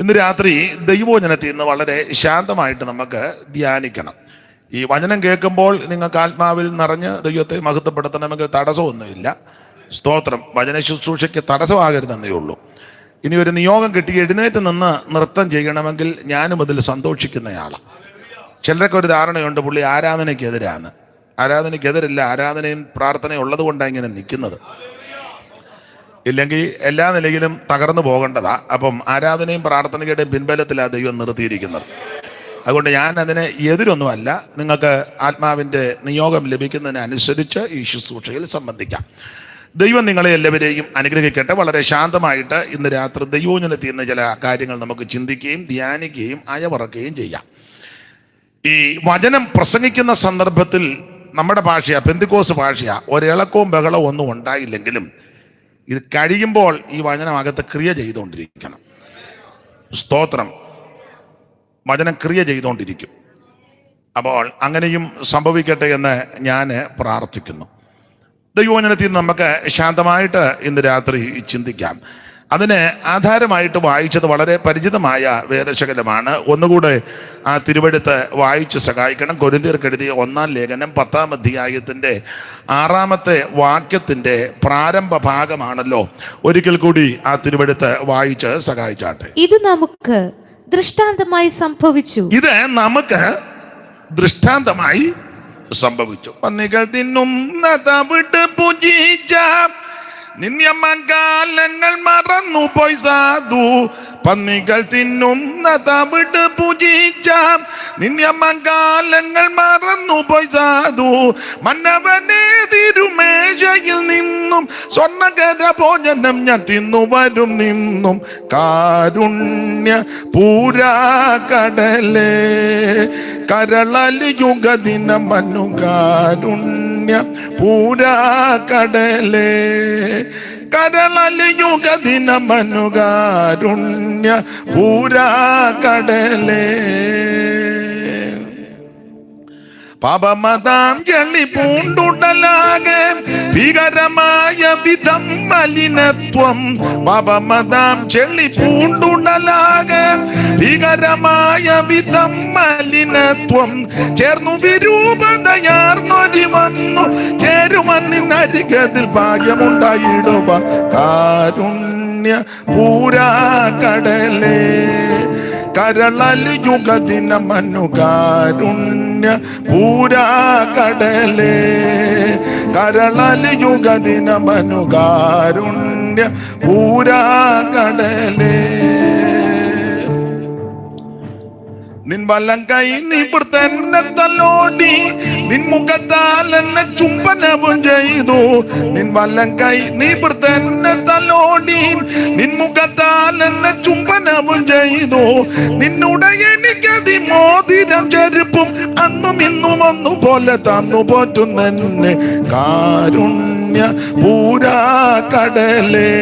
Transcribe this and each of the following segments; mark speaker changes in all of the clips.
Speaker 1: ഇന്ന് രാത്രി ദൈവവചനത്തിൽ നിന്ന് വളരെ ശാന്തമായിട്ട് നമുക്ക് ധ്യാനിക്കണം. ഈ വചനം കേൾക്കുമ്പോൾ നിങ്ങൾക്ക് ആത്മാവിൽ നിറഞ്ഞ് ദൈവത്തെ മഹത്വപ്പെടുത്തണമെങ്കിൽ തടസ്സമൊന്നുമില്ല. സ്തോത്രം. വചന ശുശ്രൂഷയ്ക്ക് തടസ്സമാകരുതെന്നേ ഉള്ളൂ. ഇനി ഒരു നിയോഗം കിട്ടി എഴുന്നേറ്റ് നിന്ന് നൃത്തം ചെയ്യണമെങ്കിൽ ഞാനും അതിൽ സന്തോഷിക്കുന്നയാളാണ്. ചിലരൊക്കെ ഒരു ധാരണയുണ്ട് പുള്ളി ആരാധനയ്ക്കെതിരാണ്. ആരാധനയ്ക്കെതിരല്ല, ആരാധനയും പ്രാർത്ഥനയും ഉള്ളത് കൊണ്ടാണ് ഇങ്ങനെ നിൽക്കുന്നത്. ഇല്ലെങ്കിൽ എല്ലാ നിലയിലും തകർന്നു പോകേണ്ടതാ. അപ്പം ആരാധനയും പ്രാർത്ഥനയുടെയും പിൻബലത്തിലാണ് ദൈവം നിർത്തിയിരിക്കുന്നത്. അതുകൊണ്ട് ഞാൻ അതിന് എതിരൊന്നുമല്ല. നിങ്ങൾക്ക് ആത്മാവിൻ്റെ നിയോഗം ലഭിക്കുന്നതിനനുസരിച്ച് ഈ ശുശ്രൂഷയിൽ സംബന്ധിക്കാം. ദൈവം നിങ്ങളെ എല്ലാവരെയും അനുഗ്രഹിക്കട്ടെ. വളരെ ശാന്തമായിട്ട് ഇന്ന് രാത്രി ദൈവവചനത്തിൽ നിന്ന് ചില കാര്യങ്ങൾ നമുക്ക് ചിന്തിക്കുകയും ധ്യാനിക്കുകയും അയവറക്കുകയും ചെയ്യാം. ഈ വചനം പ്രസംഗിക്കുന്ന സന്ദർഭത്തിൽ നമ്മുടെ ഭാഷയാ, പെന്തിക്കോസ് ഭാഷയാ, ഒരിളക്കവും ബഹളവും ഒന്നും ഉണ്ടായില്ലെങ്കിലും ഇത് കഴിയുമ്പോൾ ഈ വചനം അകത്ത് ക്രിയ ചെയ്തുകൊണ്ടിരിക്കണം. സ്തോത്രം. വചനം ക്രിയ ചെയ്തുകൊണ്ടിരിക്കും. അപ്പോൾ അങ്ങനെയും സംഭവിക്കട്ടെ എന്ന് ഞാൻ പ്രാർത്ഥിക്കുന്നു. ദൈവവചനത്തിൽ നമുക്ക് ശാന്തമായിട്ട് ഇന്ന് രാത്രി ചിന്തിക്കാം. അതിന് ആധാരമായിട്ട് വായിച്ചത് വളരെ പരിചിതമായ വേദശകലമാണ്. ഒന്നുകൂടെ ആ തിരുവെഴുത്ത് വായിച്ച് സഹായിക്കണം. കൊരിന്ത്യർക്ക് എഴുതിയ 1-ാം ലേഖനം 10-ാം അധ്യായത്തിൻ്റെ 6-ാമത്തെ വാക്യത്തിൻ്റെ പ്രാരംഭ ഭാഗമാണല്ലോ. ഒരിക്കൽ കൂടി ആ തിരുവെഴുത്ത് വായിച്ച് സഹായിച്ചാട്ടെ.
Speaker 2: ഇത് നമുക്ക് ദൃഷ്ടാന്തമായി സംഭവിച്ചു.
Speaker 1: ഇത് നമുക്ക് ദൃഷ്ടാന്തമായി സംഭവിച്ചു. പന്നികൾ തിന്നുന്നത് വിട്ട് പൂജിച്ച നിന്യമകാലങ്ങൾ മറന്നുപോയി സാധു. പന്നികൾ തിന്നുന്നത് വിട്ട് പൂജിച്ച നിന്യമകാലങ്ങൾ മറന്നുപോയി സാധു. മന്നവനെ തിരുമേശയിൽ നിന്നും സ്വർണ്ണകര ഭോജനം ഞാൻ തിന്നുവരും നിന്നും. കാരുണ്യ പൂരാ കടലേ കരളലി യുഗദിന മനു. കാരുണ്യ പൂരാ കടലേ കരളലി യുഗദിന മനു. കാരുണ്യ പൂരാ കടലേ. പാപമതാം ചെളി പൂണ്ടുടലാകെ ഭീകരമായ വിധം മലിനത്വം. പാപമതാം ചെളി പൂണ്ടുടലാകെ ഭീകരമായ വിധം മലിനത്വം. ചേർന്നു വിരൂപതയാർന്നൊരി വന്നു ചേരുമണ്ണിനരികതിൽ ഭാഗ്യമുണ്ടായിടുക. കാരുണ്യ പൂരാ കടലേ കരളലി യുഗദിന മനു. കാരുണ്യ പൂരാ കടലേ കരളലി യുഗദിന മനു. കാരുണ്യ പൂരാ കടലേ. നിൻ വലം കൈ നിവർത്തന്നെ തലോടി നിൻമുഖത്താൽ എന്നെ ചുംബനവും ചെയ്തു. നിൻ വലം കൈ നിവർത്തന്നെ തലോടി നിൻമുഖത്താൽ എന്നെ ചുംബനവും ചെയ്തു. നിന്നുടെ എനിക്കതി മോതിരം ചെരുപ്പും അന്നും ഇന്നും ഒന്നുപോലെ തന്നു പോറ്റുന്നെന്നെ. കാരുണ്യ പൂരാ കടലേ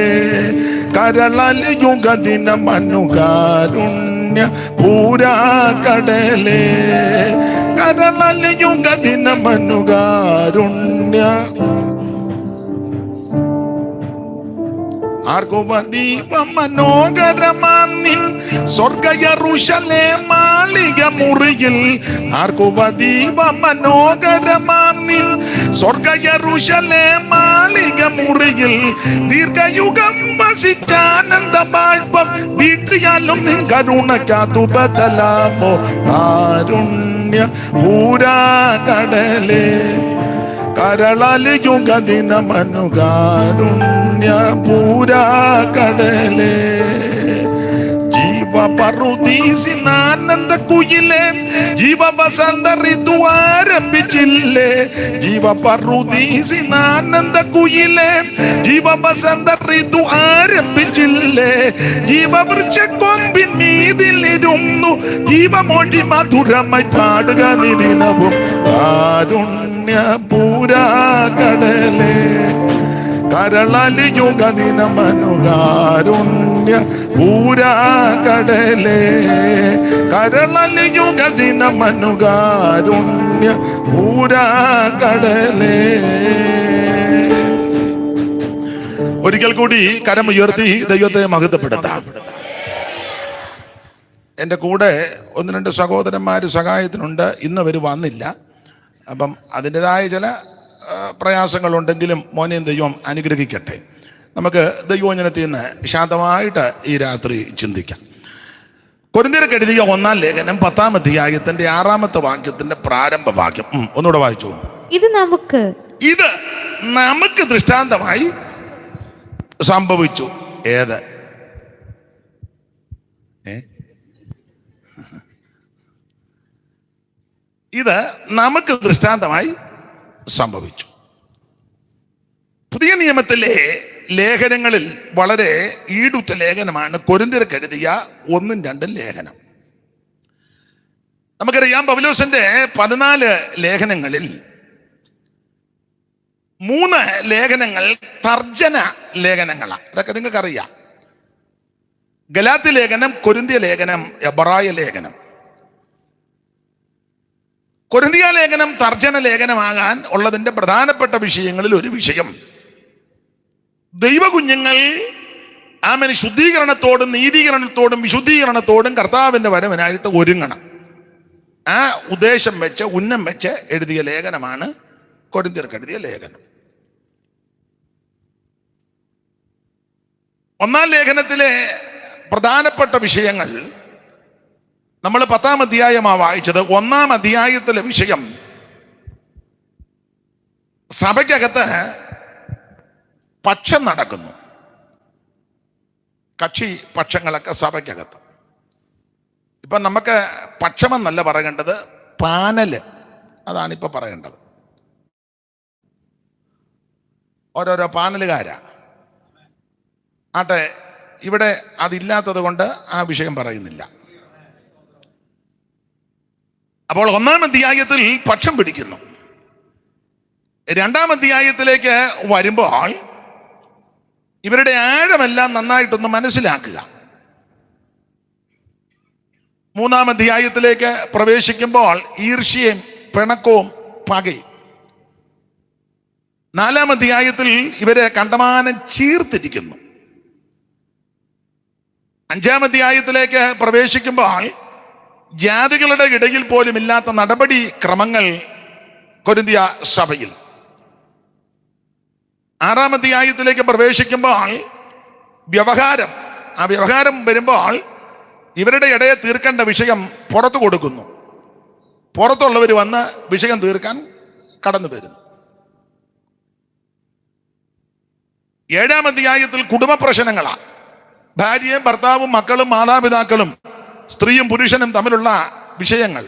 Speaker 1: കരളലി യുഗദിന മനു. കാരുണ്യ പൂരാ കടലേ കരളലി യുഗദിന മനു. കാരുണ്യ ആർക്കുവദീപ മനോഹരമാം നിൻ സ്വർഗ യെരൂശലേം മാളിക മുറിയിൽ. ആർക്കുവദീപ മനോഹരമാം നിൻ സ്വർഗ യെരൂശലേം മാളിക മുറിയിൽ. ദീർഘയുഗം വസിച്ചാനന്ദ ബാഷ്പം വീട്ടിയാലും നിൻ കരുണയ്ക്കതു ബദലാമോ. കാരുണ്യ പൂരാ കടലേ കരളലി യുഗദിന മനു. കാരുണ്യ പൂരാ കടലേ. ജീവപറുദീസിനാനന്ദ കുയിലേ ജീവവസന്ത ഋതു ആരംഭിച്ചില്ലേ. ജീവപറുദീസിനാനന്ദ കുയിലേ ജീവവസന്ത ഋതു ആരംഭിച്ചില്ലേ. ജീവവൃക്ഷ കൊമ്പിൻ മീതിലിരുന്നു ജീവമൊഴി മധുരമായി പാടുക നിദിനവും. കാരുണ്യ പൂരാ കടലേ കരളലി യുഗദിന മനു. കാരുണ്യ പൂരാ കടലേ കരളലി യുഗദിന മനു. കാരുണ്യ പൂരാ കടലേ. ഒരിക്കൽ കൂടി കരമുയർത്തി ദൈവത്തെ മഹത്വപ്പെടുത്താം. എൻ്റെ കൂടെ ഒന്ന് രണ്ട് സഹോദരന്മാർ സഹായത്തിനുണ്ട്. ഇന്ന് അവർ വന്നില്ല. അപ്പം അതിൻ്റെതായ ചില പ്രയാസങ്ങളുണ്ടെങ്കിലും മോനെയും ദൈവം അനുഗ്രഹിക്കട്ടെ. നമുക്ക് ദൈവവചനത്തിൽ നിന്ന് ശാന്തമായിട്ട് ഈ രാത്രി ചിന്തിക്കാം. കൊരിന്ത്യർക്ക് എഴുതിയ 1-ാം ലേഖനം 10-ാം അധ്യായത്തിന്റെ 6-ാമത്തെ വാക്യത്തിന്റെ പ്രാരംഭ വാക്യം ഒന്നുകൂടെ വായിച്ചു. ഇത് നമുക്ക് ദൃഷ്ടാന്തമായി സംഭവിച്ചു. ഏത്? ഇത് നമുക്ക് ദൃഷ്ടാന്തമായി സംഭവിച്ചു. പുതിയ നിയമത്തിലെ ലേഖനങ്ങളിൽ വളരെ ഈടുറ്റ ലേഖനമാണ് കൊരിന്ത്യർക്ക് എഴുതിയ 1-ഉം 2-ഉം ലേഖനം. നമുക്കറിയാം, പൗലോസിന്റെ 14 ലേഖനങ്ങളിൽ 3 ലേഖനങ്ങൾ തർജ്ജന ലേഖനങ്ങളാണ്. അതൊക്കെ നിങ്ങൾക്കറിയാം. ഗലാത്യ ലേഖനം, കൊരിന്ത്യ ലേഖനം, എബ്രായ ലേഖനം. കൊരിന്ത്യ ലേഖനം തർജ്ജന ലേഖനമാകാൻ ഉള്ളതിന്റെ പ്രധാനപ്പെട്ട വിഷയങ്ങളിൽ ഒരു വിഷയം, ദൈവകുഞ്ഞുങ്ങൾ ശുദ്ധീകരണത്തോടും നീതീകരണത്തോടും വിശുദ്ധീകരണത്തോടും കർത്താവിന്റെ വരവിനായിട്ട് ഒരുങ്ങണം. ആ ഉദ്ദേശം വെച്ച് ഉന്നം വെച്ച് എഴുതിയ ലേഖനമാണ് കൊരിന്ത്യർക്ക് എഴുതിയ ലേഖനം. 1-ാം ലേഖനത്തിലെ പ്രധാനപ്പെട്ട വിഷയങ്ങൾ നമ്മൾ 10-ാം അധ്യായമാണ് വായിച്ചത്. 1-ാം അധ്യായത്തിലെ വിഷയം സഭയ്ക്കകത്ത് പക്ഷം നടക്കുന്നു. കക്ഷി പക്ഷങ്ങളൊക്കെ സഭയ്ക്കകത്ത്. ഇപ്പം നമുക്ക് പക്ഷമെന്നല്ല പറയേണ്ടത്, പാനല്, അതാണ് ഇപ്പൊ പറയേണ്ടത്. ഓരോരോ പാനലുകാരാ. ആട്ടെ, ഇവിടെ അതില്ലാത്തത് കൊണ്ട് ആ വിഷയം പറയുന്നില്ല. അപ്പോൾ 1-ാം അധ്യായത്തിൽ പക്ഷം പിടിക്കുന്നു. 2-ാം അധ്യായത്തിലേക്ക് വരുമ്പോൾ ഇവരുടെ ആഴമെല്ലാം നന്നായിട്ടൊന്ന് മനസ്സിലാക്കുക. 3-ാം അധ്യായത്തിലേക്ക് പ്രവേശിക്കുമ്പോൾ ഈർഷ്യയും പിണക്കവും പകയും. 4-ാം അധ്യായത്തിൽ ഇവരെ കണ്ടമാനം ചീർത്തിരിക്കുന്നു. 5-ാം അധ്യായത്തിലേക്ക് പ്രവേശിക്കുമ്പോൾ ജാതികളുടെ ഇടയിൽ പോലും ഇല്ലാത്ത നടപടി ക്രമങ്ങൾ കൊരിന്ത്യ സഭയിൽ. 6-ാം അധ്യായത്തിലേക്ക് പ്രവേശിക്കുമ്പോൾ വ്യവഹാരം, ആ വ്യവഹാരം വരുമ്പോൾ ഇവരുടെ ഇടയെ തീർക്കേണ്ട വിഷയം പുറത്തു കൊടുക്കുന്നു. പുറത്തുള്ളവർ വന്ന് വിഷയം തീർക്കാൻ കടന്നു വരുന്നു. 7-ാം അധ്യായത്തിൽ കുടുംബ പ്രശ്നങ്ങളാണ്. ഭാര്യയും ഭർത്താവും മക്കളും മാതാപിതാക്കളും സ്ത്രീയും പുരുഷനും തമ്മിലുള്ള വിഷയങ്ങൾ.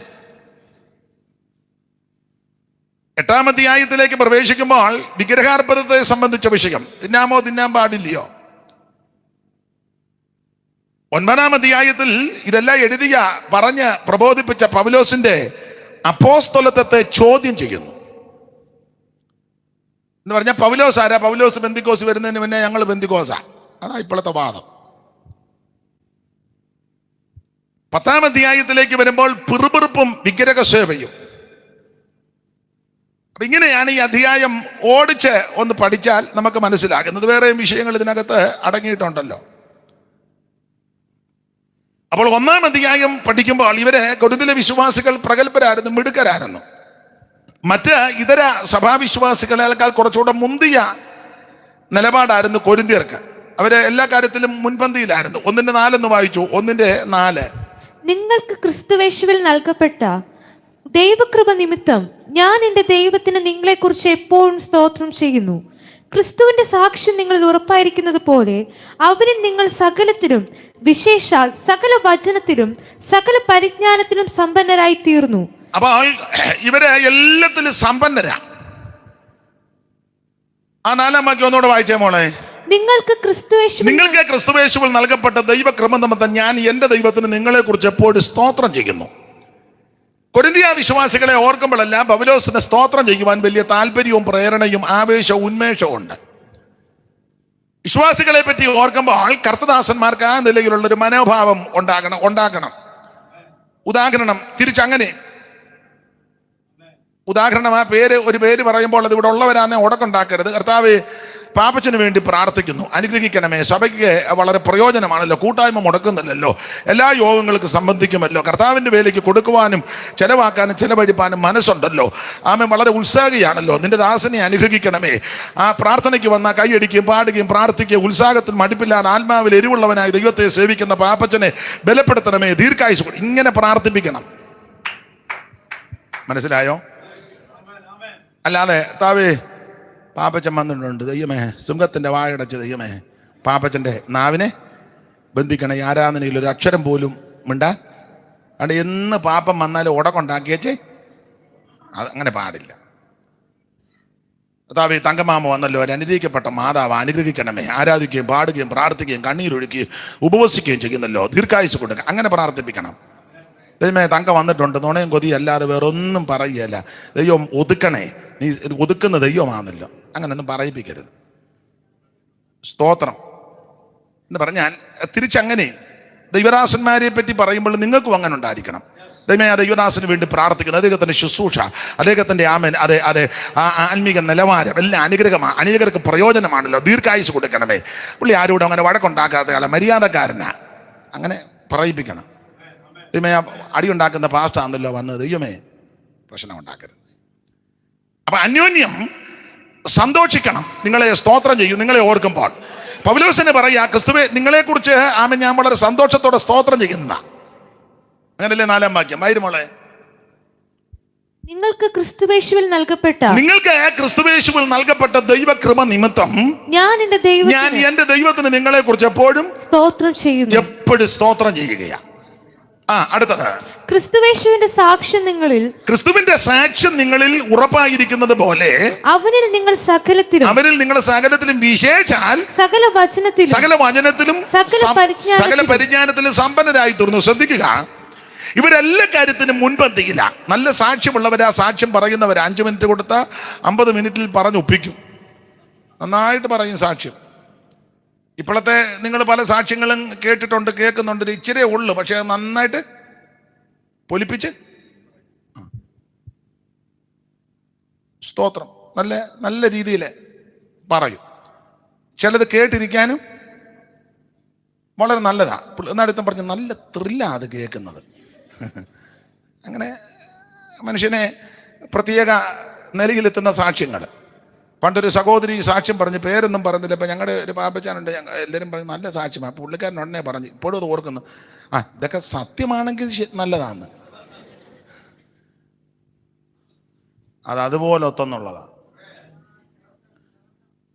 Speaker 1: 8-ാം അധ്യായത്തിലേക്ക് പ്രവേശിക്കുമ്പോൾ വിഗ്രഹാർപ്പണത്തെ സംബന്ധിച്ച വിഷയം, തിന്നാമോ തിന്നാൻ പാടില്ലയോ. 9-ാം അധ്യായത്തിൽ ഇതെല്ലാം എഴുതിയ പറഞ്ഞ് പ്രബോധിപ്പിച്ച പൗലോസിന്റെ അപ്പോസ്തലത്വത്തെ ചോദ്യം ചെയ്യുന്നു. എന്ന് പറഞ്ഞാൽ പൗലോസ് ആരാ? പൗലോസ് പെന്തിക്കോസ് വരുന്നതിന് മുന്നേ ഞങ്ങൾ പെന്തിക്കോസാ. അതാ ഇപ്പോഴത്തെ വാദം. 10-ാം അധ്യായത്തിലേക്ക് വരുമ്പോൾ പിറുപിറുപ്പും വിഗ്രഹ സേവയും. അപ്പൊ ഇങ്ങനെയാണ് ഈ അധ്യായം ഓടിച്ച് ഒന്ന് പഠിച്ചാൽ നമുക്ക് മനസ്സിലാകുന്നത്. വേറെയും വിഷയങ്ങൾ ഇതിനകത്ത് അടങ്ങിയിട്ടുണ്ടല്ലോ. അപ്പോൾ 1-ാം അധ്യായം പഠിക്കുമ്പോൾ ഇവരെ കൊരിന്ത്യയിലെ വിശ്വാസികൾ പ്രഗത്ഭരായിരുന്നു, മിടുക്കരായിരുന്നു. മറ്റ് ഇതര സഭാവിശ്വാസികളേക്കാൾ കുറച്ചുകൂടെ മുന്തിയ നിലപാടായിരുന്നു കൊരിന്ത്യർക്ക്. അവര് എല്ലാ കാര്യത്തിലും മുൻപന്തിയിലായിരുന്നു. 1-4 വായിച്ചു. 1-4,
Speaker 2: നിങ്ങൾക്ക് ക്രിസ്തുവേശുവിൽ നൽകപ്പെട്ട ദൈവകൃപ നിമിത്തം ഞാൻ എൻ്റെ ദൈവത്തിന് നിങ്ങളെക്കുറിച്ച് എപ്പോഴും സ്തോത്രം ചെയ്യുന്നു. ക്രിസ്തുവിന്റെ സാക്ഷ്യം നിങ്ങളിൽ ഉറപ്പായിരിക്കുന്നത് പോലെ അവരിൽ നിങ്ങൾ സകലത്തിലും, വിശേഷാൽ സകല വചനത്തിലും സകല പരിജ്ഞാനത്തിലും സമ്പന്നരായി തീർന്നു.
Speaker 1: അപ്പോൾ ഇവരെ എല്ലാത്തിലും സമ്പന്നരാ. ആ 4-ാം വാക്യം ഒന്നുകൂടെ വായിച്ചേ മോളെ. നിങ്ങൾക്ക് ക്രിസ്തുവേശുവിൽ നൽകപ്പെട്ട ദൈവകൃപ നിമിത്തം ഞാൻ എൻ്റെ ദൈവത്തിന് നിങ്ങളെ കുറിച്ച് എപ്പോഴും സ്തോത്രം ചെയ്യുന്നു. കൊരിന്ത്യ വിശ്വാസികളെ ഓർക്കുമ്പോഴെല്ലാം പൗലോസിനെ സ്തോത്രം ചെയ്യുവാൻ വലിയ താല്പര്യവും പ്രേരണയും ആവേശവും ഉന്മേഷവും ഉണ്ട്. വിശ്വാസികളെ പറ്റി ഓർക്കുമ്പോൾ കർത്തദാസന്മാർക്ക് ആ നിലയിലുള്ള ഒരു മനോഭാവം ഉണ്ടാക്കണം. ഉദാഹരണം തിരിച്ചങ്ങനെ. ഉദാഹരണം, ഒരു പേര് പറയുമ്പോൾ അത് ഇവിടെ ഉള്ളവരാന്നെ ഉടക്കുണ്ടാക്കരുത്. കർത്താവ് പാപ്പച്ചന് വേണ്ടി പ്രാർത്ഥിക്കുന്നു. അനുഗ്രഹിക്കണമേ. സഭയ്ക്ക് വളരെ പ്രയോജനമാണല്ലോ, കൂട്ടായ്മ മുടക്കുന്നില്ലല്ലോ, എല്ലാ യോഗങ്ങൾക്കും സംബന്ധിക്കുമല്ലോ, കർത്താവിൻ്റെ വേലയ്ക്ക് കൊടുക്കുവാനും ചെലവാക്കാനും ചെലവഴിപ്പാനും മനസ്സുണ്ടല്ലോ. ആമേൻ. വളരെ ഉത്സാഹിയാണല്ലോ. നിന്റെ ദാസനെ അനുഗ്രഹിക്കണമേ. ആ പ്രാർത്ഥനയ്ക്ക് വന്ന കൈയടിക്കുകയും പാടുകയും പ്രാർത്ഥിക്കുകയും ഉത്സാഹത്തിൽ മടുപ്പില്ലാതെ ആത്മാവിൽ എരിവുള്ളവനായി ദൈവത്തെ സേവിക്കുന്ന പാപ്പച്ചനെ ബലപ്പെടുത്തണമേ, ദീർഘായുസ്സ്. ഇങ്ങനെ പ്രാർത്ഥിപ്പിക്കണം. മനസ്സിലായോ? അല്ലാതെ താവേ പാപ്പച്ചൻ വന്നിട്ടുണ്ട്, ദൈവമേ സിംഹത്തിൻ്റെ വായടച്ച് ദൈവമേ പാപ്പച്ചൻ്റെ നാവിനെ ബന്ധിക്കണേ, ആരാധനയിൽ ഒരു അക്ഷരം പോലും മിണ്ടാൻ. അവിടെ എന്ന് പാപ്പം വന്നാലും ഉടക്കൊണ്ടാക്കിയേച്ചേ, അത് അങ്ങനെ പാടില്ല. താവേ തങ്കമാമ വന്നല്ലോ, ഒരു അനുഗ്രഹിക്കപ്പെട്ട മാതാവ്, അനുഗ്രഹിക്കണമേ. ആരാധിക്കുകയും പാടുകയും പ്രാർത്ഥിക്കുകയും കണ്ണീരൊഴുക്കുകയും ഉപവസിക്കുകയും ചെയ്യുന്നല്ലോ, ദീർഘായുസ്സ് കൊടുക്കുക. അങ്ങനെ പ്രാർത്ഥിപ്പിക്കണം. ദൈവമേ തങ്ക വന്നിട്ടുണ്ട്, നുണയും കൊതിയും അല്ലാതെ വേറൊന്നും പറയുകയല്ല. ദൈവം ഒതുക്കണേ, നീ ഇത് ഒതുക്കുന്ന ദൈവമാണല്ലോ, അങ്ങനെയൊന്നും പറയിപ്പിക്കരുത്. സ്തോത്രം എന്ന് പറഞ്ഞാൽ തിരിച്ചങ്ങനെ ദൈവദാസന്മാരെ പറ്റി പറയുമ്പോൾ നിങ്ങൾക്കും അങ്ങനെ ഉണ്ടായിരിക്കണം. ദൈവമേ ആ ദൈവദാസന് വേണ്ടി പ്രാർത്ഥിക്കുന്നു, അദ്ദേഹത്തിൻ്റെ ശുശ്രൂഷ, അദ്ദേഹത്തിൻ്റെ ആമേൻ, അതെ അതെ ആ ആത്മീക നിലവാരം എല്ലാം അനുഗ്രഹമാണ്, അനേകർക്ക് പ്രയോജനമാണല്ലോ, ദീർഘായുസ്സ് കൊടുക്കണമേ. പുള്ളി ആരോടും അങ്ങനെ വഴക്കുണ്ടാക്കാത്ത ആളെ, മര്യാദക്കാരനാ, അങ്ങനെ പറയിപ്പിക്കണം. ദൈവമേ അടിയുണ്ടാക്കുന്ന പാസ്റ്റാണല്ലോ വന്നത്, ദൈവമേ പ്രശ്നം ഉണ്ടാക്കരുത്. അപ്പൊ അന്യോന്യം സന്തോഷിക്കണം. നിങ്ങളെ സ്തോത്രം ചെയ്യും. നിങ്ങളെ ഓർക്കുമ്പോൾ പൗലോസിനെ പറയാ, ക്രിസ്തുവേ നിങ്ങളെക്കുറിച്ച് ആമേൻ ഞാൻ വളരെ സന്തോഷത്തോടെ സ്തോത്രം ചെയ്യുന്ന, അങ്ങനല്ലേ 4-ാം വാക്യം. വൈരുമോളെ,
Speaker 2: നിങ്ങൾക്ക് ക്രിസ്തുവേശുവിൽ നൽകപ്പെട്ട
Speaker 1: ദൈവകൃപ നിമിത്തം ഞാൻ എന്റെ ദൈവത്തിന് നിങ്ങളെ കുറിച്ച് എപ്പോഴും
Speaker 2: സ്തോത്രം ചെയ്യുന്നു.
Speaker 1: എപ്പോഴും സ്തോത്രം ചെയ്യുകയാ. അടുത്തത്,
Speaker 2: ക്രിസ്തുവിന്റെ സാക്ഷ്യം നിങ്ങളിൽ
Speaker 1: ഉറപ്പായിരിക്കുന്നത് പോലെ
Speaker 2: അവനിൽ നിങ്ങൾ സകലത്തിലും വിശേഷാൽ സകല വചനത്തിലും
Speaker 1: സകല പരിജ്ഞാനത്തിലും സമ്പന്നരായി തീർന്നു. ശ്രദ്ധിക്കുക, ഇവരെല്ലാ കാര്യത്തിനും മുൻപന്തിയില്ല. നല്ല സാക്ഷ്യമുള്ളവരാ, സാക്ഷ്യം പറയുന്നവർ 5 മിനിറ്റ് കൊടുത്ത 50 മിനിറ്റിൽ പറഞ്ഞൊപ്പിക്കും. നന്നായിട്ട് പറയും സാക്ഷ്യം. ഇപ്പോഴത്തെ നിങ്ങൾ പല സാക്ഷ്യങ്ങളും കേട്ടിട്ടുണ്ട്, കേൾക്കുന്നുണ്ട്, ഇച്ചിരേ ഉള്ളു, പക്ഷെ അത് നന്നായിട്ട് പൊലിപ്പിച്ച് സ്തോത്രം നല്ല നല്ല രീതിയിൽ പറയും. ചിലത് കേട്ടിരിക്കാനും വളരെ നല്ലതാ. എന്നടുത്തും പറഞ്ഞ് നല്ല ത്രില്ലാ അത് കേൾക്കുന്നത്. അങ്ങനെ മനുഷ്യനെ പ്രത്യേക നിലയിലെത്തുന്ന സാക്ഷ്യങ്ങൾ. പണ്ടൊരു സഹോദരി സാക്ഷ്യം പറഞ്ഞ്, പേരൊന്നും പറഞ്ഞില്ല, ഇപ്പം ഞങ്ങളുടെ ഒരു പാപ്പച്ചാനുണ്ട്, എല്ലാവരും പറഞ്ഞു നല്ല സാക്ഷ്യമാണ്. അപ്പോൾ പുള്ളിക്കാരൻ ഉടനെ പറഞ്ഞു, ഇപ്പോഴും അത് ഓർക്കുന്നു, ഇതൊക്കെ സത്യമാണെങ്കിൽ നല്ലതാന്ന്, അതുപോലെ ഒത്തൊന്നുള്ളതാണ്.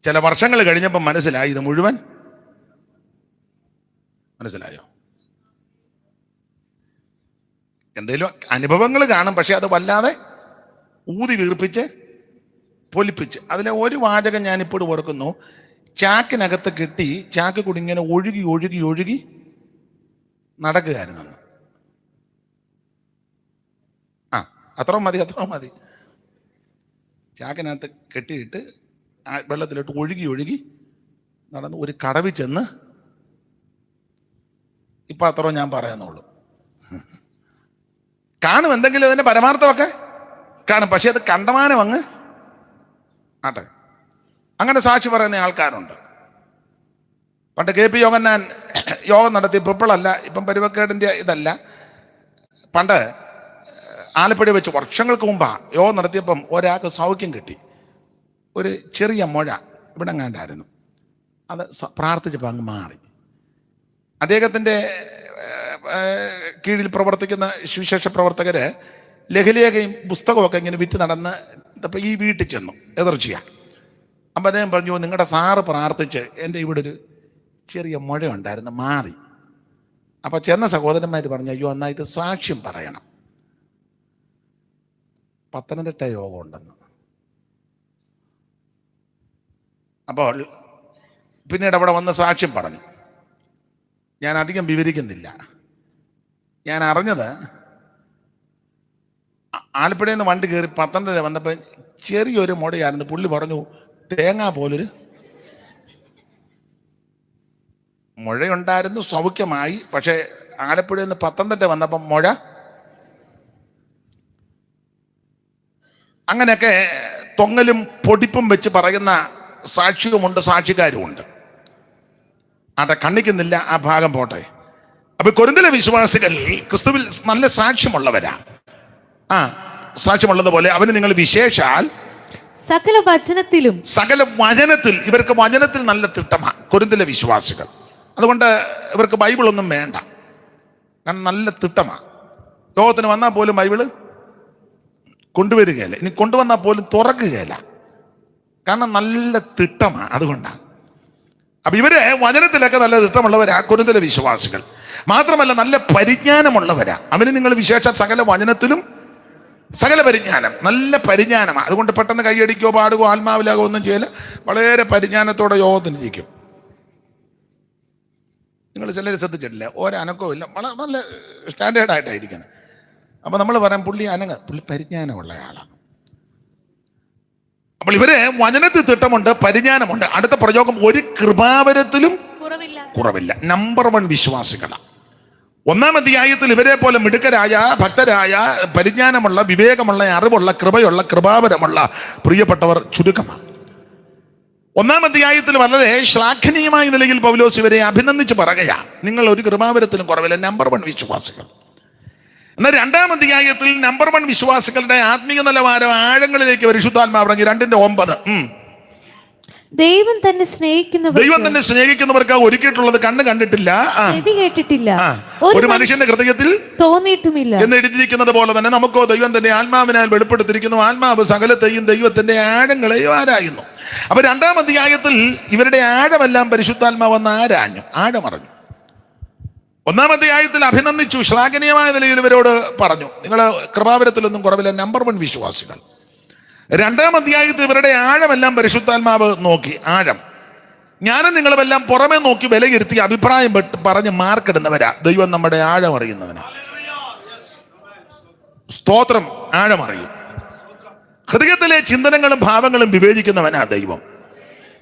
Speaker 1: ചില വർഷങ്ങൾ കഴിഞ്ഞപ്പം മനസ്സിലായി ഇത് മുഴുവൻ. മനസ്സിലായോ? എന്തെങ്കിലും അനുഭവങ്ങൾ കാണും, പക്ഷെ അത് വല്ലാതെ ഊതി വീർപ്പിച്ച് പൊലിപ്പിച്ച്. അതിലെ ഒരു വാചകം ഞാനിപ്പോഴും ഓർക്കുന്നു. ചാക്കിനകത്ത് കെട്ടി ചാക്ക് കൂടി ഇങ്ങനെ ഒഴുകി ഒഴുകി ഒഴുകി നടക്കുകയായിരുന്നു. അത്ര മതി. ചാക്കിനകത്ത് കെട്ടിയിട്ട് വെള്ളത്തിലോട്ട് ഒഴുകി ഒഴുകി നടന്ന് ഒരു കടവിൽ ചെന്ന്, ഇപ്പം അത്രയും ഞാൻ പറയുന്നുള്ളൂ. കാണും എന്തെങ്കിലും അതിൻ്റെ പരമാർത്ഥമൊക്കെ കാണും, പക്ഷെ അത് കണ്ടമാനം അങ്ങ് ആട്ടെ. അങ്ങനെ സാക്ഷി പറയുന്ന ആൾക്കാരുണ്ട്. പണ്ട് KP യോഹന്നാൻ യോഗം നടത്തി, ഇപ്പോഴല്ല, ഇപ്പം പരുവക്കേടിൻ്റെ ഇതല്ല. പണ്ട് ആലപ്പുഴ വെച്ച് വർഷങ്ങൾക്ക് മുമ്പാണ് യോഗം നടത്തിയപ്പം ഒരാൾക്ക് സൗഖ്യം കിട്ടി. ഒരു ചെറിയ മുഴ ഇവിടെ എങ്ങാണ്ടായിരുന്നു. അത് പ്രാർത്ഥിച്ചപ്പോൾ അങ്ങ് മാറി. അദ്ദേഹത്തിൻ്റെ കീഴിൽ പ്രവർത്തിക്കുന്ന സുവിശേഷ പ്രവർത്തകർ ലഘുലേഖയും പുസ്തകമൊക്കെ ഇങ്ങനെ വിറ്റ് നടന്ന് അപ്പോൾ ഈ വീട്ടിൽ ചെന്നു എതിർച്ചയാണ്. അപ്പം അദ്ദേഹം പറഞ്ഞു, നിങ്ങളുടെ സാറ് പ്രാർത്ഥിച്ച് എൻ്റെ ഇവിടെ ഒരു ചെറിയ മുഴ ഉണ്ടായിരുന്നു, മാറി. അപ്പോൾ ചെന്ന സഹോദരന്മാർ പറഞ്ഞു, അയ്യോ എന്നാൽ ഇത് സാക്ഷ്യം പറയണം, പത്തനംതിട്ട യോഗം ഉണ്ടെന്ന്. അപ്പോൾ പിന്നീട് അവിടെ വന്ന് സാക്ഷ്യം പറഞ്ഞു. ഞാൻ അധികം വിവരിക്കുന്നില്ല. ഞാൻ അറിഞ്ഞത്, ആലപ്പുഴയിൽ നിന്ന് വണ്ടി കയറി പത്തനംതിട്ട വന്നപ്പോൾ ചെറിയൊരു മുടയായിരുന്നു. പുള്ളി പറഞ്ഞു, തേങ്ങ പോലൊരു മുഴയുണ്ടായിരുന്നു, സൗഖ്യമായി. പക്ഷേ ആലപ്പുഴയിൽ നിന്ന് പത്തനംതിട്ട വന്നപ്പം മുഴ. അങ്ങനെയൊക്കെ തൊങ്ങലും പൊടിപ്പും വെച്ച് പറയുന്ന സാക്ഷിയുമുണ്ട്, സാക്ഷിക്കാരുമുണ്ട്. ആട്ടെ, കണ്ണിക്കുന്നില്ല, ആ ഭാഗം പോട്ടെ. അപ്പൊ കൊരിന്തിലെ വിശ്വാസികൾ ക്രിസ്തുവിൽ നല്ല സാക്ഷ്യമുള്ളവരാ. സാക്ഷ്യമുള്ളതുപോലെ അവന് നിങ്ങൾ വിശേഷാൽ
Speaker 2: സകല വചനത്തിൽ
Speaker 1: ഇവർക്ക് വചനത്തിൽ നല്ല തിട്ടമാണ് കൊരിന്തിലെ വിശ്വാസികൾ. അതുകൊണ്ട് ഇവർക്ക് ബൈബിളൊന്നും വേണ്ട, കാരണം നല്ല തിട്ടമാണ്. ലോകത്തിന് വന്നാൽ പോലും ബൈബിള് കൊണ്ടുവരികയില്ല, ഇനി കൊണ്ടുവന്നാൽ പോലും തുറക്കുകയില്ല, കാരണം നല്ല തിട്ടമാണ്. അതുകൊണ്ടാണ്. അപ്പൊ ഇവര് വചനത്തിലൊക്കെ നല്ല തിട്ടമുള്ളവരാ കൊരിന്തിലെ വിശ്വാസികൾ. മാത്രമല്ല നല്ല പരിജ്ഞാനമുള്ളവരാ. അവന് നിങ്ങൾ വിശേഷം സകല വചനത്തിലും സകല പരിജ്ഞാനം, നല്ല പരിജ്ഞാനമാണ്. അതുകൊണ്ട് പെട്ടെന്ന് കൈയടിക്കോ പാടുകയോ ആത്മാവിലാകോ ഒന്നും ചെയ്യില്ല, വളരെ പരിജ്ഞാനത്തോടെ യോഗത്തിന് ഇരിക്കും. നിങ്ങൾ ചിലർ ശ്രദ്ധിച്ചിട്ടില്ല, ഒരനക്കവും ഇല്ല, വളരെ നല്ല സ്റ്റാൻഡേർഡായിട്ടായിരിക്കുന്നത്. അപ്പം നമ്മൾ പറയാം പുള്ളി പരിജ്ഞാനമുള്ള ആളാണ്. അപ്പോൾ ഇവര് വചനത്തിൽ തിട്ടമുണ്ട്, പരിജ്ഞാനമുണ്ട്. അടുത്ത പ്രയോഗം, ഒരു കൃപാവരത്തിലും കുറവില്ല. നമ്പർ 1 വിശ്വാസികളാണ്. 1-ാം അധ്യായത്തിൽ ഇവരെ പോലെ മിടുക്കരായ, ഭക്തരായ, പരിജ്ഞാനമുള്ള, വിവേകമുള്ള, അറിവുള്ള, കൃപയുള്ള, കൃപാവരമുള്ള പ്രിയപ്പെട്ടവർ ചുരുക്കമാണ്. 1-ാം അധ്യായത്തിൽ വളരെ ശ്ലാഘനീയമായ നിലയിൽ പൗലോസ് ഇവരെ അഭിനന്ദിച്ച് പറയുകയാ, നിങ്ങൾ ഒരു കൃപാവരത്തിലും കുറവില്ല, നമ്പർ 1 വിശ്വാസികൾ. എന്നാൽ 2-ാം അധ്യായത്തിൽ നമ്പർ 1 വിശ്വാസികളുടെ ആത്മീയ നിലവാരം ആഴങ്ങളിലേക്ക് പരിശുദ്ധാത്മാവ് പറഞ്ഞു. 2:9
Speaker 2: ദൈവം തന്നെ
Speaker 1: സ്നേഹിക്കുന്നവർക്ക് ഒരുക്കിയിട്ടുള്ളത് കണ്ണ് കണ്ടിട്ടില്ല,
Speaker 2: കേട്ടിട്ടില്ല,
Speaker 1: ഒരു മനുഷ്യന്റെ ഹൃദയത്തിൽ
Speaker 2: തോന്നിയിട്ടുമില്ല
Speaker 1: എന്ന് എഴുതിയിരിക്കുന്നത് പോലെ തന്നെ നമുക്കോ ദൈവം തന്നെ ആത്മാവിനാൽ വെളിപ്പെടുത്തിയിരിക്കുന്നു. ആത്മാവ് സകലത്തെയും ദൈവത്തിന്റെ ആഴങ്ങളെയും ആരായുന്നു. അപ്പൊ 2-ാം അധ്യായത്തിൽ ഇവരുടെ ആഴമെല്ലാം പരിശുദ്ധാത്മാവ് വന്ന് ആഴമറിഞ്ഞു. 1-ാം അധ്യായത്തിൽ അഭിനന്ദിച്ചു, ശ്ലാഘനീയമായ നിലയിൽ ഇവരോട് പറഞ്ഞു, നിങ്ങൾ കൃപാവരത്തിലൊന്നും കുറവില്ല, നമ്പർ 1 വിശ്വാസികൾ. 2-ാം അധ്യായത്തിൽ ഇവരുടെ ആഴമെല്ലാം പരിശുദ്ധാത്മാവ് നോക്കി. ആഴം, ഞാനും നിങ്ങളുമെല്ലാം പുറമെ നോക്കി വിലയിരുത്തി അഭിപ്രായം പറഞ്ഞ് മാർക്കിടുന്നവരാ. ദൈവം നമ്മുടെ ആഴം അറിയുന്നവനാ. സ്തോത്രം. ആഴമറിയും. ഹൃദയത്തിലെ ചിന്തനങ്ങളും ഭാവങ്ങളും വിവേചിക്കുന്നവനാ ദൈവം.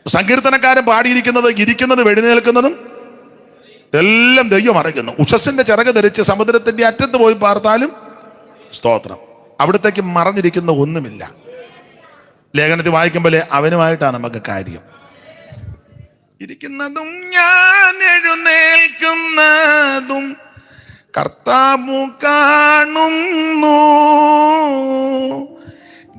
Speaker 1: സങ്കീർത്തനക്കാരൻ പാടിയിരിക്കുന്നത്, ഇരിക്കുന്നതും എഴുന്നേൽക്കുന്നതും എല്ലാം ദൈവം അറിയുന്നു. ഉഷസ്സിന്റെ ചിറക് ധരിച്ച് സമുദ്രത്തിന്റെ അറ്റത്ത് പോയി പാർത്താലും സ്തോത്രം, അവിടത്തേക്ക് മറഞ്ഞിരിക്കുന്ന ഒന്നുമില്ല. ലേഖനത്തിൽ വായിക്കുമ്പോൾ അവനുമായിട്ടാണ് നമുക്ക് കാര്യം. ഇരിക്കുന്നതും ഞാൻ എഴുന്നേൽക്കുന്നതും കർത്താവു കാണുന്നു,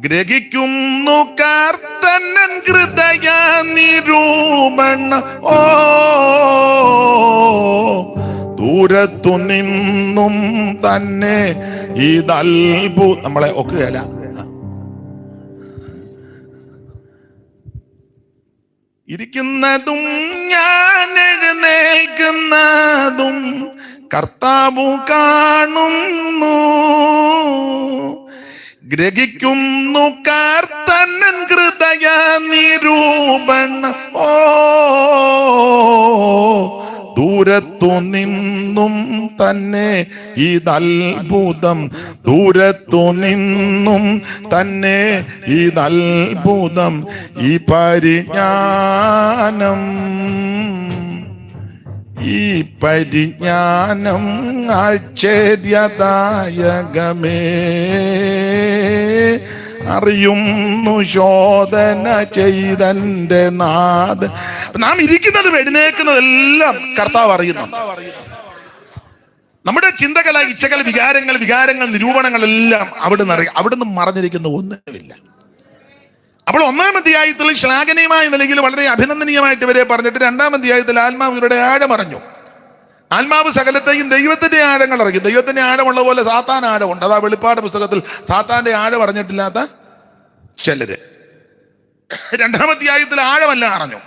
Speaker 1: ഗ്രഹിക്കുന്നു കർത്തനൻ ഹൃദയ നിരൂപണ. ദൂരത്തു നിന്നും തന്നെ നമ്മളെ ഒക്കുകയല്ല. ഇരിക്കുന്നതും ഞാൻ എഴുന്നേൽക്കുന്നതും കർത്താവു കാണുന്നു, ഗ്രഹിക്കുന്നു കർത്തനൻ ഹൃദയ നിരൂപണ. ദൂരത്തു നിന്നും തന്നെ ഇതത്ഭുതം, ദൂരത്തു നിന്നും തന്നെ ഇതത്ഭുതം, ഈ പരിജ്ഞാനം, ഈ പരിജ്ഞാനം ആശ്ചര്യദായകമേ. അറിയുന്നു ശോധന ചെയ്തന്റെ നാഥൻ. നാം ഇരിക്കുന്നതും എഴുന്നേൽക്കുന്നതെല്ലാം കർത്താവ് അറിയുന്നു. നമ്മുടെ ചിന്തകൾ, ഇച്ഛകൾ, വികാരങ്ങൾ, നിരൂപണങ്ങളെല്ലാം അവിടുന്ന് മറഞ്ഞിരിക്കുന്ന ഒന്നുമില്ല. അപ്പോൾ 1-ാം അധ്യായത്തിൽ ശ്ലാഘനീയമായ നിലയിൽ വളരെ അഭിനന്ദനീയമായിട്ട് ഇവരെ പറഞ്ഞിട്ട് 2-ാം അധ്യായത്തിൽ ആത്മാവ് ഇവരുടെ ആഴമറിഞ്ഞു. ആത്മാവ് സകലത്തെയും ദൈവത്തിന്റെ ആഴങ്ങൾ അറിയും. ദൈവത്തിന്റെ ആഴമുള്ള പോലെ സാത്താൻ ആഴമുണ്ട്. അതാ വെളിപ്പാട് പുസ്തകത്തിൽ സാത്താന്റെ ആഴം അറിഞ്ഞിട്ടില്ലാത്ത ചിലര്. 2-ാം അധ്യായത്തിൽ ആഴമല്ല അറിഞ്ഞു.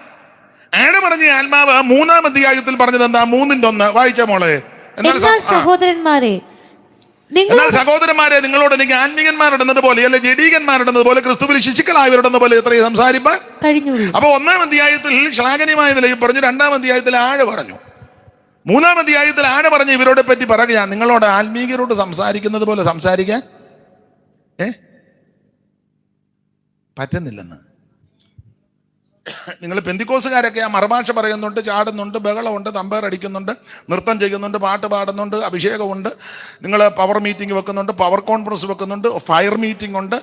Speaker 1: ആഴമറിഞ്ഞ ആത്മാവ് 3-ാം അധ്യായത്തിൽ പറഞ്ഞത് എന്താ? 3:1 വായിച്ച മോളെ. എന്നാൽ സഹോദരന്മാരെ, നിങ്ങളോട് എനിക്ക് ആത്മീകന്മാരുടെന്നത് പോലെ, അല്ലെ ജഡീകന്മാരുടെന്നത് പോലെ, ക്രിസ്തുവിൽ ശിശുക്കളായവരുടെന്ന പോലെ എത്രയും സംസാരിപ്പാൻ കഴിഞ്ഞു. അപ്പൊ 1-ാം അധ്യായത്തിൽ ശ്ലാഘനീയമായ നിലയിൽ പറഞ്ഞു, 2-ാം അധ്യായത്തിൽ ആഴ പറഞ്ഞു, 3-ാം അധ്യായത്തിൽ ആഴ പറഞ്ഞ് ഇവരോടെ പറ്റി പറയുക, നിങ്ങളോട് ആത്മീകരോട് സംസാരിക്കുന്നത് പോലെ സംസാരിക്കാൻ പറ്റുന്നില്ലെന്ന്. നിങ്ങൾ പെന്തിക്കോസുകാരൊക്കെ ആ മറുഭാഷ പറയുന്നുണ്ട്, ചാടുന്നുണ്ട്, ബഹളമുണ്ട്, തമ്പേർ അടിക്കുന്നുണ്ട്, നൃത്തം ചെയ്യുന്നുണ്ട്, പാട്ട് പാടുന്നുണ്ട്, അഭിഷേകമുണ്ട്, നിങ്ങൾ പവർ മീറ്റിംഗ് വെക്കുന്നുണ്ട്, പവർ കോൺഫറൻസ് വെക്കുന്നുണ്ട്, ഫയർ മീറ്റിംഗ് ഉണ്ട്,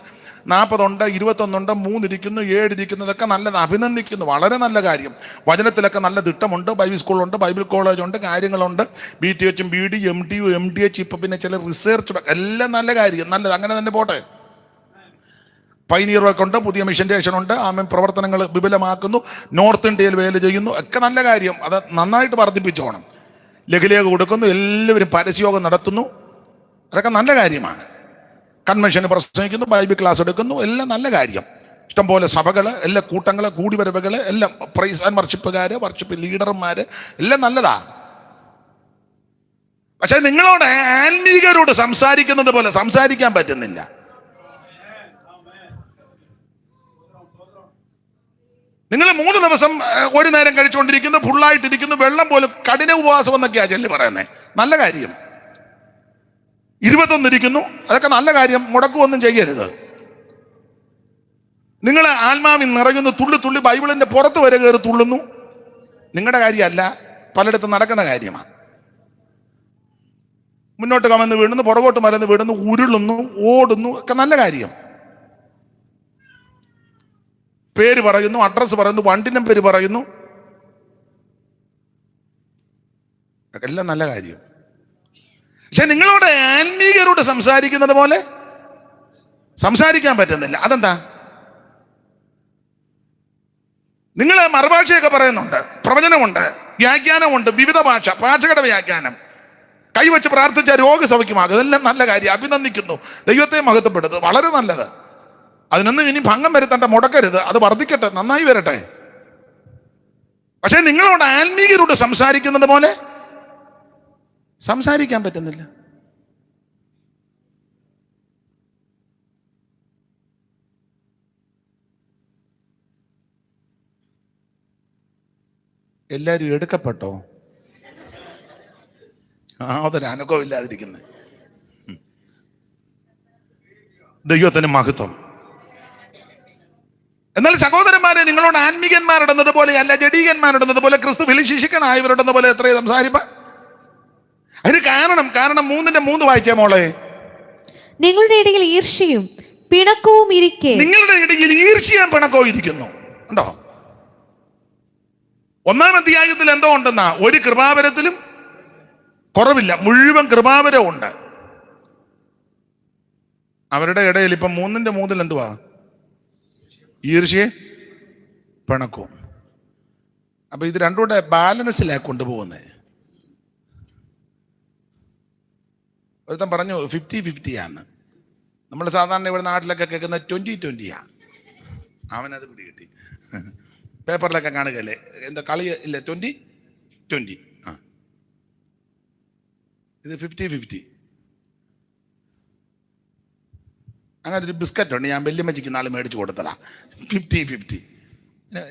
Speaker 1: 40 ഉണ്ട്, 21 ഉണ്ട്, 3 ഇരിക്കുന്നു, 7 ഇരിക്കുന്നു. ഇതൊക്കെ നല്ലത്, അഭിനന്ദിക്കുന്നു, വളരെ നല്ല കാര്യം. വചനത്തിലൊക്കെ നല്ല തിട്ടമുണ്ട്. ബൈബിൾ സ്കൂളുണ്ട്, ബൈബിൾ കോളേജുണ്ട്, കാര്യങ്ങളുണ്ട്. BTH, BD, MTU, MTH, ഇപ്പം പിന്നെ ചില റിസർച്ച്, എല്ലാം നല്ല കാര്യം, നല്ലത്. അങ്ങനെ തന്നെ പോട്ടെ. പൈനീർ വർക്ക് ഉണ്ട്, പുതിയ മിഷൻ സ്റ്റേഷൻ ഉണ്ട്, പ്രവർത്തനങ്ങൾ വിപുലമാക്കുന്നു, നോർത്ത് ഇന്ത്യയിൽ വേല ചെയ്യുന്നു, ഒക്കെ നല്ല കാര്യം. അത് നന്നായിട്ട് വർദ്ധിപ്പിച്ചോണം. ലഘുലേഖ കൊടുക്കുന്നു, എല്ലാവരും പരസ്യയോഗം നടത്തുന്നു, അതൊക്കെ നല്ല കാര്യമാണ്. കൺവെൻഷന് പ്രസംഗിക്കുന്നു, ബൈബിൾ ക്ലാസ് എടുക്കുന്നു, എല്ലാം നല്ല കാര്യം. ഇഷ്ടംപോലെ സഭകൾ, എല്ലാ കൂട്ടങ്ങൾ, കൂടിവരവുകൾ, എല്ലാം പ്രൈസ് ആൻഡ് വർഷിപ്പുകാർ, വർഷിപ്പ് ലീഡർമാർ, എല്ലാം നല്ലതാ. പക്ഷെ നിങ്ങളോട് ആത്മീകരോട് സംസാരിക്കുന്നത് പോലെ സംസാരിക്കാൻ പറ്റുന്നില്ല. നിങ്ങൾ 3 ദിവസം ഒരു നേരം കഴിച്ചുകൊണ്ടിരിക്കുന്നു, ഫുള്ളായിട്ടിരിക്കുന്നു, വെള്ളം പോലും, കഠിന ഉപവാസം എന്നൊക്കെയാ ചെല്ലി പറയുന്നത്. നല്ല കാര്യം. 21 ഇരിക്കുന്നു, അതൊക്കെ നല്ല കാര്യം. മുടക്കുമൊന്നും ചെയ്യരുത്. നിങ്ങൾ ആത്മാവിൽ നിറയുന്നു, തുള്ളി തുള്ളി ബൈബിളിന്റെ പുറത്ത് വരെ കയറി തുള്ളുന്നു. നിങ്ങളുടെ കാര്യമല്ല, പലയിടത്തും നടക്കുന്ന കാര്യമാണ്. മുന്നോട്ട് കമന്ന് വീഴുന്നു, പുറകോട്ട് മലന്ന് വീഴുന്നു, ഉരുളുന്നു, ഓടുന്നു, ഒക്കെ നല്ല കാര്യം. പേര് പറയുന്നു, അഡ്രസ്സ് പറയുന്നു, വണ്ടിന്റെ പേര് പറയുന്നു, എല്ലാം നല്ല കാര്യം. പക്ഷെ നിങ്ങളോട് ആത്മീകരോട് സംസാരിക്കുന്നത് പോലെ സംസാരിക്കാൻ പറ്റുന്നില്ല. അതെന്താ? നിങ്ങൾ മറുഭാഷയൊക്കെ പറയുന്നുണ്ട്, പ്രവചനമുണ്ട്, വ്യാഖ്യാനമുണ്ട്, വിവിധ ഭാഷകളുടെ വ്യാഖ്യാനം, കൈവച്ച് പ്രാർത്ഥിച്ച രോഗസൗഖ്യമാകും, ഇതെല്ലാം നല്ല കാര്യം. അഭിനന്ദിക്കുന്നു, ദൈവത്തെ മഹത്വപ്പെടുത്തുന്നത്, വളരെ നല്ലത്. അതിനൊന്നും ഇനി ഭംഗം വരുത്തേണ്ട, മുടക്കരുത്, അത് വർദ്ധിക്കട്ടെ, നന്നായി വരട്ടെ. പക്ഷെ നിങ്ങളോട് ആത്മീകരോട് സംസാരിക്കുന്നത് പോലെ സംസാരിക്കാൻ പറ്റുന്നില്ല. എല്ലാരും എടുക്കപ്പെട്ടോ? അതൊരു അനുഭവം ഇല്ലാതിരിക്കുന്നത്. ദൈവത്തിന് മഹത്വം. എന്നാൽ സഹോദരന്മാരെ, നിങ്ങളോട് ആത്മീകന്മാരിടുന്നത് പോലെ അല്ല, ജഡീകന്മാരിടുന്നത് പോലെ, ക്രിസ്തു വിളിശിഷ്യനായവരിടുന്ന പോലെ എത്രയും സംസാരിപ്പാൻ. അതിന് കാരണം 3:3 വായിച്ചേ മോളെ. നിങ്ങളുടെ ഇടയിൽ
Speaker 2: ഈർഷ്യയും പിണക്കവും ഇരിക്കെ,
Speaker 1: നിങ്ങളുടെ ഇടയിൽ ഈർഷ്യയും പിണക്കവും ഇരിക്കുന്നു. ഉണ്ടോ? 1-ാം അധ്യായത്തിൽ എന്തോ ഉണ്ടെന്നാ, ഒരു കൃപാവരത്തിലും കുറവില്ല, മുഴുവൻ കൃപാവരവും ഉണ്ട്. അവരുടെ ഇടയിൽ ഇപ്പം 3:3 എന്തുവാ? ഈർഷ്യയും പിണക്കവും. അപ്പൊ ഇത് രണ്ടും കൂടെ ബാലൻസിലാണ് കൊണ്ടുപോകുന്നത്. ഒരുത്തൻ പറഞ്ഞു 50-50 ആണ്. നമ്മൾ സാധാരണ ഇവിടെ നാട്ടിലൊക്കെ കേൾക്കുന്ന 20-20 അവനത് പിടികിട്ടി. പേപ്പറിലൊക്കെ കാണുകയല്ലേ, എന്താ കളി ഇല്ല, 20-20. ഇത് 50-50. അങ്ങനെ ഒരു ബിസ്ക്കറ്റ് ഉണ്ട്, ഞാൻ വല്യമ്മച്ചിക്ക് നാളെ മേടിച്ച് കൊടുത്തതാ. 50-50.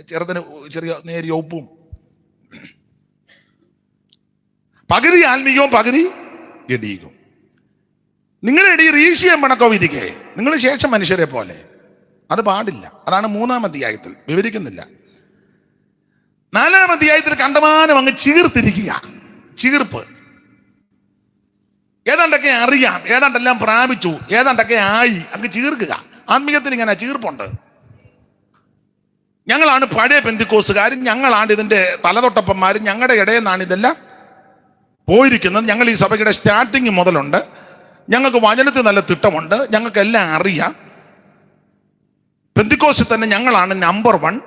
Speaker 1: ചെറുതിന് ചെറിയ നേരിയ ഉപ്പും. പകുതി ആത്മീയവും പകുതി ജഡീകവും. നിങ്ങളുടെ ഇടയിൽ ഈർഷ്യയും പിണക്കവും ഇരിക്കെ, നിങ്ങൾ ശേഷം മനുഷ്യരെ പോലെ. അത് പാടില്ല. അതാണ് 3-ാം അധ്യായത്തിൽ വിവരിക്കുന്നില്ല. 4-ാം അധ്യായത്തിൽ കണ്ടമാനം അങ്ങ് ചീർത്തിരിക്കുക. ചീർപ്പ്. ഏതാണ്ടൊക്കെ അറിയാം, ഏതാണ്ടെല്ലാം പ്രാപിച്ചു, ഏതാണ്ടൊക്കെ ആയി, അങ്ങ് ചീർക്കുക. ആത്മീയത്തിൽ ഇങ്ങനെ ചീർപ്പുണ്ട്. ഞങ്ങളാണ് പഴയ പെന്തിക്കോസുകാരും, ഞങ്ങളാണ് ഇതിന്റെ തലതൊട്ടപ്പന്മാരും, ഞങ്ങളുടെ ഇടയിൽ നിന്നാണ് ഇതെല്ലാം പോയിരിക്കുന്നത്. ഞങ്ങൾ ഈ സഭയുടെ സ്റ്റാർട്ടിങ് മുതലുണ്ട്, ഞങ്ങൾക്ക് വചനത്തിൽ നല്ല തിട്ടമുണ്ട്, ഞങ്ങൾക്ക് എല്ലാം അറിയാം. പെന്തിക്കോസിൽ തന്നെ ഞങ്ങളാണ് നമ്പർ 1.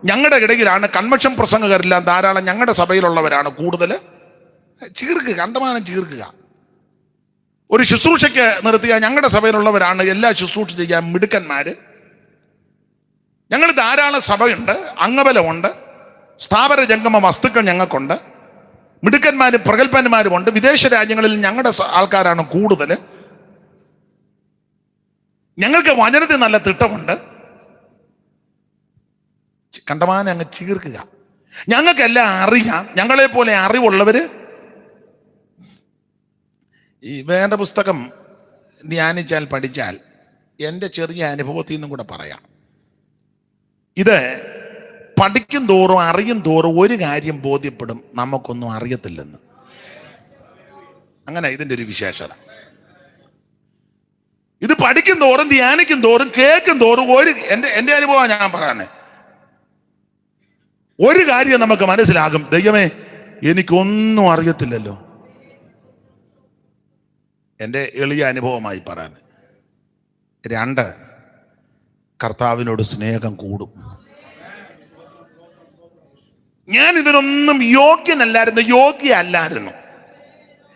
Speaker 1: ഞങ്ങളുടെ ഇടയിലാണ് കൺവെൻഷൻ പ്രസംഗകരെല്ലാം ധാരാളം, ഞങ്ങളുടെ സഭയിലുള്ളവരാണ് കൂടുതൽ. ചീർക്കുക, കണ്ടമാനം ചീർക്കുക. ഒരു ശുശ്രൂഷയ്ക്ക് നിർത്തിയ ഞങ്ങളുടെ സഭയിലുള്ളവരാണ് എല്ലാ ശുശ്രൂഷ ചെയ്യാൻ മിടുക്കന്മാര്. ഞങ്ങൾ ധാരാളം സഭയുണ്ട്, അംഗബലമുണ്ട്, സ്ഥാപന ജംഗമ വസ്തുക്കൾ ഞങ്ങൾക്കുണ്ട്, മിടുക്കന്മാരും പ്രഗത്ഭന്മാരുമുണ്ട്. വിദേശ രാജ്യങ്ങളിൽ ഞങ്ങളുടെ ആൾക്കാരാണ് കൂടുതൽ. ഞങ്ങൾക്ക് വചനത്തിൽ നല്ല തിട്ടമുണ്ട്. കണ്ടമാനം അങ്ങ് ചീർക്കുക. ഞങ്ങൾക്കെല്ലാം അറിയാം, ഞങ്ങളെ പോലെ അറിവുള്ളവര്. ഈ വേണ്ട പുസ്തകം ധ്യാനിച്ചാൽ പഠിച്ചാൽ എൻ്റെ ചെറിയ അനുഭവത്തിൽ നിന്നും കൂടെ പറയാം. ഇത് പഠിക്കും തോറും അറിയും തോറും ഒരു കാര്യം ബോധ്യപ്പെടും, നമുക്കൊന്നും അറിയത്തില്ലെന്ന്. അങ്ങനെ ഇതിൻ്റെ ഒരു വിശേഷത. ഇത് പഠിക്കും തോറും, ധ്യാനിക്കും തോറും, കേൾക്കും തോറും എൻ്റെ അനുഭവമാണ് ഞാൻ പറയാനേ, ഒരു കാര്യം നമുക്ക് മനസ്സിലാകും, ദൈവമേ എനിക്കൊന്നും അറിയത്തില്ലല്ലോ. എൻ്റെ എളിയ അനുഭവമായി പറയാൻ. 2, കർത്താവിനോട് സ്നേഹം കൂടും. ഞാൻ ഇതിനൊന്നും യോഗ്യനല്ലായിരുന്നു.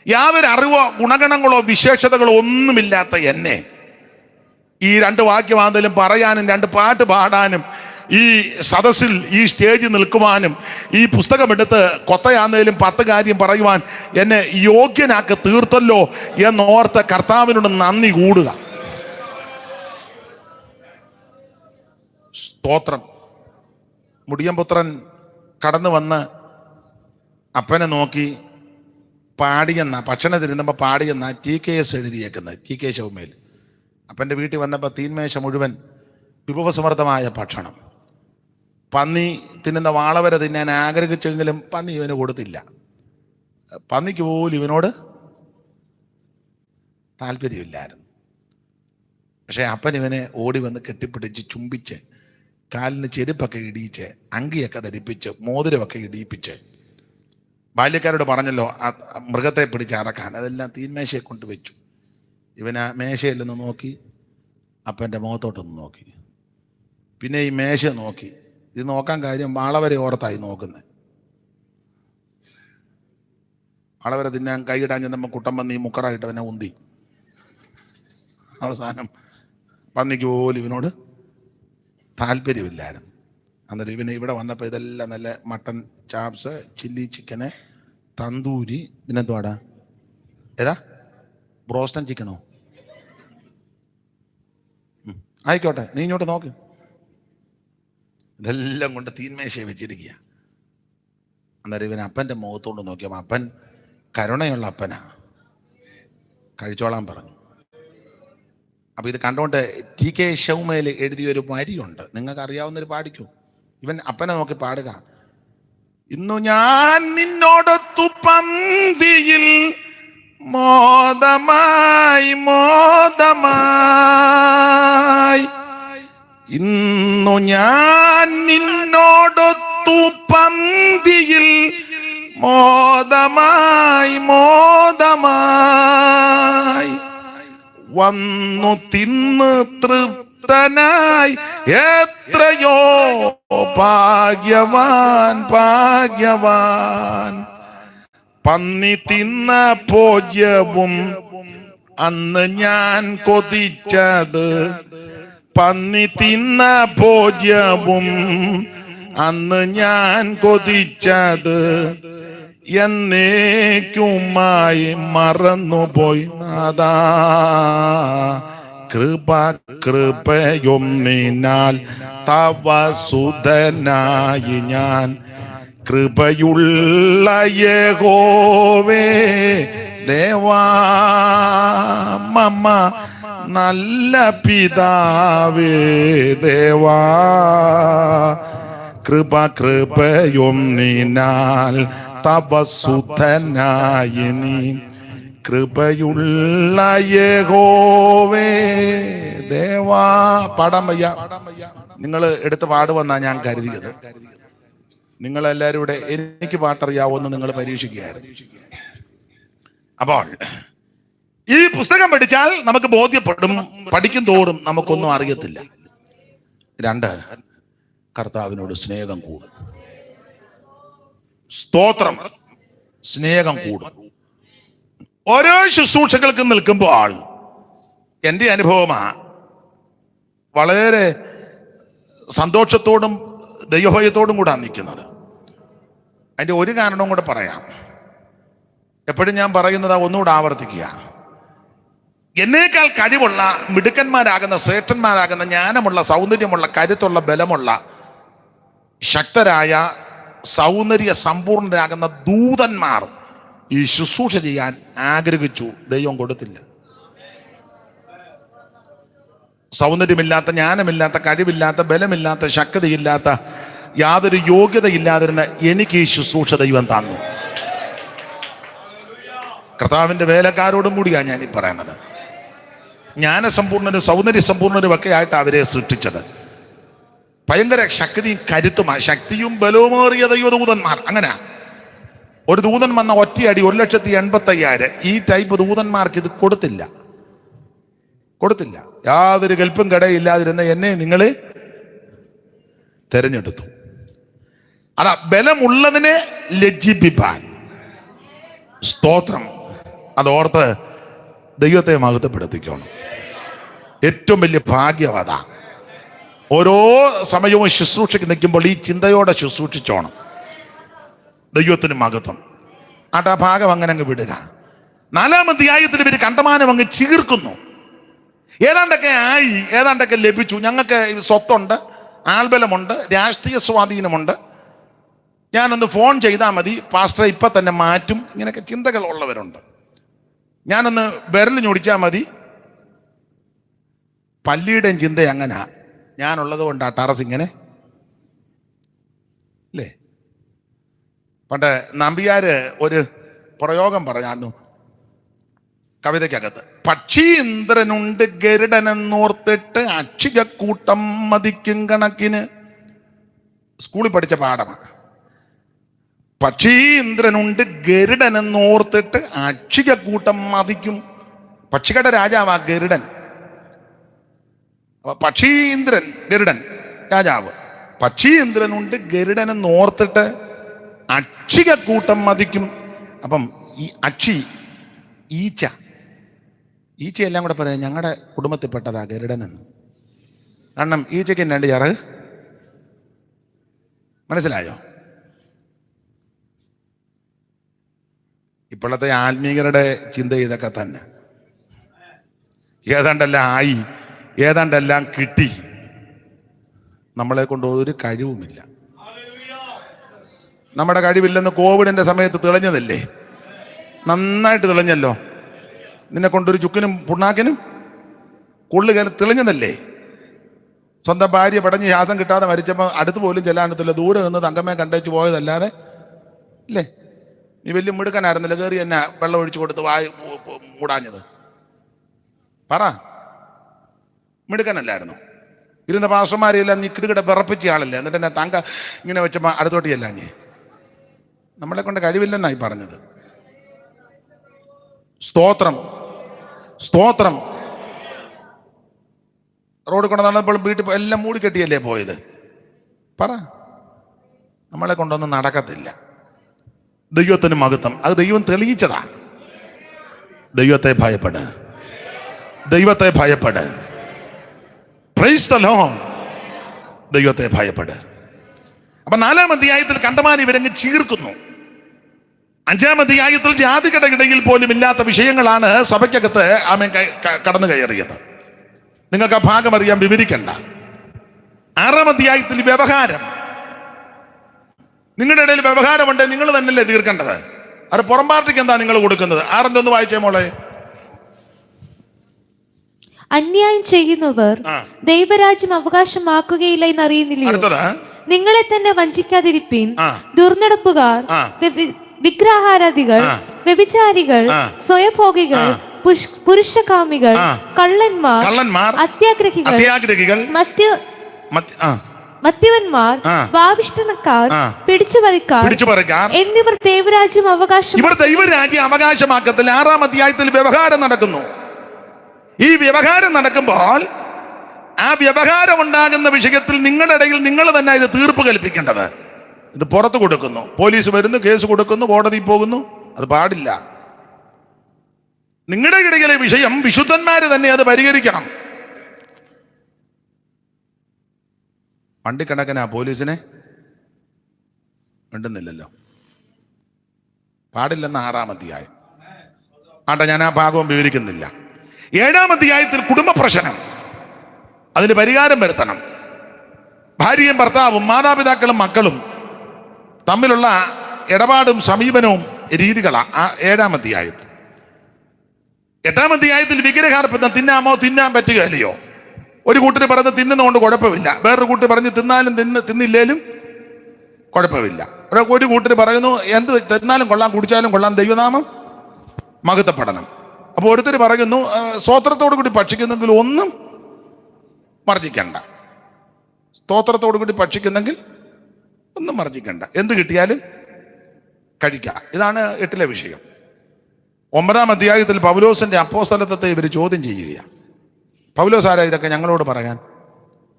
Speaker 1: യാതൊരു അറിവോ ഗുണഗണങ്ങളോ വിശേഷതകളോ ഒന്നുമില്ലാത്ത എന്നെ ഈ 2 വാക്യമാണെങ്കിലും പറയാനും 2 പാട്ട് പാടാനും ഈ സദസ്സിൽ ഈ സ്റ്റേജിൽ നിൽക്കുവാനും ഈ പുസ്തകമെടുത്ത് കൊത്തയാന്നേലും 10 കാര്യം പറയുവാൻ എന്നെ യോഗ്യനാക്കി തീർത്തല്ലോ എന്നോർത്ത് കർത്താവിനോട് നന്ദി കൂടുക. സ്തോത്രം. മുടിയംപുത്രൻ കടന്നു വന്ന് അപ്പനെ നോക്കി പാടിയെന്ന, ഭക്ഷണം തിരുന്നപ്പോൾ പാടിയെന്ന TKS എഴുതിയേക്കുന്നത്, TK ശൗമേൽ. അപ്പൻ്റെ വീട്ടിൽ വന്നപ്പോൾ തീന്മേശ മുഴുവൻ വിഭവസമൃദ്ധമായ ഭക്ഷണം. പന്നി തിന്നുന്ന വാളവരെ തിന്നാൻ ആഗ്രഹിച്ചെങ്കിലും പന്നി ഇവന് കൊടുത്തില്ല. പന്നിക്ക് പോലും ഇവനോട് താല്പര്യമില്ലായിരുന്നു. പക്ഷേ അപ്പൻ ഇവനെ ഓടി വന്ന് കെട്ടിപ്പിടിച്ച് ചുംബിച്ച് കാലിന് ചെരുപ്പൊക്കെ ഇടിയിച്ച് അങ്കിയൊക്കെ ധരിപ്പിച്ച് മോതിരമൊക്കെ ഇടിയിപ്പിച്ച്, ബാല്യക്കാരോട് പറഞ്ഞല്ലോ മൃഗത്തെ പിടിച്ച് അറക്കാൻ, അതെല്ലാം തീന്മേശയെ കൊണ്ട് വെച്ചു. ഇവൻ ആ മേശയിൽ നിന്ന് നോക്കി, അപ്പൻ്റെ മുഖത്തോട്ടൊന്ന് നോക്കി, പിന്നെ ഈ മേശ നോക്കി. ഇത് നോക്കാൻ കാര്യം വാളവരെ ഓർത്തായി നോക്കുന്നത്. വാളവരെ തിന്നാൻ കൈയിടാൻ ചെന്നപ്പോൾ കുട്ടൻ പന്നി മുക്കറായിട്ട് അവനെ ഉന്തി. അവസാനം പന്നിക്ക് പോലും ഇവനോട് താല്പര്യമില്ലായിരുന്നു. അന്നേരം ഇവന് ഇവിടെ വന്നപ്പോൾ ഇതെല്ലാം നല്ല മട്ടൻ ചാപ്സ്, ചില്ലി ചിക്കന്, തന്തൂരി, പിന്നെന്തുവാടാ ഏതാ ബ്രോസ്റ്റൻ ചിക്കനോ, ആയിക്കോട്ടെ നീ ഇങ്ങോട്ട് നോക്ക്. ഇതെല്ലാം കൊണ്ട് തീന്മേശയെ വെച്ചിരിക്കുക. അന്നേരം ഇവൻ അപ്പൻ്റെ മുഖത്തോണ്ട് നോക്കിയപ്പോൾ അപ്പൻ കരുണയുള്ള അപ്പനാ, കഴിച്ചോളാൻ പറഞ്ഞു. അപ്പം ഇത് കണ്ടുകൊണ്ട് TK ശൗമേൽ എഴുതിയൊരു വരിയുണ്ട്, നിങ്ങൾക്ക് അറിയാവുന്നൊരു പാടിക്കൂ. ഇവൻ അപ്പനെ നോക്കി പാടുക. ഇന്നു ഞാൻ നിന്നോടൊത്തു പന്തിയിൽ മോദമായി മോദമായി, ഇന്നു ഞാൻ നിന്നോടൊത്തു പന്തിയിൽ മോദമായി മോദമായി, വന്നു തിന്ന് തൃപ്തനായി എത്രയോ ഭാഗ്യവാൻ ഭാഗ്യവാൻ. പന്നി തിന്ന ഭോജ്യവും അന്ന് ഞാൻ കൊതിച്ചത്, പന്നി തിന്ന ഭോജ്യവും അന്ന് ഞാൻ കൊതിച്ചത്, എന്നേക്കുമായി മറന്നുപോയി നാദാ. കൃപ കൃപയൊന്നിനാൽ തവ സുതനായി ഞാൻ, കൃപയുള്ള യഹോവേ ദേവാ മമ്മ നല്ല പിതാവേ ദേവാ. കൃപ കൃപയൊന്നിനാൽ തവ സുതനായി നീ, കൃപയുള്ള യഹോവേ ദേവാ. പാടാൻ വയ്യ, നിങ്ങൾ എടുത്ത് പാടുവെന്നാ ഞാൻ കരുതിയത്. നിങ്ങളെല്ലാവരും ഇവിടെ എനിക്ക് പാട്ടറിയാവോന്ന് നിങ്ങൾ പരീക്ഷിക്കുകയായിരുന്നു. അപ്പോൾ ഈ പുസ്തകം പഠിച്ചാൽ നമുക്ക് ബോധ്യപ്പെടും, പഠിക്കും തോറും നമുക്കൊന്നും അറിയത്തില്ല. 2, കർത്താവിനോട് സ്നേഹം കൂടും. സ്തോത്രം. സ്നേഹം കൂടും. ഓരോ ശുശ്രൂഷകൾക്ക് നിൽക്കുമ്പോൾ എൻ്റെ അനുഭവമാ, വളരെ സന്തോഷത്തോടും ദൈവഭയത്തോടും കൂടാണ് നിൽക്കുന്നത്. അതിൻ്റെ ഒരു കാരണവും കൂടെ പറയാം. എപ്പോഴും ഞാൻ പറയുന്നത് ഒന്നുകൂടെ ആവർത്തിക്കുക. എന്നേക്കാൾ കഴിവുള്ള മിടുക്കന്മാരാകുന്ന, ശ്രേഷ്ഠന്മാരാകുന്ന, ജ്ഞാനമുള്ള, സൗന്ദര്യമുള്ള, കരുത്തുള്ള, ബലമുള്ള, ശക്തരായ, സൗന്ദര്യ സമ്പൂർണരാകുന്ന ദൂതന്മാർ ഈ ശുശ്രൂഷ ചെയ്യാൻ ആഗ്രഹിച്ചു. ദൈവം കൊടുത്തില്ല. സൗന്ദര്യമില്ലാത്ത, ജ്ഞാനമില്ലാത്ത, കഴിവില്ലാത്ത, ബലമില്ലാത്ത, ശക്തിയില്ലാത്ത, യാതൊരു യോഗ്യതയില്ലാതിരുന്ന എനിക്ക് ഈ ശുശ്രൂഷ ദൈവം തന്നു. കർത്താവിൻ്റെ വേലക്കാരോടും കൂടിയാണ് ഞാൻ ഈ പറയുന്നത്. ജ്ഞാനസമ്പൂർണ്ണനും സൗന്ദര്യസമ്പൂർണ്ണനും ഒക്കെ ആയിട്ട് അവരെ സൃഷ്ടിച്ചത്. ഭയങ്കര ശക്തിയും കരുത്തുമാണ്, ശക്തിയും ബലവുമേറിയ ദൈവദൂതന്മാർ. അങ്ങനെ ഒരു ദൂതൻ വന്ന ഒറ്റയടി 1,85,000. ഈ ടൈപ്പ് ദൂതന്മാർക്ക് ഇത് കൊടുത്തില്ല. യാതൊരു കൽപ്പും കടയില്ലാതിരുന്ന എന്നെ നിങ്ങൾ തെരഞ്ഞെടുത്തു. അതാ ബലമുള്ളതിനെ ലജ്ജിപ്പിപ്പാൻ. സ്തോത്രം. അതോർത്ത് ദൈവത്തെ മഹത്വപ്പെടുത്തിക്കണം. ഏറ്റവും വലിയ ഭാഗ്യം അതാ. ഓരോ സമയവും ശുശ്രൂഷയ്ക്ക് നിൽക്കുമ്പോൾ ഈ ചിന്തയോടെ ശുശ്രൂഷിച്ചോണം. ദൈവത്തിന് മഹത്വം. ആ ഭാഗം അങ്ങനെ അങ്ങ് വിടുക. 4-ാം അധ്യായത്തിൽ ഇവർ കണ്ടമാനം അങ്ങ് ചീർക്കുന്നു. ഏതാണ്ടൊക്കെ ആയി, ഏതാണ്ടൊക്കെ ലഭിച്ചു. ഞങ്ങൾക്ക് സ്വത്തുണ്ട്, ആൾബലമുണ്ട്, രാഷ്ട്രീയ സ്വാധീനമുണ്ട്, ഞാനൊന്ന് ഫോൺ ചെയ്താൽ മതി, പാസ്റ്ററെ ഇപ്പം തന്നെ മാറ്റും. ഇങ്ങനെയൊക്കെ ചിന്തകൾ ഉള്ളവരുണ്ട്. ഞാനൊന്ന് വിരൽ ഞൊടിച്ചാൽ മതി. പള്ളിയുടെയും ചിന്ത അങ്ങനെ. ഞാനുള്ളത് കൊണ്ടാ ടെറസ് ഇങ്ങനെ അല്ലേ. പണ്ട് നമ്പിയാര് ഒരു പ്രയോഗം പറയാന്നു കവിതയ്ക്കകത്ത്. പക്ഷീന്ദ്രനുണ്ട് ഗരുഡനെന്നോർത്തിട്ട് അക്ഷികൂട്ടം മതിക്കും കണക്കിന്. സ്കൂളിൽ പഠിച്ച പാഠമാണ്. പക്ഷീന്ദ്രനുണ്ട് ഗരുഡനെന്നോർത്തിട്ട് അക്ഷികൂട്ടം മതിക്കും. പക്ഷികളുടെ രാജാവാ ഗരുഡൻ. പക്ഷീന്ദ്രൻ, ഗരുഡൻ രാജാവ്. പക്ഷീന്ദ്രനുണ്ട് ഗരുഡനെന്നോർത്തിട്ട് അക്ഷികൂട്ടം മതിക്കും. അപ്പം ഈ ഈച്ചയെല്ലാം കൂടെ പറയാം ഞങ്ങളുടെ കുടുംബത്തിൽപ്പെട്ടതാ ഗരുഡനെന്ന്. കാരണം ഈച്ചയ്ക്ക് 2 ചിറക്. മനസ്സിലായോ? ഇപ്പോഴത്തെ ആത്മീയരുടെ ചിന്ത ഇതൊക്കെ തന്നെ. ഏതാണ്ടെല്ലാം ആയി, ഏതാണ്ടെല്ലാം കിട്ടി. നമ്മളെ കൊണ്ട് ഒരു കഴിവുമില്ല. നമ്മുടെ കഴിവില്ലെന്ന് കോവിഡിന്റെ സമയത്ത് തെളിഞ്ഞതല്ലേ? നന്നായിട്ട് തെളിഞ്ഞല്ലോ. നിന്നെ കൊണ്ടൊരു ചുക്കിനും പുണ്ണാക്കിനും കൊള്ളുകയറി തെളിഞ്ഞതല്ലേ? സ്വന്തം ഭാര്യ പടഞ്ഞ് ശ്വാസം കിട്ടാതെ മരിച്ചപ്പോൾ അടുത്ത് പോലും ചെല്ലാനത്തില്ല. ദൂരെ നിന്ന് തങ്കമ്മയെ കണ്ടേച്ച് പോയതല്ലാതെ അല്ലേ? നീ വലിയ മിടുക്കനായിരുന്നില്ല, കയറി തന്നെ വെള്ളം ഒഴിച്ചു കൊടുത്ത് വായി മൂടാഞ്ഞത്. പറ, മിടുക്കനല്ലായിരുന്നു? ഇരുന്ന പാസ്റ്റർമാരെയെല്ലാം നീ കിടുകിട വിറപ്പിച്ച ആളല്ലേ? എന്നിട്ട് എന്നെ തങ്ക ഇങ്ങനെ വെച്ചപ്പോൾ അടുത്തോട്ട് ചെല്ലാഞ്ഞേ. നമ്മളെ കൊണ്ട് കഴിവില്ലെന്നായി പറഞ്ഞത്. സ്തോത്രം, സ്തോത്രം. റോഡിൽ കൊണ്ട് നടന്നപ്പോൾ വീട്ടിൽ എല്ലാം മൂടിക്കെട്ടിയല്ലേ പോയത്? പറ, നമ്മളെ കൊണ്ടൊന്നും നടക്കത്തില്ല. ദൈവത്തിന് മഹത്വം. അത് ദൈവം തെളിയിച്ചതാ. ദൈവത്തെ ഭയപ്പെട്, ദൈവത്തെ ഭയപ്പെട്. Price the Lord. ദൈവത്തെ ഭയപ്പെട്. അപ്പൊ 4-ാം അധ്യായത്തിൽ കണ്ടമാനം ഇവരങ്ങ് ചീർക്കുന്നു. 5-ാം അധ്യായത്തിൽ ജാതികളുടെ ഇടയിൽ പോലും ഇല്ലാത്ത വിഷയങ്ങളാണ് സഭയ്ക്കകത്ത് ആമേൻ കടന്നു കയറിയത്. നിങ്ങൾക്ക് ആ ഭാഗം അറിയാൻ വിവരിക്കണ്ട. 6-ാം അധ്യായത്തിൽ വ്യവഹാരം. നിങ്ങളുടെ ഇടയിൽ വ്യവഹാരമുണ്ടെങ്കിൽ നിങ്ങൾ തന്നെയല്ലേ തീർക്കേണ്ടത്. അത് പുറം പാർട്ടിക്ക് എന്താ നിങ്ങൾ കൊടുക്കുന്നത്? 6-ന്റെ 1 വായിച്ചേ മോളെ.
Speaker 2: അന്യായം ചെയ്യുന്നവർ ദൈവരാജ്യം അവകാശമാക്കുകയില്ല എന്നറിയുന്നില്ല. നിങ്ങളെ തന്നെ വഞ്ചിക്കാതിരിപ്പിൻ. ദുർനടപ്പുകാർ, വിഗ്രഹാരാധികൾ, വ്യഭിചാരികൾ, സ്വയഭോഗികൾ, പുരുഷകാമികൾ, കള്ളന്മാർ, അത്യാഗ്രഹികൾ, മദ്യപന്മാർ, ഭാവിഷ്ടനക്കാർ, പിടിച്ചുപറിക്കാർ എന്നിവർ ദൈവരാജ്യം
Speaker 1: അവകാശമാക്കത്തില്ല. 6-ാം അധ്യായത്തിൽ വ്യവഹാരം നടക്കുന്നു. ഈ വ്യവഹാരം നടക്കുമ്പോൾ ആ വ്യവഹാരം ഉണ്ടാകുന്ന വിഷയത്തിൽ നിങ്ങളുടെ ഇടയിൽ നിങ്ങൾ തന്നെ ഇത് തീർപ്പ് കൽപ്പിക്കേണ്ടത്. ഇത് പുറത്ത് കൊടുക്കുന്നു, പോലീസ് വരുന്നു, കേസ് കൊടുക്കുന്നു, കോടതി പോകുന്നു. അത് പാടില്ല. നിങ്ങളുടെ ഇടയിലെ വിഷയം വിശുദ്ധന്മാര് തന്നെ അത് പരിഹരിക്കണം. വണ്ടിക്കണക്കിനാ പോലീസിനെ വേണ്ടുന്നില്ലല്ലോ. പാടില്ലെന്ന് 6-ാം അധ്യായം. ഞാൻ ആ ഭാഗവും വിവരിക്കുന്നില്ല. 7-ാം അധ്യായത്തിൽ കുടുംബ പ്രശ്നം, അതിന് പരിഹാരം വരുത്തണം. ഭാര്യയും ഭർത്താവും മാതാപിതാക്കളും മക്കളും തമ്മിലുള്ള ഇടപാടും സമീപനവും രീതികളാണ് 7-ാം അധ്യായത്തിൽ. 8-ാം അധ്യായത്തിൽ വിഗ്രഹാർപ്പണം തിന്നാമോ തിന്നാൻ പറ്റുകയല്ലയോ? ഒരു കൂട്ടര് പറഞ്ഞ് തിന്നുന്നതുകൊണ്ട് കുഴപ്പമില്ല, വേറൊരു കൂട്ടർ പറഞ്ഞ് തിന്നാലും തിന്നില്ലേലും കുഴപ്പമില്ല. ഒരു കൂട്ടര് പറയുന്നു എന്ത് തിന്നാലും കൊള്ളാം കുടിച്ചാലും കൊള്ളാം, ദൈവനാമം മഹത്വപ്പെടണം. അപ്പോൾ ഓരോരുത്തർ പറയുന്നു സ്തോത്രത്തോടു കൂടി ഭക്ഷിക്കുന്നെങ്കിൽ ഒന്നും മർജിക്കണ്ട. സ്തോത്രത്തോടു കൂടി ഭക്ഷിക്കുന്നെങ്കിൽ ഒന്നും മർജിക്കണ്ട, എന്ത് കിട്ടിയാലും കഴിക്കാം. ഇതാണ് 8ലെ വിഷയം. 9-ാം അധ്യായത്തിൽ പൗലോസിന്റെ അപ്പോസ്തലത്വത്തെ ഇവർ ചോദ്യം ചെയ്യുകയാണ്. പൗലോസ് ആരാ ഇതൊക്കെ ഞങ്ങളോട് പറയാൻ?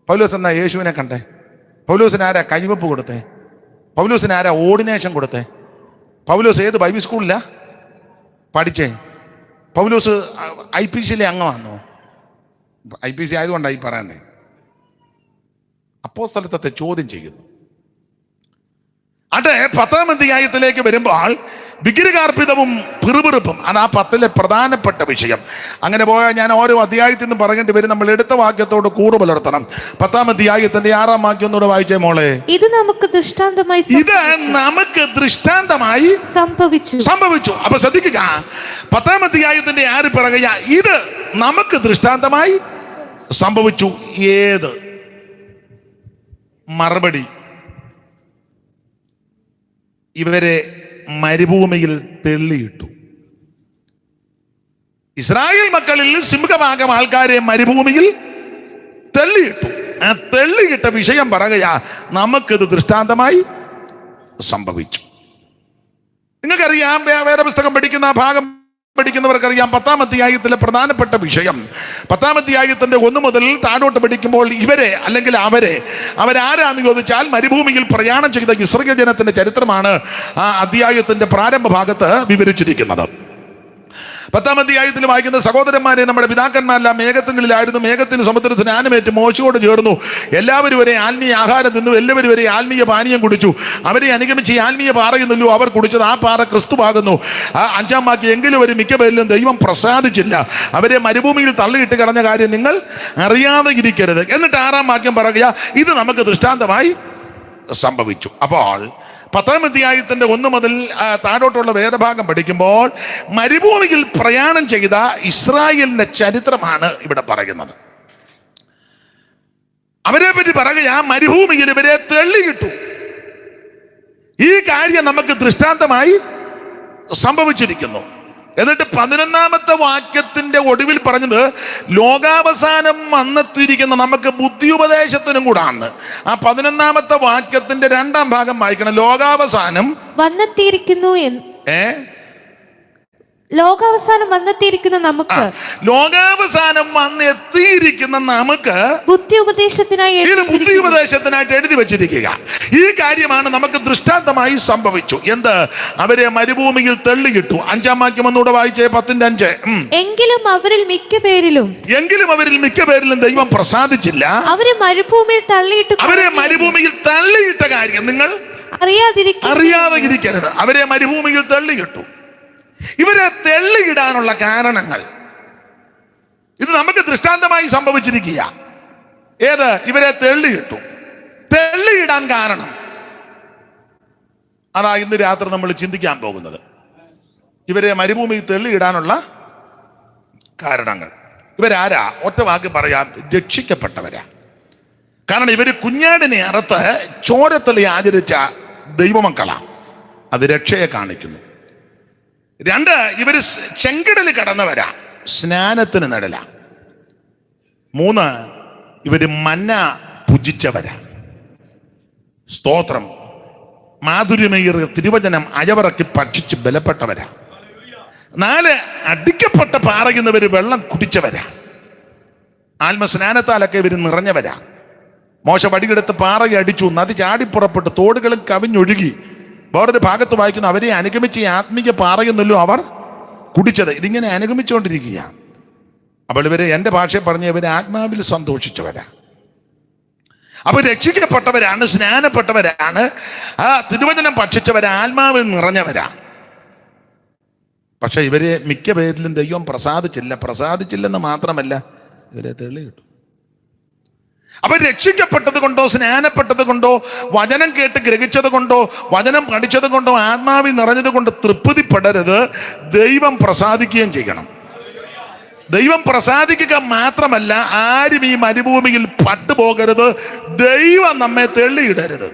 Speaker 1: പൗലോസ് എന്നാ യേശുവിനെ കണ്ടേ? പൗലോസിന് ആരാ കൈവപ്പ് കൊടുത്തേ? പൗലോസിന് ആരാ ഓർഡിനേഷൻ കൊടുത്തേ? പൗലോസ് ഏത് ബൈബിൾ സ്കൂളിലാ പഠിച്ചേ? പൗലോസ് IPC അംഗമാണോ? IPC ആയതുകൊണ്ടായി പറയാനേ. അപ്പോസ്തലത്വത്തെ ചോദ്യം ചെയ്യുന്നു. അതെ, 10-ാം അധ്യായത്തിലേക്ക് വരുമ്പോൾ വിഗ്രഹാർപ്പിതവും പിറുപിറുപ്പും ആണ് ആ 10ലെ പ്രധാനപ്പെട്ട വിഷയം. അങ്ങനെ പോയാൽ ഞാൻ ഓരോ അധ്യായത്തിൽ നിന്ന് പറയേണ്ടി വരും. നമ്മൾ എടുത്ത വാക്യത്തോട് കൂറ് പുലർത്തണം. 10-ാം അധ്യായത്തിന്റെ 6-ാം വാക്യം ഒന്നുകൂടെ വായിച്ചേ മോളെ.
Speaker 2: ഇത് നമുക്ക് ദൃഷ്ടാന്തമായി
Speaker 1: സംഭവിച്ചു. അപ്പൊ ശ്രദ്ധിക്കുക, 10-ാം അധ്യായത്തിന്റെ 6 പറയുക, ഇത് നമുക്ക് ദൃഷ്ടാന്തമായി സംഭവിച്ചു. ഏത്? മറുപടി, ഇവരെ മരുഭൂമിയിൽ തെള്ളിയിട്ടു. ഇസ്രായേൽ മക്കളിൽ സിംഹഭാഗം ആൾക്കാരെ മരുഭൂമിയിൽ തെള്ളിയിട്ടു. ആ തെള്ളിയിട്ട വിഷയം പറയുക, നമുക്കിത് ദൃഷ്ടാന്തമായി സംഭവിച്ചു. നിങ്ങൾക്കറിയാം, വേദപുസ്തകം പഠിക്കുന്ന ഭാഗം പഠിക്കുന്നവർക്കറിയാം, 10-ാം അധ്യായത്തിലെ പ്രധാനപ്പെട്ട വിഷയം. 10-ാം അധ്യായത്തിന്റെ 1 മുതൽ താഴോട്ട് പഠിക്കുമ്പോൾ ഇവരെ അല്ലെങ്കിൽ അവരാരാന്ന് ചോദിച്ചാൽ മരുഭൂമിയിൽ പ്രയാണം ചെയ്ത ഇസ്രായേൽ ജനത്തിന്റെ ചരിത്രമാണ് ആ അധ്യായത്തിന്റെ പ്രാരംഭ ഭാഗത്ത് വിവരിച്ചിരിക്കുന്നത്. 10-ാം അധ്യായത്തിൽ വായിക്കുന്ന സഹോദരന്മാരെ, നമ്മുടെ പിതാക്കന്മാരെല്ലാം മേഘത്തിലായിരുന്നു. മേഘത്തിന് സമുദ്രത്തിന് സ്നാനമേറ്റ് മോശയോട് ചേർന്നു. എല്ലാവരും ഒരേ ആത്മീയ ആഹാരം തിന്നു, എല്ലാവരും ഒരേ ആത്മീയ പാനീയം കുടിച്ചു. അവരെ അനുഗമിച്ച് ഈ ആത്മീയ പാറയുന്നല്ലോ അവർ കുടിച്ചത്. ആ പാറ ക്രിസ്തുവാകുന്നു. ആ 5-ാം വാക്യം, എങ്കിലും ഒരു മിക്ക പേരിലും ദൈവം പ്രസാദിച്ചില്ല. അവരെ മരുഭൂമിയിൽ തള്ളിയിട്ട് കളഞ്ഞ കാര്യം നിങ്ങൾ അറിയാതെ ഇരിക്കരുത്. എന്നിട്ട് 6-ാം വാക്യം പറയുക, ഇത് നമുക്ക് ദൃഷ്ടാന്തമായി സംഭവിച്ചു. അപ്പോൾ 10-ാം അധ്യായത്തിന്റെ 1 മുതൽ താഴോട്ടുള്ള വേദഭാഗം പഠിക്കുമ്പോൾ മരുഭൂമിയിൽ പ്രയാണം ചെയ്ത ഇസ്രായേലിന്റെ ചരിത്രമാണ് ഇവിടെ പറയുന്നത്. അവരെ പറ്റി പറയുക, മരുഭൂമിയിൽ ഇവരെ തെള്ളിയിട്ടു. ഈ കാര്യം നമുക്ക് ദൃഷ്ടാന്തമായി സംഭവിച്ചിരിക്കുന്നു. എന്നിട്ട് 11-ാമത്തെ വാക്യത്തിന്റെ ഒടുവിൽ പറഞ്ഞത്, ലോകാവസാനം വന്നെത്തിയിരിക്കുന്ന നമുക്ക് ബുദ്ധിയുപദേശത്തിനും കൂടാണ്. ആ 11-ാമത്തെ വാക്യത്തിന്റെ 2-ാം ഭാഗം വായിക്കണം. ലോകാവസാനം
Speaker 2: വന്നെത്തിയിരിക്കുന്നു. ലോകാവസാനം വന്നെത്തിയിരിക്കുന്ന നമുക്ക്,
Speaker 1: ലോകാവസാനം വന്നെത്തിയിരിക്കുന്ന നമുക്ക്
Speaker 2: ബുദ്ധിയുപദേശത്തിനായിട്ട്
Speaker 1: എഴുതി വെച്ചിരിക്കുക. ഈ കാര്യമാണ് നമുക്ക് ദൃഷ്ടാന്തമായി സംഭവിച്ചു. എന്ത്? അവരെ മരുഭൂമിയിൽ തെള്ളിയിട്ടു. 5-ാം വാക്യം ഒന്നുകൂടെ വായിച്ചേ, 10-ന്റെ 5.
Speaker 2: എങ്കിലും അവരിൽ മിക്ക പേരിലും ദൈവം പ്രസാദിച്ചില്ല. അവരെ മരുഭൂമിയിൽ തള്ളിയിട്ട കാര്യം നിങ്ങൾ അറിയാതെ ഇരിക്കരുത്. അവരെ മരുഭൂമിയിൽ തള്ളിയിട്ടു. ഇവരെ തെള്ളിയിടാനുള്ള കാരണങ്ങൾ ഇത് നമുക്ക് ദൃഷ്ടാന്തമായി സംഭവിച്ചിരിക്കുക. ഏത്? ഇവരെ തെള്ളിയിടാൻ കാരണം അതാ ഇന്ന് രാത്രി നമ്മൾ ചിന്തിക്കാൻ പോകുന്നത്. ഇവരെ മരുഭൂമിയിൽ തെള്ളിയിടാനുള്ള കാരണങ്ങൾ. ഇവരാരാ? ഒറ്റ വാക്ക് പറയാം, രക്ഷിക്കപ്പെട്ടവരാ. കാരണം ഇവര് കുഞ്ഞാടിനെ അറുത്ത് ചോരത്തളി ആചരിച്ച ദൈവമക്കളാ. അത് രക്ഷയെ കാണിക്കുന്നു. 2, ഇവര് ചെങ്കടൽ കടന്നവരാ, സ്നാനത്തിന് നടല. 3, ഇവര് മന്ന ഭുജിച്ചവരാ. സ്തോത്രം. മാധുര്യമേറിയ തിരുവചനം അയവറക്കി ഭക്ഷിച്ച് ബലപ്പെട്ടവരാ. 4, അടിക്കപ്പെട്ട പാറയുന്നവര് വെള്ളം കുടിച്ചവരാ. ആത്മസ്നാനത്താലൊക്കെ ഇവര് നിറഞ്ഞവരാ. മോശ വടിയെടുത്ത് പാറയെ അടിച്ചു, നദി ചാടിപ്പുറപ്പെട്ട് തോടുകളും കവിഞ്ഞൊഴുകി. വേറൊരു ഭാഗത്ത് വായിക്കുന്നു, അവരെ അനുഗമിച്ച് ഈ ആത്മീയ പാറയെന്നല്ലോ അവർ കുടിച്ചത്. ഇതിങ്ങനെ അനുഗമിച്ചുകൊണ്ടിരിക്കുക. അപ്പോൾ ഇവര്, എൻ്റെ ഭാഷയെ പറഞ്ഞ, ഇവര് ആത്മാവിൽ സന്തോഷിച്ചവരാ. അപ്പൊ രക്ഷിക്കപ്പെട്ടവരാണ്, സ്നാനപ്പെട്ടവരാണ്, ആ തിരുവചനം ഭക്ഷിച്ചവരാ, ആത്മാവിൽ നിറഞ്ഞവരാ. പക്ഷെ ഇവരെ മിക്ക പേരിലും ദൈവം പ്രസാദിച്ചില്ലെന്ന് മാത്രമല്ല, ഇവരെ തെളിയിട്ടു. അപ്പൊ രക്ഷിക്കപ്പെട്ടത് കൊണ്ടോ, സ്നാനപ്പെട്ടത് കൊണ്ടോ, വചനം കേട്ട് ഗ്രഹിച്ചത് കൊണ്ടോ, വചനം പഠിച്ചത് കൊണ്ടോ, ആത്മാവിൽ നിറഞ്ഞത് കൊണ്ട് തൃപ്തിപ്പെടരുത്. ദൈവം പ്രസാദിക്കുകയും ചെയ്യണം. ദൈവം പ്രസാദിക്കുക മാത്രമല്ല, ആരും ഈ മരുഭൂമിയിൽ പട്ടുപോകരുത്. ദൈവം നമ്മെ തെള്ളിയിടരുത്.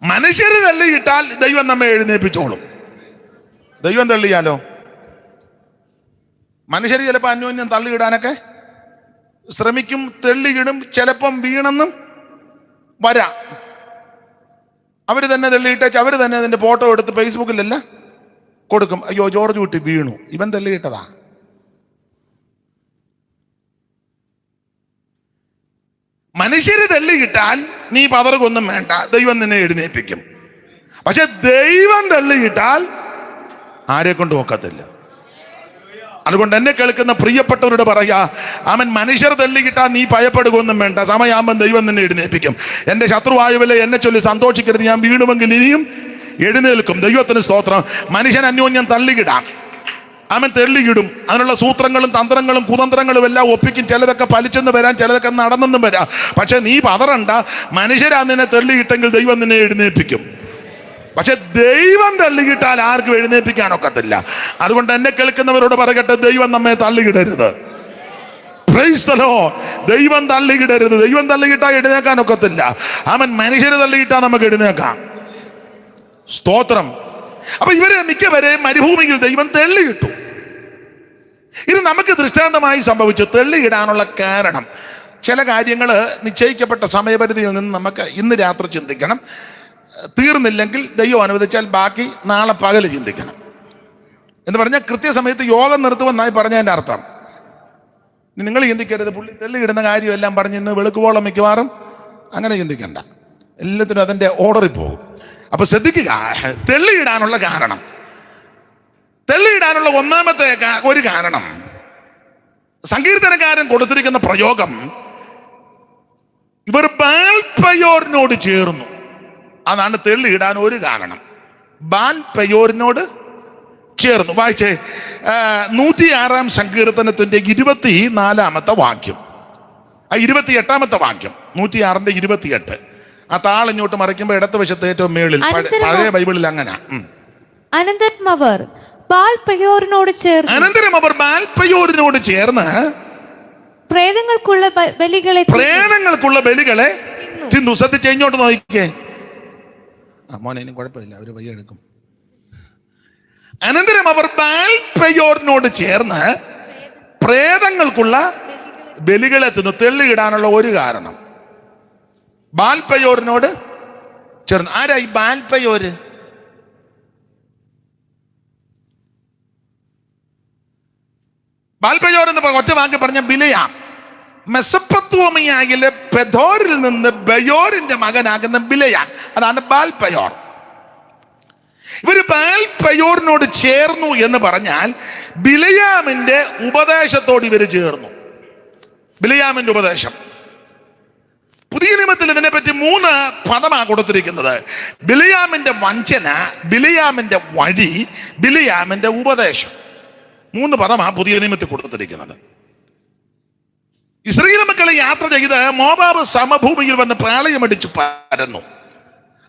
Speaker 2: മനുഷ്യര് തള്ളിയിട്ടാൽ ദൈവം നമ്മെ എഴുന്നേൽപ്പിച്ചോളും. ദൈവം തള്ളിയാലോ
Speaker 1: മനുഷ്യർ ചിലപ്പോൾ അന്യോന്യം തള്ളിയിടാനൊക്കെ ശ്രമിക്കും, തെള്ളിയിടും, ചിലപ്പം വീണെന്നും വരാം. അവർ തന്നെ തെള്ളിയിട്ടേച്ച് അവർ തന്നെ അതിൻ്റെ ഫോട്ടോ എടുത്ത് ഫേസ്ബുക്കിലല്ല കൊടുക്കും. അയ്യോ ജോർജ് കുട്ടി വീണു, ഇവൻ തെള്ളിയിട്ടതാ. മനുഷ്യര് തള്ളിയിട്ടാൽ നീ പതറുകൊന്നും വേണ്ട, ദൈവം നിന്നെ എഴുന്നേൽപ്പിക്കും. പക്ഷെ ദൈവം തള്ളിയിട്ടാൽ ആരെ കൊണ്ട് ഒക്കത്തില്ല. അതുകൊണ്ട് എന്നെ കേൾക്കുന്ന പ്രിയപ്പെട്ടവരോട് പറയാ, അവൻ മനുഷ്യർ തള്ളിക്കിട്ടാൽ നീ ഭയപ്പെടുകയൊന്നും വേണ്ട, സമയമാകുമ്പോൾ ദൈവം നിന്നെ എഴുന്നേൽപ്പിക്കും. എൻ്റെ ശത്രുവായുവല്ലേ എന്നെ ചൊല്ലി സന്തോഷിക്കരുത്, ഞാൻ വീണുമെങ്കിൽ ഇനിയും എഴുന്നേൽക്കും. ദൈവത്തിന് സ്തോത്രം. മനുഷ്യൻ അന്യോന്യം തള്ളിക്കിടാം, അവൻ തെള്ളിയിടും. അതിനുള്ള സൂത്രങ്ങളും തന്ത്രങ്ങളും കുതന്ത്രങ്ങളും എല്ലാം ഒപ്പിക്കും. ചിലതൊക്കെ പലിച്ചെന്ന് വരാം, ചിലതൊക്കെ നടന്നെന്നും വരാം. പക്ഷെ നീ പതറണ്ട, മനുഷ്യരാ നിന്നെ തെള്ളിയിട്ടെങ്കിൽ ദൈവം നിന്നെ എഴുന്നേൽപ്പിക്കും. പക്ഷെ ദൈവം തള്ളിയിട്ടാൽ ആർക്കും എഴുന്നേൽപ്പിക്കാനൊക്കത്തില്ല. അതുകൊണ്ട് എന്നെ കേൾക്കുന്നവരോട് പറയട്ടെ, ദൈവം നമ്മെ തള്ളിയിടരുത്. Price the Lord. ദൈവം തള്ളിയിടരുത്. ദൈവം തള്ളിയിട്ടാൽ എഴുന്നേൽക്കാനൊക്കത്തില്ല. അവൻ മനുഷ്യരെ തള്ളിയിട്ടാൽ നമുക്ക് എഴുന്നേൽക്കാം. സ്തോത്രം. അപ്പൊ ഇവര് മിക്കവരെയും മരുഭൂമിയിൽ ദൈവം തെള്ളിയിട്ടു. ഇത് നമുക്ക് ദൃഷ്ടാന്തമായി സംഭവിച്ചു. തെള്ളിയിടാനുള്ള കാരണം ചില കാര്യങ്ങൾ നിശ്ചയിക്കപ്പെട്ട സമയപരിധിയിൽ നിന്ന് നമുക്ക് ഇന്ന് രാത്രി ചിന്തിക്കണം. തീർന്നില്ലെങ്കിൽ ദൈവം അനുവദിച്ചാൽ ബാക്കി നാളെ പകല് ചിന്തിക്കണം എന്ന് പറഞ്ഞാൽ കൃത്യസമയത്ത് യോഗം നിർത്തുമെന്നായി പറഞ്ഞതിൻ്റെ അർത്ഥം. നിങ്ങൾ ചിന്തിക്കരുത് പുള്ളി തെള്ളിയിടുന്ന കാര്യമെല്ലാം പറഞ്ഞ് ഇന്ന് വെളുക്കുവോളം മിക്കവാറും അങ്ങനെ ചിന്തിക്കണ്ട. എല്ലാത്തിനും അതിൻ്റെ ഓർഡറിൽ പോകും. അപ്പൊ ശ്രദ്ധിക്കുക, തെള്ളിയിടാനുള്ള കാരണം, തെള്ളിയിടാനുള്ള ഒന്നാമത്തെ ഒരു കാരണം സങ്കീർത്തനക്കാരൻ കൊടുത്തിരിക്കുന്ന പ്രയോഗം, ഇവർ ബാൽപയോരിനോട് ചേർന്നു. അതാണ് തെള്ളിയിടാൻ ഒരു കാരണം. ബാൽപയോരിനോട് ചേർന്നു. വായിച്ചേ 106 സങ്കീർത്തനത്തിന്റെ 24 വാക്യം, 28 വാക്യം, 106 28. ആ താളിങ്ങോട്ട് മറിക്കുമ്പോൾ ഇടത്ത് വശത്ത് ഏറ്റവും മേളിൽ, പഴയ ബൈബിളിൽ അങ്ങനെ.
Speaker 2: അനന്തരം അവർ ബാൽപയോരിനോട് ചേർന്ന് പ്രേതങ്ങൾക്കുള്ള ബലികളെ തിന്നു. ശ്രദ്ധിച്ച് ഇങ്ങോട്ട് നോക്കിക്കേ. മോനെ ഇനി കുഴപ്പമില്ല, അവര് വയ്യ എടുക്കും. അനന്തരം അവർ ബാൽപയോരിനോട് ചേർന്ന് പ്രേതങ്ങൾക്കുള്ള ബലികളെ തിന്നു. തെള്ളിയിടാനുള്ള ഒരു കാരണം ബാൽപയോരിനോട് ചേർന്ന്. ആരാ ഈ ബാൽപയോര്? ബാൽപയോർ എന്ന് ഒറ്റ വാക്ക് പറഞ്ഞ ബിലയാം. മെസപ്പൊത്തോമിയയിലെ പെഥോരിൽ നിന്ന് ബയോരിന്റെ മകനാകുന്ന ബിലയാം, അതാണ് ബാൽപയോർ. ഇവര് ബാൽപയോറിനോട് ചേർന്നു എന്ന് പറഞ്ഞാൽ ബിലയാമിന്റെ ഉപദേശത്തോട് ഇവര് ചേർന്നു. ബിലയാമിന്റെ ഉപദേശം. പുതിയ നിയമത്തിൽ ഇതിനെപ്പറ്റി 3 പദമാണ് കൊടുത്തിരിക്കുന്നത്. ബിലയാമിന്റെ വഞ്ചന, ബിലയാമിന്റെ വഴി, ബിലയാമിന്റെ ഉപദേശം. 3 പദമാണ് പുതിയ നിയമത്തിൽ കൊടുത്തിരിക്കുന്നത്. ഇസ്രായേൽ മക്കളെ യാത്ര ചെയ്ത് മോവാബ് സമഭൂമിയിൽ വന്ന് പ്രളയമടിച്ച് പരന്നു.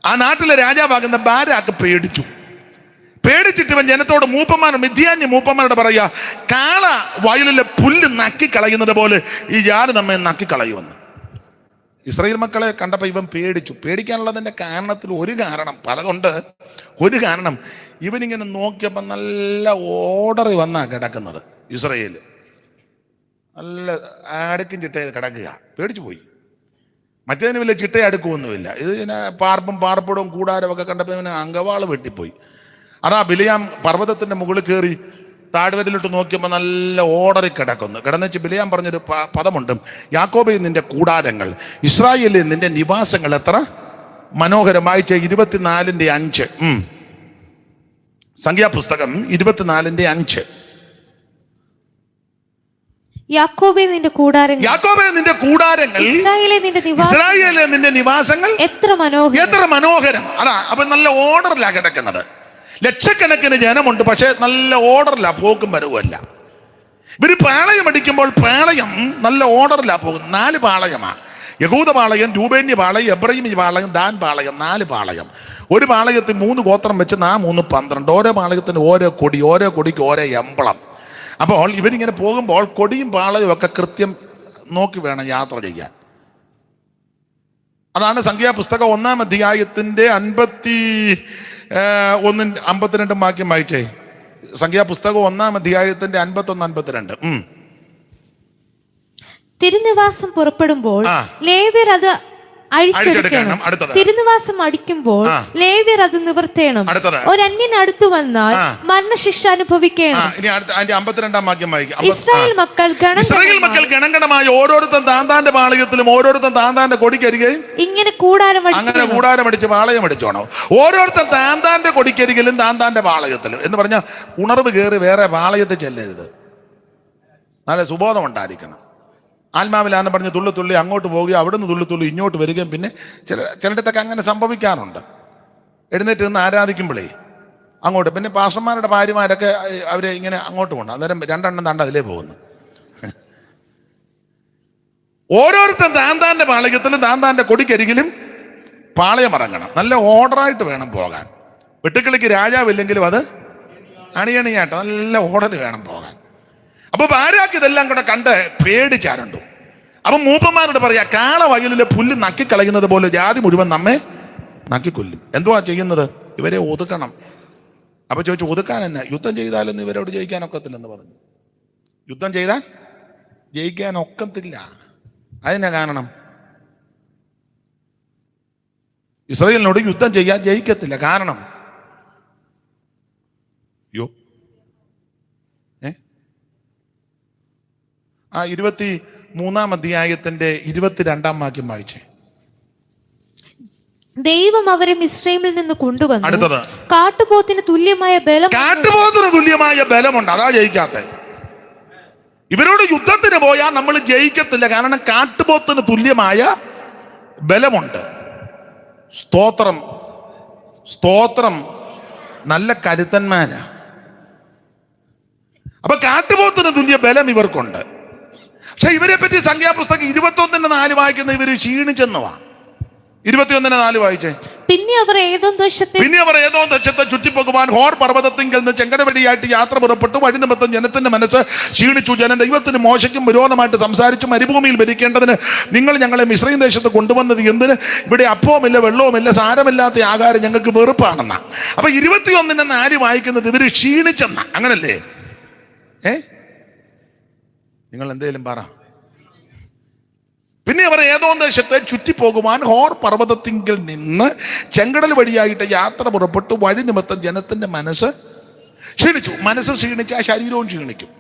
Speaker 2: ആ നാട്ടിലെ രാജാവാകുന്ന ബാരാക്ക് പേടിച്ചിട്ട് ഇവൻ ജനത്തോട് മിദ്യാന്യ മൂപ്പന്മാരോട് പറയാ, കാള വയലിലെ പുല്ല് നക്കിക്കളയുന്നത് പോലെ ഈ ജാതി നമ്മെ നക്കിക്കളയുമെന്ന്. ഇസ്രായേൽ മക്കളെ കണ്ടപ്പോൾ ഇവൻ പേടിച്ചു. പേടിക്കാനുള്ളതിൻ്റെ കാരണത്തിൽ ഒരു കാരണം, പലതുണ്ട്. ഒരു കാരണം, ഇവനിങ്ങനെ നോക്കിയപ്പോൾ നല്ല ഓർഡർ വന്നാ കിടക്കുന്നത്. ഇസ്രായേൽ നല്ല അടുക്കും ചിട്ടയിൽ കിടക്കുക. പേടിച്ചു പോയി. മറ്റേതിന് വലിയ ചിട്ടയെ അടുക്കുമൊന്നുമില്ല. ഇത് ഇങ്ങനെ പാർപ്പിടവും കൂടാരവും ഒക്കെ കണ്ടപ്പോൾ ഇവന് അങ്കവാള് വെട്ടിപ്പോയി. അതാ ബിലയാം പർവ്വതത്തിന്റെ മുകളിൽ കയറി താഴ്വരയിലോട്ട് നോക്കിയപ്പോൾ നല്ല ഓർഡറിൽ കിടന്നെച്ച് ബിലയാം പറഞ്ഞൊരു പദമുണ്ട്, യാക്കോബേ നിന്റെ കൂടാരങ്ങൾ, ഇസ്രായേലിൽ നിന്റെ നിവാസങ്ങൾ എത്ര മനോഹരമായി. 24:5 സംഖ്യാപുസ്തകം 24:5. യാക്കോബേ നിന്റെ കൂടാരങ്ങൾ, ഇസ്രായേലിലെ നിന്റെ നിവാസങ്ങൾ എത്ര മനോഹരം. അതാ അപ്പൊ നല്ല ഓർഡറിലാ കിടക്കുന്നത്. ലക്ഷക്കണക്കിന് ജനമുണ്ട്, പക്ഷെ നല്ല ഓർഡറിലാ, പോക്കും വരവുമല്ല. ഇവര് പാളയം അടിക്കുമ്പോൾ പാളയം നല്ല ഓർഡറിലാ പോകുന്നത്. 4 പാളയമാ. യഹൂദ പാളയം, രൂബേന്യ പാളയം, എബ്രഹീമി പാളയം, ദാൻ പാളയം. 4 പാളയം. ഒരു പാളയത്തിൽ 3 ഗോത്രം വെച്ച് 3 12. ഓരോ പാളയത്തിന് ഓരോ കൊടി, ഓരോ കൊടിക്ക് ഓരോ എമ്പളം. അപ്പോൾ ഇവരിങ്ങനെ പോകുമ്പോൾ കൊടിയും പാളയും ഒക്കെ കൃത്യം നോക്കി വേണം യാത്ര ചെയ്യാൻ. അതാണ് സംഖ്യാപുസ്തകം 1-ാം അധ്യായത്തിന്റെ 51-52 വാക്യം വായിച്ചേ.
Speaker 1: സംഖ്യാപുസ്തകം 1-ാം അധ്യായത്തിന്റെ 51-52.
Speaker 2: തിരുനിവാസം പുറപ്പെടുമ്പോൾ
Speaker 1: ആ.
Speaker 2: ലേവ്യർ അത് അഴിച്ചെടുക്കണം.
Speaker 1: അഴിച്ചെടുക്കണം. അടുത്തത്.
Speaker 2: തിരുനിവാസം അടിക്കുമ്പോൾ
Speaker 1: ആ.
Speaker 2: ലേവ്യർ അത് നിവർത്തേണം.
Speaker 1: അടുത്തത്.
Speaker 2: ഒരന്യൻ അടുത്തു വന്നാൽ
Speaker 1: ആ.
Speaker 2: മരണശിക്ഷ അനുഭവിക്കണം.
Speaker 1: ഇനി അടുത്ത അതിന്റെ 52-ാം വാക്യം വായിക്കാം.
Speaker 2: ഇസ്രായേൽ മക്കൾ
Speaker 1: ഇസ്രായേൽ മക്കൾ ഗണഗണമായി ഓരോരുത്തൻ താന്താന്റെ പാളയത്തിലും ഓരോരുത്തൻ താന്താന്റെ കൊടിക്കരികയും
Speaker 2: ഇങ്ങനെ കൂടാരം
Speaker 1: അങ്ങനെ കൂടാരം അടിച്ച് പാളയം അടിച്ചോണം. ഓരോരുത്തൻ താന്താന്റെ കൊടിക്കരികിലും താന്താന്റെ പാളയത്തിലും എന്ന് പറഞ്ഞാൽ ഉണർവ് കയറി വേറെ പാളയത്തിൽ ചെല്ലരുത്. നല്ല സുബോധം ഉണ്ടായിരിക്കണം. ആത്മാവിലാന്ന് പറഞ്ഞ് തുള്ളി അങ്ങോട്ട് പോവുകയും അവിടുന്ന് തുള്ളി ഇങ്ങോട്ട് വരികയും പിന്നെ ചിലയിടത്തൊക്കെ അങ്ങനെ സംഭവിക്കാറുണ്ട്. എഴുന്നേറ്റ് നിന്ന് ആരാധിക്കുമ്പോഴേ അങ്ങോട്ട് പിന്നെ പാസ്റ്റർമാരുടെ ഭാര്യമാരൊക്കെ അവരെ ഇങ്ങനെ അങ്ങോട്ട് പോകണം. അന്നേരം 2 എണ്ണം താണ്ട അതിലേ പോകുന്നു. ഓരോരുത്തൻ താന്താന്റെ പാളയത്തിലും താന്താന്റെ കൊടിക്കരികിലും പാളയം ഇറങ്ങണം. നല്ല ഓർഡറായിട്ട് വേണം പോകാൻ. വെട്ടുക്കിളിക്ക് രാജാവില്ലെങ്കിലും അത് അണിയണിയാട്ടോ നല്ല ഓർഡർ വേണം പോകാൻ. അപ്പൊ ഭാര്യക്ക് ഇതെല്ലാം കൂടെ കണ്ട് പേടിച്ചാരുണ്ടു. അപ്പൊ മൂപ്പന്മാരോട് പറയാ, കാള വയലിലെ പുല്ല് നക്കിക്കളയുന്നത് പോലെ ജാതി മുഴുവൻ നമ്മെ നക്കിക്കൊല്ലും. എന്തുവാ ചെയ്യുന്നത്? ഇവരെ ഒതുക്കണം. അപ്പൊ ചോദിച്ചു, ഒതുക്കാൻ തന്നെ? യുദ്ധം ചെയ്താലൊന്നും ഇവരോട് ജയിക്കാൻ ഒക്കത്തില്ലെന്ന് പറഞ്ഞു. യുദ്ധം ചെയ്താൽ ജയിക്കാൻ ഒക്കത്തില്ല. അതിനാ കാരണം, ഇസ്രായേലിനോട് യുദ്ധം ചെയ്യാൻ ജയിക്കത്തില്ല. കാരണം യോ 23-ാം അധ്യായത്തിന്റെ 22-ാം വാക്യം വായിച്ചേ.
Speaker 2: ദൈവം അവരെ മിസ്രൈമിൽ നിന്ന് കൊണ്ടുവന്നു.
Speaker 1: അടുത്തത്.
Speaker 2: കാട്ടുപോത്തിന് തുല്യമായ ബലം.
Speaker 1: കാട്ടുപോത്തിന് തുല്യമായ ബലമുണ്ട്. അതാ ജയിക്കാത്ത. ഇവരോട് യുദ്ധത്തിന് പോയാൽ നമ്മൾ ജയിക്കത്തില്ല. കാരണം കാട്ടുപോത്തിന് തുല്യമായ ബലമുണ്ട്. സ്തോത്രം, സ്തോത്രം. നല്ല കരുത്തന്മാരാ. അപ്പൊ കാട്ടുപോത്തിന് തുല്യ ബലം ഇവർക്കുണ്ട്. പക്ഷെ ഇവരെ പറ്റി സംഖ്യാപുസ്തകം 21-4 വായിക്കുന്ന ഇവര് ക്ഷീണിച്ചെന്നുവാ. 21-4 വായിച്ചേ.
Speaker 2: പിന്നെ അവർ ഏതോ
Speaker 1: ദേശത്തെ ചുറ്റിപ്പോകുവാൻ ഹോർ പർവ്വതത്തിങ്കൽ നിന്ന് ചെങ്കടവഴിയായിട്ട് യാത്ര പുറപ്പെട്ടു. വഴി നിമിത്തം ജനത്തിന്റെ മനസ്സ് ക്ഷീണിച്ചു. ജനം ദൈവത്തിന് മോശയ്ക്കും വിരോധമായിട്ട് സംസാരിച്ചു. മരുഭൂമിയിൽ ഭരിക്കേണ്ടതിന് നിങ്ങൾ ഞങ്ങളെ മിസ്രയീം ദേശത്ത് കൊണ്ടുവന്നത് എന്തിന്? ഇവിടെ അപ്പവുമില്ല വെള്ളവുമില്ല, സാരമില്ലാത്ത ആഹാരം ഞങ്ങൾക്ക് വെറുപ്പാണെന്ന. അപ്പൊ 21-4 വായിക്കുന്നത് ഇവര് ക്ഷീണിച്ചെന്ന. അങ്ങനല്ലേ? നിങ്ങൾ എന്തേലും പറ. പിന്നെ അവർ ഏതോ ദേശത്തെ ചുറ്റിപ്പോകുവാൻ ഹോർ പർവ്വതത്തിങ്കിൽ നിന്ന് ചെങ്കടൽ വഴിയായിട്ട് യാത്ര പുറപ്പെട്ടു. വഴി നിമിത്തം ജനത്തിന്റെ മനസ്സ് ക്ഷീണിച്ചു. മനസ്സ് ക്ഷീണിച്ചാൽ ശരീരവും ക്ഷീണിക്കും.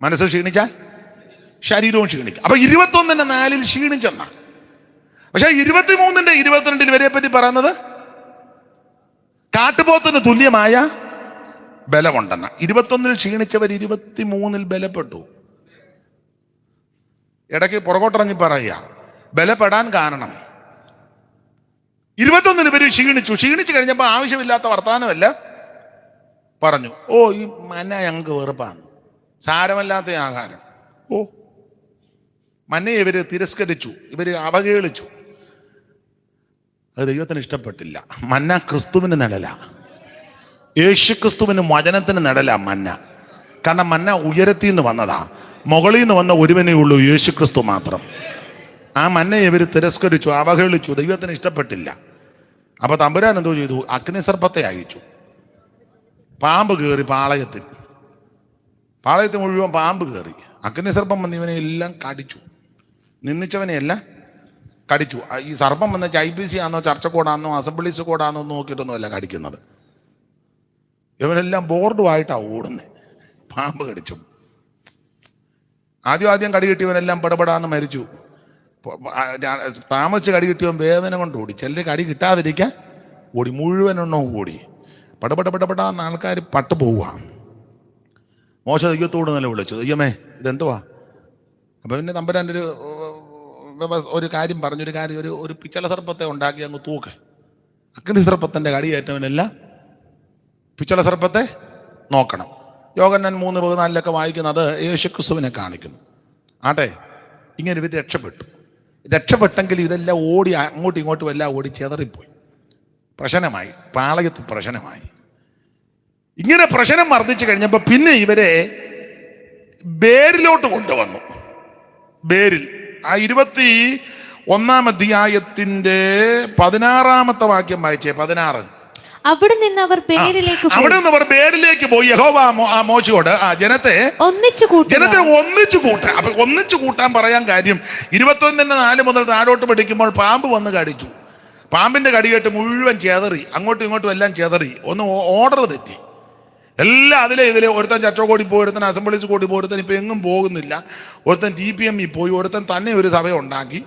Speaker 1: മനസ്സ് ക്ഷീണിച്ചാൽ ശരീരവും ക്ഷീണിക്കും. അപ്പൊ 21-4 ക്ഷീണിച്ചെന്ന. പക്ഷെ 23-22 ഇവരെ പറ്റി പറയുന്നത് കാട്ടുപോത്തിന് തുല്യമായ ബലമുണ്ടെന്ന. 21 ക്ഷീണിച്ചവർ 23 ബലപ്പെട്ടു. ഇടയ്ക്ക് പുറകോട്ടിറങ്ങി പറയുക ബലപ്പെടാൻ കാരണം. 21 ഇവര് ക്ഷീണിച്ചു. ക്ഷീണിച്ചു കഴിഞ്ഞപ്പോൾ ആവശ്യമില്ലാത്ത വർത്തമാനമല്ല പറഞ്ഞു. ഓ, ഈ മന്ന ഞങ്ങൾക്ക് വെറുപ്പാണ്, സാരമല്ലാത്ത ആഹാരം. ഓ, മന്നയെ ഇവര് തിരസ്കരിച്ചു, ഇവര് അവഹേളിച്ചു. അത് ദൈവത്തിന് ഇഷ്ടപ്പെട്ടില്ല. മന്ന ക്രിസ്തുവിന് നിഴല, യേശു ക്രിസ്തുവിന് വചനത്തിന് നിഴല മന്ന. കാരണം മന്ന ഉയരത്തിൽ നിന്ന് വന്നതാ. മുകളിൽ നിന്ന് വന്ന ഒരുവനേ ഉള്ളൂ, യേശു ക്രിസ്തു മാത്രം. ആ മന്നയെ ഇവർ തിരസ്കരിച്ചു, അവഹേളിച്ചു. ദൈവത്തിന് ഇഷ്ടപ്പെട്ടില്ല. അപ്പൊ തമ്പുരാൻ എന്തോ ചെയ്തു? അഗ്നിസർപ്പത്തെ അയച്ചു. പാമ്പ് കയറി പാളയത്തിൽ മുഴുവൻ പാമ്പ് കയറി. അഗ്നിസർപ്പം വന്ന് ഇവനെ എല്ലാം കടിച്ചു. നിന്ദിച്ചവനെ എല്ലാം കടിച്ചു. ഈ സർപ്പം വന്ന IPC ആണോ ചർച്ച കോഡാന്നോ അസംബ്ലീസ് കോഡാന്നോ നോക്കിയിട്ടൊന്നുമല്ല കടിക്കുന്നത്. ഇവനെല്ലാം ബോർഡുമായിട്ടാണ് ഓടുന്നത്. പാമ്പ് കടിച്ചു. ആദ്യം കടി കിട്ടിയവനെല്ലാം പടപടാന്ന് മരിച്ചു. താമസിച്ച് കടി കിട്ടിയവൻ വേദന കൊണ്ട് ഓടി. ചിലർ കടി കിട്ടാതിരിക്കാൻ ഓടി, മുഴുവനെണ്ണവും ഓടി. പടപടാന്ന് ആൾക്കാർ പട്ടു പോവുക. മോശ ദൈവത്തോട് നല്ല വിളിച്ചു, ദൈവമേ ഇതെന്തുവാ? അപ്പം പിന്നെ തമ്പുരാൻ്റെ ഒരു കാര്യം പറഞ്ഞു. ഒരു പിച്ചള സർപ്പത്തെ ഉണ്ടാക്കി അങ്ങ് തൂക്ക്. അഗ്നി സർപ്പത്തിൻ്റെ കടിയേറ്റവനെല്ലാം പിച്ചള സർപ്പത്തെ നോക്കണം. യോഹന്നാൻ 3:14 വായിക്കുന്നത് യേശുക്രിസ്തുവിനെ കാണിക്കുന്നു. ആട്ടെ, ഇങ്ങനെ ഇവർ രക്ഷപ്പെട്ടെങ്കിൽ ഇതെല്ലാം ഓടി അങ്ങോട്ടും ഇങ്ങോട്ടും എല്ലാം ഓടി ചെതറിപ്പോയി. പ്രശ്നമായി, പാളയത്തിൽ പ്രശ്നമായി. ഇങ്ങനെ പ്രശ്നം വർദ്ധിച്ചു കഴിഞ്ഞപ്പോൾ പിന്നെ ഇവരെ ബേരിലോട്ട് കൊണ്ടുവന്നു. ബേരിൽ ആ 21-ാം അധ്യായത്തിന്റെ 16-ാമത്തെ വാക്യം വായിച്ചേ. 16.
Speaker 2: അവിടെ നിന്ന് അവർ ബേരിലേക്ക് പോയി.
Speaker 1: അവിടെ നിന്ന് അവർ ബേരിലേക്ക് പോയി. യഹോവ മോശയോട് ജനത്തെ
Speaker 2: ഒന്നിച്ചു
Speaker 1: കൂട്ടാൻ. അപ്പൊ ഒന്നിച്ചു കൂട്ടാൻ പറയാൻ കാര്യം 21:4 മുതൽ താഴോട്ട് പഠിക്കുമ്പോൾ പാമ്പ് വന്ന് കടിച്ചു. പാമ്പിന്റെ കടികേട്ട് മുഴുവൻ ചെതറി, അങ്ങോട്ടും ഇങ്ങോട്ടും എല്ലാം ചെതറി. ഒന്ന് ഓർഡർ തെറ്റി. എല്ലാം ഇതിലെ ഒരുത്തൻ ചർച്ചോടി പോയി, ഒരുത്തൻ അസംബ്ലീസ് കൂടി പോയി, ഒരുത്തൻ ഇപ്പം എങ്ങും പോകുന്നില്ല, ഒരുത്തൻ TPM പോയി, ഒരുത്തൻ തന്നെ ഒരു സഭ ഉണ്ടാക്കി.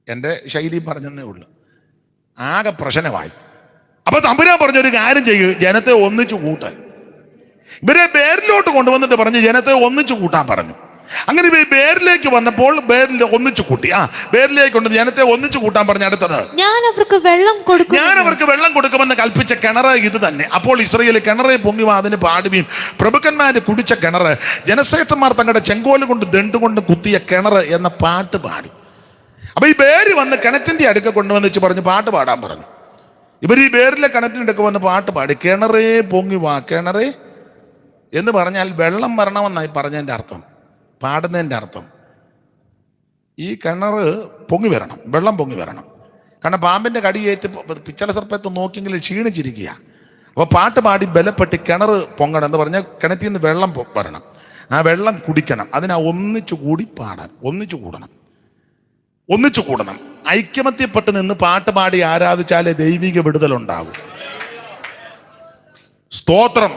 Speaker 1: എൻ്റെ ശൈലി പറഞ്ഞതേ ഉള്ളു. ആകെ പ്രശ്നമായി. അപ്പൊ തമ്പുരാൻ പറഞ്ഞൊരു കാര്യം ചെയ്യുക, ജനത്തെ ഒന്നിച്ചു കൂട്ടാൻ. ഇവരെ ബേരിലോട്ട് കൊണ്ടുവന്നിട്ട് പറഞ്ഞു ജനത്തെ ഒന്നിച്ചു കൂട്ടാൻ പറഞ്ഞു. അങ്ങനെ ഇവർ ബേരിലേക്ക് വന്നപ്പോൾ ബേരിൽ ഒന്നിച്ചു കൂട്ടി. ബേരിലേക്ക് കൊണ്ട് ജനത്തെ ഒന്നിച്ചു കൂട്ടാൻ പറഞ്ഞു. അടുത്തത്, ഞാൻ അവർക്ക് വെള്ളം കൊടുക്കുമെന്ന് കൽപ്പിച്ച കിണറ് ഇത് തന്നെ. അപ്പോൾ ഇസ്രായേൽ കിണറെ പൊങ്ങി അതിന് പാടുകയും പ്രഭുക്കന്മാര് കുടിച്ച കിണറ്, ജനശ്രേഷ്ഠന്മാർ തങ്ങളുടെ ചെങ്കോല് കൊണ്ട് ദണ്ടുകൊണ്ട് കുത്തിയ കിണറ് എന്ന പാട്ട് പാടി. അപ്പൊ ഈ ബേര് വന്ന് കിണറ്റിന്റെ അടുക്ക കൊണ്ടുവന്നിച്ച് പറഞ്ഞു പാട്ട് പാടാൻ പറഞ്ഞു. ഇവർ ഈ ബേരിലെ കിണറ്റിന്റെ അടുക്ക വന്ന് പാട്ട് പാടി. കിണറേ പൊങ്ങി വാ, കിണറേ എന്ന് പറഞ്ഞാൽ വെള്ളം വരണമെന്നായി പറഞ്ഞതിൻ്റെ അർത്ഥം, പാടുന്നതിൻ്റെ അർത്ഥം. ഈ കിണറ് പൊങ്ങി വരണം, വെള്ളം പൊങ്ങി വരണം. കാരണം പാമ്പിൻ്റെ കടിയേറ്റ് പിച്ചള സർപ്പത്ത് നോക്കിയെങ്കിൽ ക്ഷീണിച്ചിരിക്കുക. അപ്പോൾ പാട്ട് പാടി ബലപ്പെട്ട് കിണർ പൊങ്ങണം എന്ന് പറഞ്ഞാൽ കിണറ്റിൽ നിന്ന് വെള്ളം വരണം. ആ വെള്ളം കുടിക്കണം. അതിനാ ഒന്നിച്ചു കൂടി പാടാൻ, ഒന്നിച്ചു കൂടണം. ഐക്യമത്യപ്പെട്ട് നിന്ന് പാട്ട് പാടി ആരാധിച്ചാലേ ദൈവിക വിടുതലുണ്ടാകും. സ്തോത്രം.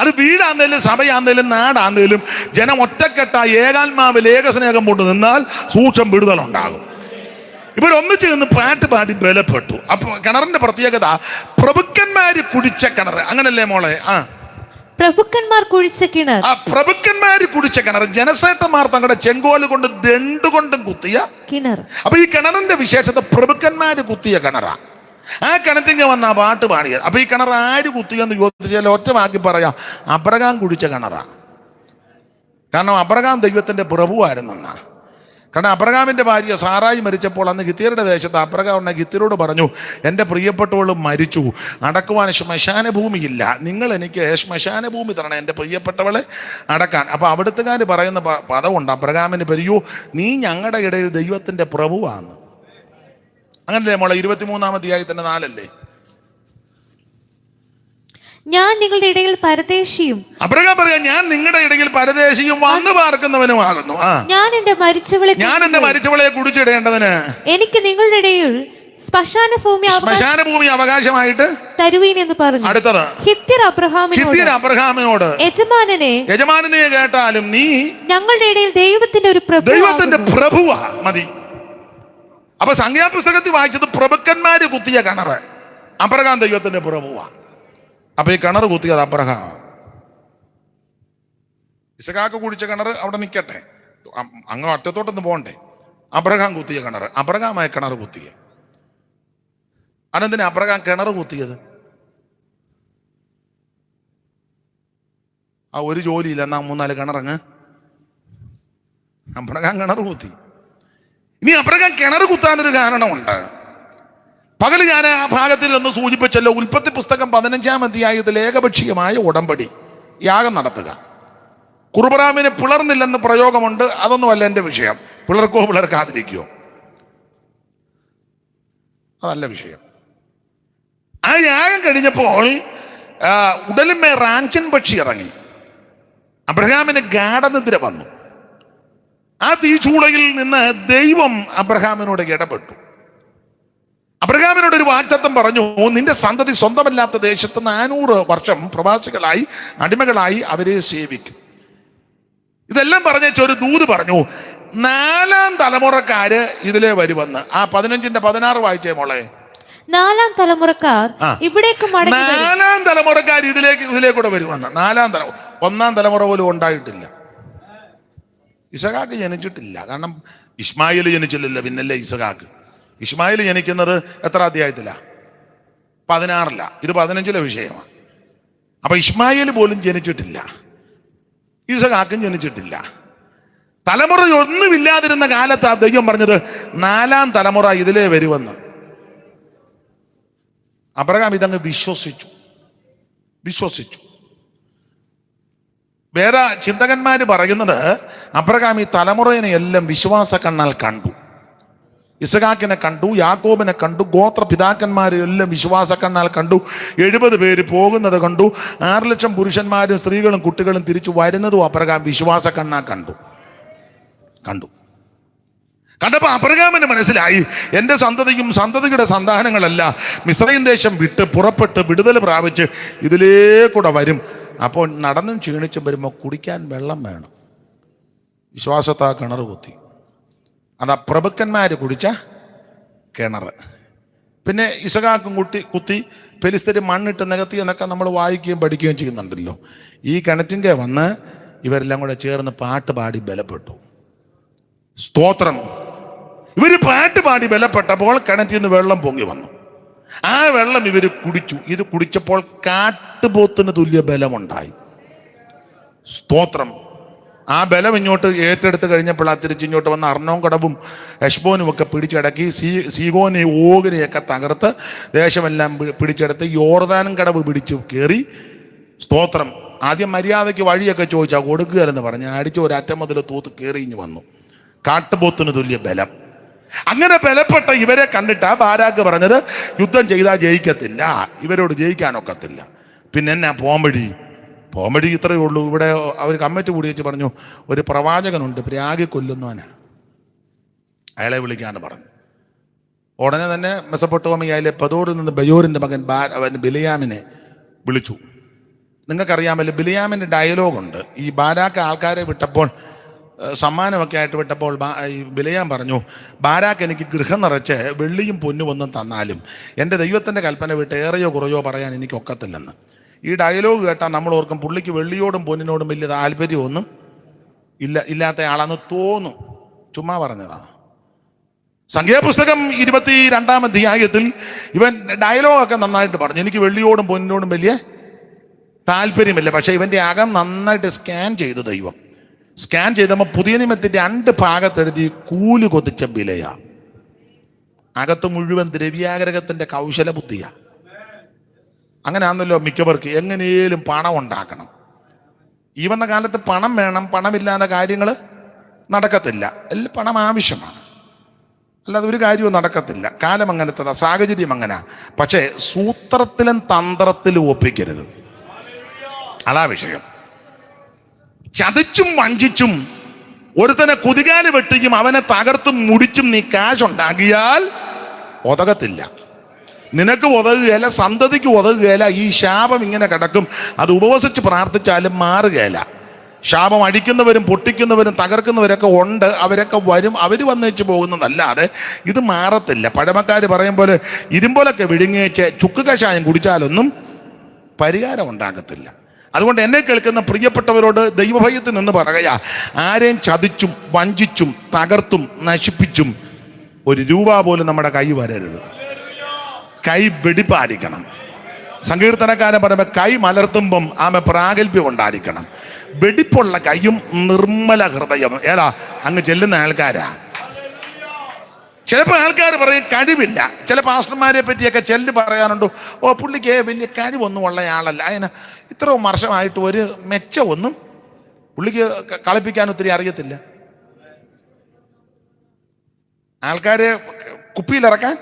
Speaker 1: അത് വീടാന്നേലും സഭയാന്നേലും നാടാന്നേലും ജനം ഒറ്റക്കെട്ട ഏകാത്മാവിൽ ഏകസ്നേഹം കൊണ്ട് നിന്നാൽ സൂക്ഷം വിടുതലുണ്ടാകും. ഇവരൊന്നിച്ച് നിന്ന് പാട്ട് പാടി ബലപ്പെട്ടു. അപ്പൊ കിണറിന്റെ പ്രത്യേകത പ്രഭുക്കന്മാര് കുടിച്ച കിണർ, അങ്ങനല്ലേ മോളെ?
Speaker 2: പ്രഭുക്കന്മാർ കുഴിച്ച കിണർ,
Speaker 1: ജനശ്രേഷ്ഠന്മാർ തങ്ങളുടെ ചെങ്കോല് കൊണ്ട് ദണ്ടുകൊണ്ടും കുത്തിയ
Speaker 2: കിണർ.
Speaker 1: അപ്പൊ ഈ കിണറിന്റെ വിശേഷത പ്രഭുക്കന്മാര് കുത്തിയ കിണറാ. ആ കിണറ്റിങ്ങ വന്ന പാട്ട് പാടിയത്. അപ്പൊ ഈ കിണർ ആര് കുത്തിയെന്ന് ചോദിച്ചാൽ ഒറ്റ വാക്കി പറയാം, അബ്രഹാം കുടിച്ച കിണറാ. കാരണം അബ്രഹാം ദൈവത്തിന്റെ പ്രഭുവായിരുന്നെന്നാ. കാരണം അബ്രഹാമിന്റെ ഭാര്യ സാറായി മരിച്ചപ്പോൾ അന്ന് ഹിത്യരുടെ ദേശത്ത് അബ്രഹാം ഹിത്യരോട് പറഞ്ഞു, എൻ്റെ പ്രിയപ്പെട്ടവളും മരിച്ചു, അടക്കുവാൻ ശ്മശാന ഭൂമിയില്ല, നിങ്ങൾ എനിക്ക് ശ്മശാന ഭൂമി തരണം എൻ്റെ പ്രിയപ്പെട്ടവളെ അടക്കാൻ. അപ്പൊ അവിടുത്തുകാർ പറയുന്ന പദമുണ്ട് അബ്രഹാമിന്, പെരിയോ നീ ഞങ്ങളുടെ ഇടയിൽ ദൈവത്തിന്റെ പ്രഭുവാണ്. അങ്ങനല്ലേ മോളെ? 23-ാം അധ്യായത്തിന്റെ 4
Speaker 2: ഞാൻ നിങ്ങളുടെ ഇടയിൽ പരദേശിയും,
Speaker 1: അബ്രഹാം പറയാ ഞാൻ നിങ്ങളുടെ ഇടയിൽ പരദേശിയും വന്നു പാർക്കുന്നവനുമാകുന്നു.
Speaker 2: ഞാൻ എന്റെ മരിച്ചവളെ
Speaker 1: കുടിച്ചിടേണ്ടതിന്
Speaker 2: എനിക്ക് നിങ്ങളുടെ ഇടയിൽ ശ്മശാന ഭൂമി
Speaker 1: അവകാശമായിട്ട്
Speaker 2: തരുവീൻ എന്ന് പറഞ്ഞു.
Speaker 1: അടുത്തത്,
Speaker 2: ഹിത്യർ അബ്രഹാമിനോട്
Speaker 1: യജമാനനെ കേട്ടാലും നീ
Speaker 2: ഞങ്ങളുടെ ഇടയിൽ ദൈവത്തിന്റെ
Speaker 1: പ്രഭുവാ മതി. അപ്പൊ സംഖ്യാപുസ്തകത്തിൽ വായിച്ചത് പ്രഭുക്കന്മാര് കുത്തിയ കിണറ്, അബ്രഹാം ദൈവത്തിന്റെ പ്രഭുവാ. അപ്പൊ ഈ കിണർ കുത്തിയത് അബ്രഹാം. ഇസഹാക്ക് കുടിച്ച കിണർ അവിടെ നിൽക്കട്ടെ, അങ്ങ് അറ്റത്തോട്ടൊന്ന് പോകണ്ടേ. അബ്രഹാം കുത്തിയ കിണർ, അബ്രഹാമായ കിണർ കുത്തിയ. അതെന്തിനാ അബ്രഹാം കിണർ കുത്തിയത്? ഒരു ജോലിയില്ല, എന്നാ 3-4 കിണറങ്ങ് അബ്രഹാം കിണർ കുത്തി. ഇനി അബ്രഹാം കിണർ കുത്താനൊരു കാരണമുണ്ട്. പകൽ ഞാൻ ആ ഭാഗത്തിൽ ഒന്ന് സൂചിപ്പിച്ചല്ലോ, ഉൽപ്പത്തി പുസ്തകം 15-ാം അധ്യായത്തിൽ ഏകപക്ഷീയമായ ഉടമ്പടി യാഗം നടത്തുക. കുർബാനിനെ പിളർന്നില്ലെന്ന് പ്രയോഗമുണ്ട്, അതൊന്നുമല്ല എൻ്റെ വിഷയം. പിളർക്കോ പിളർക്കാതിരിക്കോ അതല്ല വിഷയം. ആ യാഗം കഴിഞ്ഞപ്പോൾ ഉടലുമേ റാഞ്ചൻ പക്ഷി ഇറങ്ങി. അബ്രഹാമിന് ഗാഠനിദ്ര വന്നു. ആ തീച്ചൂളയിൽ നിന്ന് ദൈവം അബ്രഹാമിനോട് ഇടപെട്ടു. അബ്രഹാമിനോട് ഒരു വാഗ്ദത്തം പറഞ്ഞു, നിന്റെ സന്തതി സ്വന്തമല്ലാത്ത ദേശത്ത് 400 വർഷം പ്രവാസികളായി അടിമകളായി അവരെ സേവിക്കും. ഇതെല്ലാം പറഞ്ഞ ഒരു ദൂത് പറഞ്ഞു, 4ാം തലമുറക്കാര് ഇതിലെ വരുമെന്ന്. ആ 15-ന്റെ 16 വായിച്ചേ മോളെ.
Speaker 2: 4ാം തലമുറക്കാർ ഇവിടേക്ക്
Speaker 1: 4ാം തലമുറക്കാർ ഇതിലേക്കൂടെ വരുമെന്ന്. 1ാം തലമുറ പോലും ഉണ്ടായിട്ടില്ല. ഇസഹാക്ക് ജനിച്ചിട്ടില്ല. കാരണം ഇസ്മായിൽ ജനിച്ചില്ലല്ലോ, പിന്നല്ലേ ഇസഹാക്ക്. ഇസ്മായിൽ ജനിക്കുന്നത് എത്ര അധ്യായത്തിലാ? 16-ലാ. ഇത് 15-ലെ വിഷയമാണ്. അപ്പൊ ഇസ്മായിൽ പോലും ജനിച്ചിട്ടില്ല, ഇസഹാക്കും ജനിച്ചിട്ടില്ല. തലമുറ ഒന്നുമില്ലാതിരുന്ന കാലത്താ ദൈവം പറഞ്ഞത് 4ാം തലമുറ ഇതിലേ വരുമെന്ന്. അബ്രഹാം ഇതങ്ങ് വിശ്വസിച്ചു. വേറെ ചിന്തകന്മാര് പറയുന്നത് അബ്രഹാം ഈ തലമുറയെ എല്ലാം വിശ്വാസ കണ്ണാൽ കണ്ടു. ഇസഹാക്കിനെ കണ്ടു, യാക്കോബിനെ കണ്ടു, ഗോത്ര പിതാക്കന്മാരെല്ലാം വിശ്വാസ കണ്ണാൽ കണ്ടു. 70 പേര് പോകുന്നത് കണ്ടു. 6 ലക്ഷം പുരുഷന്മാരും സ്ത്രീകളും കുട്ടികളും തിരിച്ചു വരുന്നതും അബ്രഹാം വിശ്വാസ കണ്ണാ കണ്ടു. കണ്ടപ്പോൾ അബ്രഹാമിന് മനസ്സിലായി, എൻ്റെ സന്തതിയും സന്തതിയുടെ സന്താനങ്ങളല്ല മിസ്രയീം ദേശം വിട്ട് പുറപ്പെട്ട് വിടുതൽ പ്രാപിച്ച് ഇതിലേ കൂടെ വരും. അപ്പോൾ നടന്നും ക്ഷീണിച്ചും വരുമ്പോൾ കുടിക്കാൻ വെള്ളം വേണം. വിശ്വാസത്താ കിണർ കുത്തി. അതാ പ്രഭുക്കന്മാർ കുടിച്ച കിണർ. പിന്നെ ഇസഹാക്കും കുത്തി ഫെലിസ്തീന് മണ്ണിട്ട് നികത്തി എന്നൊക്കെ നമ്മൾ വായിക്കുകയും പഠിക്കുകയും ചെയ്യുന്നുണ്ടല്ലോ. ഈ കിണറ്റിൻ്റെ വന്ന് ഇവരെല്ലാം കൂടെ ചേർന്ന് പാട്ട് പാടി ബലപ്പെട്ടു. സ്തോത്രം. ഇവർ പാട്ട് പാടി ബലപ്പെട്ടപ്പോൾ കിണറ്റിൽ നിന്ന് വെള്ളം പൊങ്ങി വന്നു. ആ വെള്ളം ഇവർ കുടിച്ചു. ഇത് കുടിച്ചപ്പോൾ കാട്ടുപോത്തിന് തുല്യ ബലമുണ്ടായി. സ്തോത്രം. ആ ബലം ഇങ്ങോട്ട് ഏറ്റെടുത്ത് കഴിഞ്ഞപ്പോൾ ആ തിരിച്ചിങ്ങോട്ട് വന്ന അർണോൻ കടവും ഹെശ്ബോനും ഒക്കെ പിടിച്ചടക്കി സീഗോനെ ഓഗിനെയൊക്കെ തകർത്ത് ദേശമെല്ലാം പിടിച്ചെടുത്ത് യോർദാനും കടവ് പിടിച്ചു കയറി. സ്തോത്രം. ആദ്യം മര്യാദയ്ക്ക് വഴിയൊക്കെ ചോദിച്ചാൽ കൊടുക്കുകയെന്ന് പറഞ്ഞ് അടിച്ച് ഒരറ്റം മുതൽ തൂത്ത് കയറിഞ്ഞ് വന്നു. കാട്ടുപോത്തിന് തുല്യ ബലം. അങ്ങനെ ബലപ്പെട്ട ഇവരെ കണ്ടിട്ടാ ബാരാക്ക് പറഞ്ഞത്, യുദ്ധം ചെയ്താൽ ജയിക്കത്തില്ല, ഇവരോട് ജയിക്കാനൊക്കത്തില്ല. പിന്നെ എന്നാ പോംവഴി ഇത്രയേ ഉള്ളൂ. ഇവിടെ അവർ കമ്മിറ്റി കൂടി വെച്ച് പറഞ്ഞു, ഒരു പ്രവാചകനുണ്ട് പ്രാഗി കൊല്ലുന്നവനാ, അയാളെ വിളിക്കാന്ന് പറഞ്ഞു. ഉടനെ തന്നെ മെസപ്പൊട്ടോമിയയിലെ പദോറിൽ നിന്ന് ബയോറിൻ്റെ മകൻ അവൻ ബിലിയാമിനെ വിളിച്ചു. നിങ്ങൾക്കറിയാമല്ലോ ബിലിയാമിൻ്റെ ഡയലോഗുണ്ട്. ഈ ബാരാക്ക് ആൾക്കാരെ വിട്ടപ്പോൾ സമ്മാനമൊക്കെ ആയിട്ട് വിട്ടപ്പോൾ ഈ ബിലിയാം പറഞ്ഞു, ബാരാക്ക് എനിക്ക് ഗൃഹം നിറച്ച് വെള്ളിയും പൊന്നും ഒന്നും തന്നാലും എൻ്റെ ദൈവത്തിൻ്റെ കൽപ്പന വിട്ട് ഏറെയോ കുറയോ പറയാൻ എനിക്ക് ഒക്കത്തില്ലെന്ന്. ഈ ഡയലോഗ് കേട്ടാൽ നമ്മൾ ഓർക്കും പുള്ളിക്ക് വെള്ളിയോടും പൊന്നിനോടും വലിയ താല്പര്യമൊന്നും ഇല്ലാത്ത ആളാന്ന് തോന്നും. ചുമ്മാ പറഞ്ഞതാണ്. സംഖ്യാപുസ്തകം 22-ാം അധ്യായത്തിൽ ഇവൻ ഡയലോഗൊക്കെ നന്നായിട്ട് പറഞ്ഞു. എനിക്ക് വെള്ളിയോടും പൊന്നിനോടും വലിയ താല്പര്യമില്ല. പക്ഷേ ഇവൻ്റെ അകം നന്നായിട്ട് സ്കാൻ ചെയ്തു ദൈവം. സ്കാൻ ചെയ്തപ്പോൾ പുതിയ നിയമത്തിൻ്റെ 2 ഭാഗത്തെഴുതി കൂലി കൊതിച്ച വിലയാ. അകത്ത് മുഴുവൻ ദ്രവ്യാഗ്രഹത്തിൻ്റെ കൗശല ബുദ്ധിയാ. അങ്ങനെ ആണല്ലോ മിക്കവർക്ക്. എങ്ങനെയും പണം ഉണ്ടാക്കണം. ഈ വന്ന കാലത്ത് പണം വേണം. പണമില്ലാത്ത കാര്യങ്ങൾ നടക്കത്തില്ല. എല്ലാം പണം ആവശ്യമാണ്, അല്ലാതെ ഒരു കാര്യവും നടക്കത്തില്ല. കാലം അങ്ങനത്തെ, സാഹചര്യം അങ്ങനെ. പക്ഷേ സൂത്രത്തിലും തന്ത്രത്തിലും ഒപ്പിക്കരുത്. അതാ വിഷയം. ചതിച്ചും വഞ്ചിച്ചും ഒരുത്തനെ കുതികാല് വെട്ടിയും അവനെ തകർത്തും മുടിച്ചും നീ കാശുണ്ടാക്കിയാൽ ഒതകത്തില്ല. നിനക്ക് ഒതകുകയില്ല, സന്തതിക്ക് ഒതകുകയില്ല. ഈ ശാപം ഇങ്ങനെ കിടക്കും. അത് ഉപവസിച്ച് പ്രാർത്ഥിച്ചാലും മാറുകയില്ല. ശാപം അടിക്കുന്നവരും പൊട്ടിക്കുന്നവരും തകർക്കുന്നവരൊക്കെ ഉണ്ട്. അവരൊക്കെ വരും. അവർ വന്നേച്ച് പോകുന്നതല്ലാതെ ഇത് മാറത്തില്ല. പഴമക്കാർ പറയും പോലെ ഇരുമ്പോലൊക്കെ വിഴുങ്ങിയേച്ച് ചുക്ക് കഷായം കുടിച്ചാലൊന്നും പരിഹാരം ഉണ്ടാകത്തില്ല. അതുകൊണ്ട് എന്നെ കേൾക്കുന്ന പ്രിയപ്പെട്ടവരോട് ദൈവഭയത്തിൽ നിന്ന് പറയുക, ആരെയും ചതിച്ചും വഞ്ചിച്ചും തകർത്തും നശിപ്പിച്ചും ഒരു രൂപ പോലും നമ്മുടെ കൈ വരരുത്. കൈ വെടിപ്പായിരിക്കണം. സങ്കീർത്തനക്കാരൻ പറയുമ്പോൾ കൈ മലർത്തുമ്പം പ്രാഗൽഭ്യം ഉണ്ടായിരിക്കണം. വെടിപ്പുള്ള കൈയും നിർമ്മല ഹൃദയം. ഏതാ അങ്ങ് ചെല്ലുന്ന ആൾക്കാരാ. ചിലപ്പോൾ ആൾക്കാർ പറയും കഴിവില്ല. ചില പാസ്റ്റർമാരെ പറ്റിയൊക്കെ ചെല്ല് പറയാനുണ്ടോ, പുള്ളിക്ക് വലിയ കഴിവൊന്നും ഉള്ള ആളല്ല, അതിന് ഇത്രയും വർഷമായിട്ട് ഒരു മെച്ചമൊന്നും പുള്ളിക്ക് കളിപ്പിക്കാൻ ഒത്തിരി അറിയത്തില്ല. ആൾക്കാരെ കുപ്പിയിലിറക്കാൻ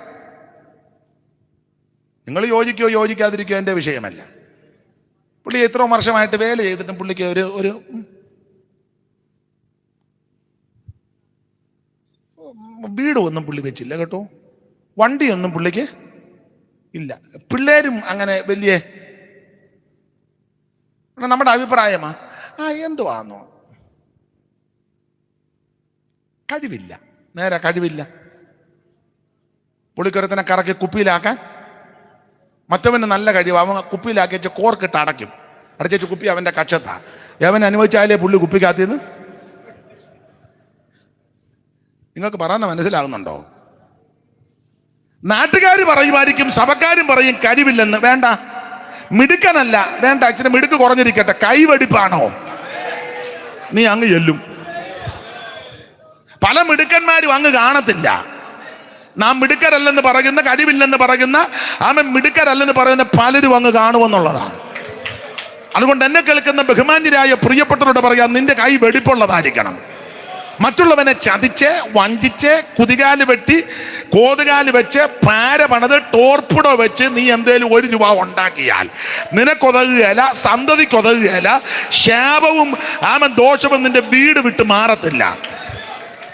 Speaker 1: നിങ്ങൾ യോജിക്കുകയോ യോജിക്കാതിരിക്കുകയോ എൻ്റെ വിഷയമല്ല. പുള്ളി എത്രയോ വർഷമായിട്ട് വേല ചെയ്തിട്ടും പുള്ളിക്ക് ഒരു വീട് ഒന്നും പുള്ളി വെച്ചില്ല കേട്ടോ. വണ്ടിയൊന്നും പുള്ളിക്ക് ഇല്ല. പിള്ളേരും അങ്ങനെ വലിയ നമ്മുടെ അഭിപ്രായമാ എന്തുവാന്നോ കഴിവില്ല. നേരെ കഴിവില്ല. പുള്ളിക്കൊരത്തിനെ കറക്കി കുപ്പിയിലാക്കാൻ മറ്റവന് നല്ല കഴിവ്. അവൻ കുപ്പിയിലാക്കി വെച്ച് കോർക്കിട്ട് അടയ്ക്കും. അടച്ചു കുപ്പി അവൻ്റെ കക്ഷത്താ. അവൻ അനുഭവിച്ചാലേ പുള്ളി കുപ്പിക്കകത്തിന്ന്. നിങ്ങൾക്ക് പറയുന്ന മനസ്സിലാകുന്നുണ്ടോ? നാട്ടുകാർ പറയുമായിരിക്കും, സഭക്കാരും പറയും കഴിവില്ലെന്ന്. വേണ്ട, മിടുക്കനല്ല. വേണ്ട, ഇച്ചിരി മിടുക്ക് കുറഞ്ഞിരിക്കട്ടെ. കൈവെടിപ്പാണോ നീ അങ്ങ് ചെല്ലും. പല മിടുക്കന്മാരും അങ്ങ് കാണത്തില്ല. നാം മിടുക്കരല്ലെന്ന് പറയുന്ന, കഴിവില്ലെന്ന് പറയുന്ന, മിടുക്കരല്ലെന്ന് പറയുന്ന പലരും അങ്ങ് കാണുമെന്നുള്ളതാണ്. അതുകൊണ്ട് എന്നെ കേൾക്കുന്ന ബഹുമാന്യരായ പ്രിയപ്പെട്ടവരോട് പറയാം, നിന്റെ കൈ വെടിപ്പുള്ളതായിരിക്കണം. മറ്റുള്ളവനെ ചതിച്ച് വഞ്ചിച്ച് കുതികാല് വെട്ടി കോതുകാല് വെച്ച് പാര പണത് ടോർപ്പിടോ വെച്ച് നീ എന്തേലും 1 രൂപ ഉണ്ടാക്കിയാൽ നിനക്കൊതകുകയല്ല, സന്തതിക്കൊതകുകയല്ല, ശാപവും ദോഷവും നിന്റെ വീട് വിട്ട് മാറത്തില്ല.